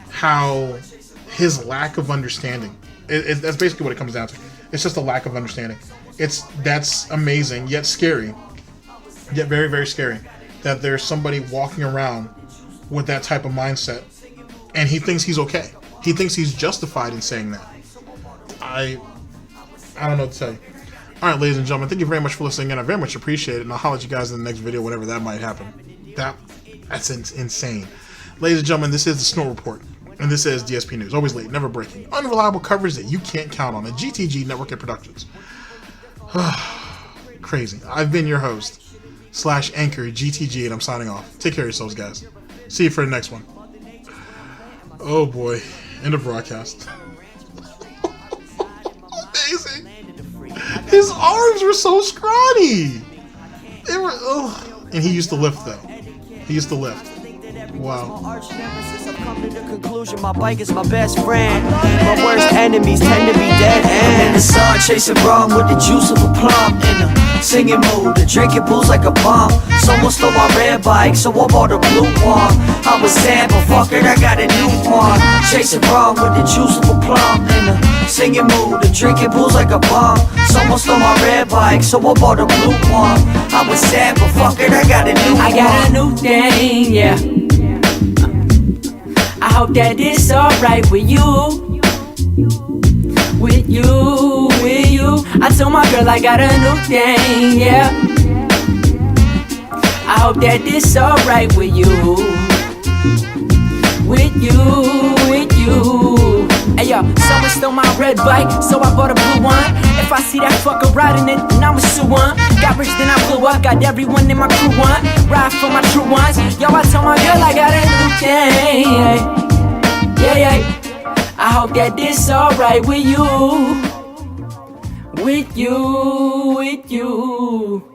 [SPEAKER 3] how his lack of understanding. That's basically what it comes down to. It's just a lack of understanding. That's amazing, yet scary, yet very, very scary that there's somebody walking around with that type of mindset, and he thinks he's okay. He thinks he's justified in saying that. I don't know what to tell you. All right, ladies and gentlemen, thank you very much for listening in. I very much appreciate it, and I'll holler at you guys in the next video, whenever that might happen. That's insane. Ladies and gentlemen, this is the Snort Report, and this is DSP News. Always late, never breaking, unreliable coverage that you can't count on. A GTG Network and Productions. Crazy. I've been your host / anchor GTG, and I'm signing off. Take care of yourselves, guys. See you for the next one. Oh boy, end of broadcast. Amazing. His arms were so scrawny. They were, and he used to lift though. He used to lift. Wow.
[SPEAKER 2] I've come to the conclusion my bike is my best friend. My worst enemies tend to be dead. And in the sun, chasing rum with the juice of a plum. In the singing mood, the drinking booze like a bomb. Someone stole my red bike, so I bought a blue one. I was sad, but fuck it, I got a new one. Chasing rum with the juice of a plum. In the singing mood and drinking booze like a bum. Someone stole my red bike, so I bought a blue one. I was sad, but fuck it, I got a new one.
[SPEAKER 7] I got a new thing, yeah. I hope that it's alright with you. With you, with you. I told my girl I got a new thing, yeah. I hope that it's alright with you. With you, with you. Hey yo, someone stole my red bike, so I bought a blue one. If I see that fucker riding it, then I'ma sue one. Got rich, then I blew up, got everyone in my crew one. Ride for my true ones. Yo, I told my girl I got a new thing. Yeah, yeah. I hope that this alright with you. With you, with you.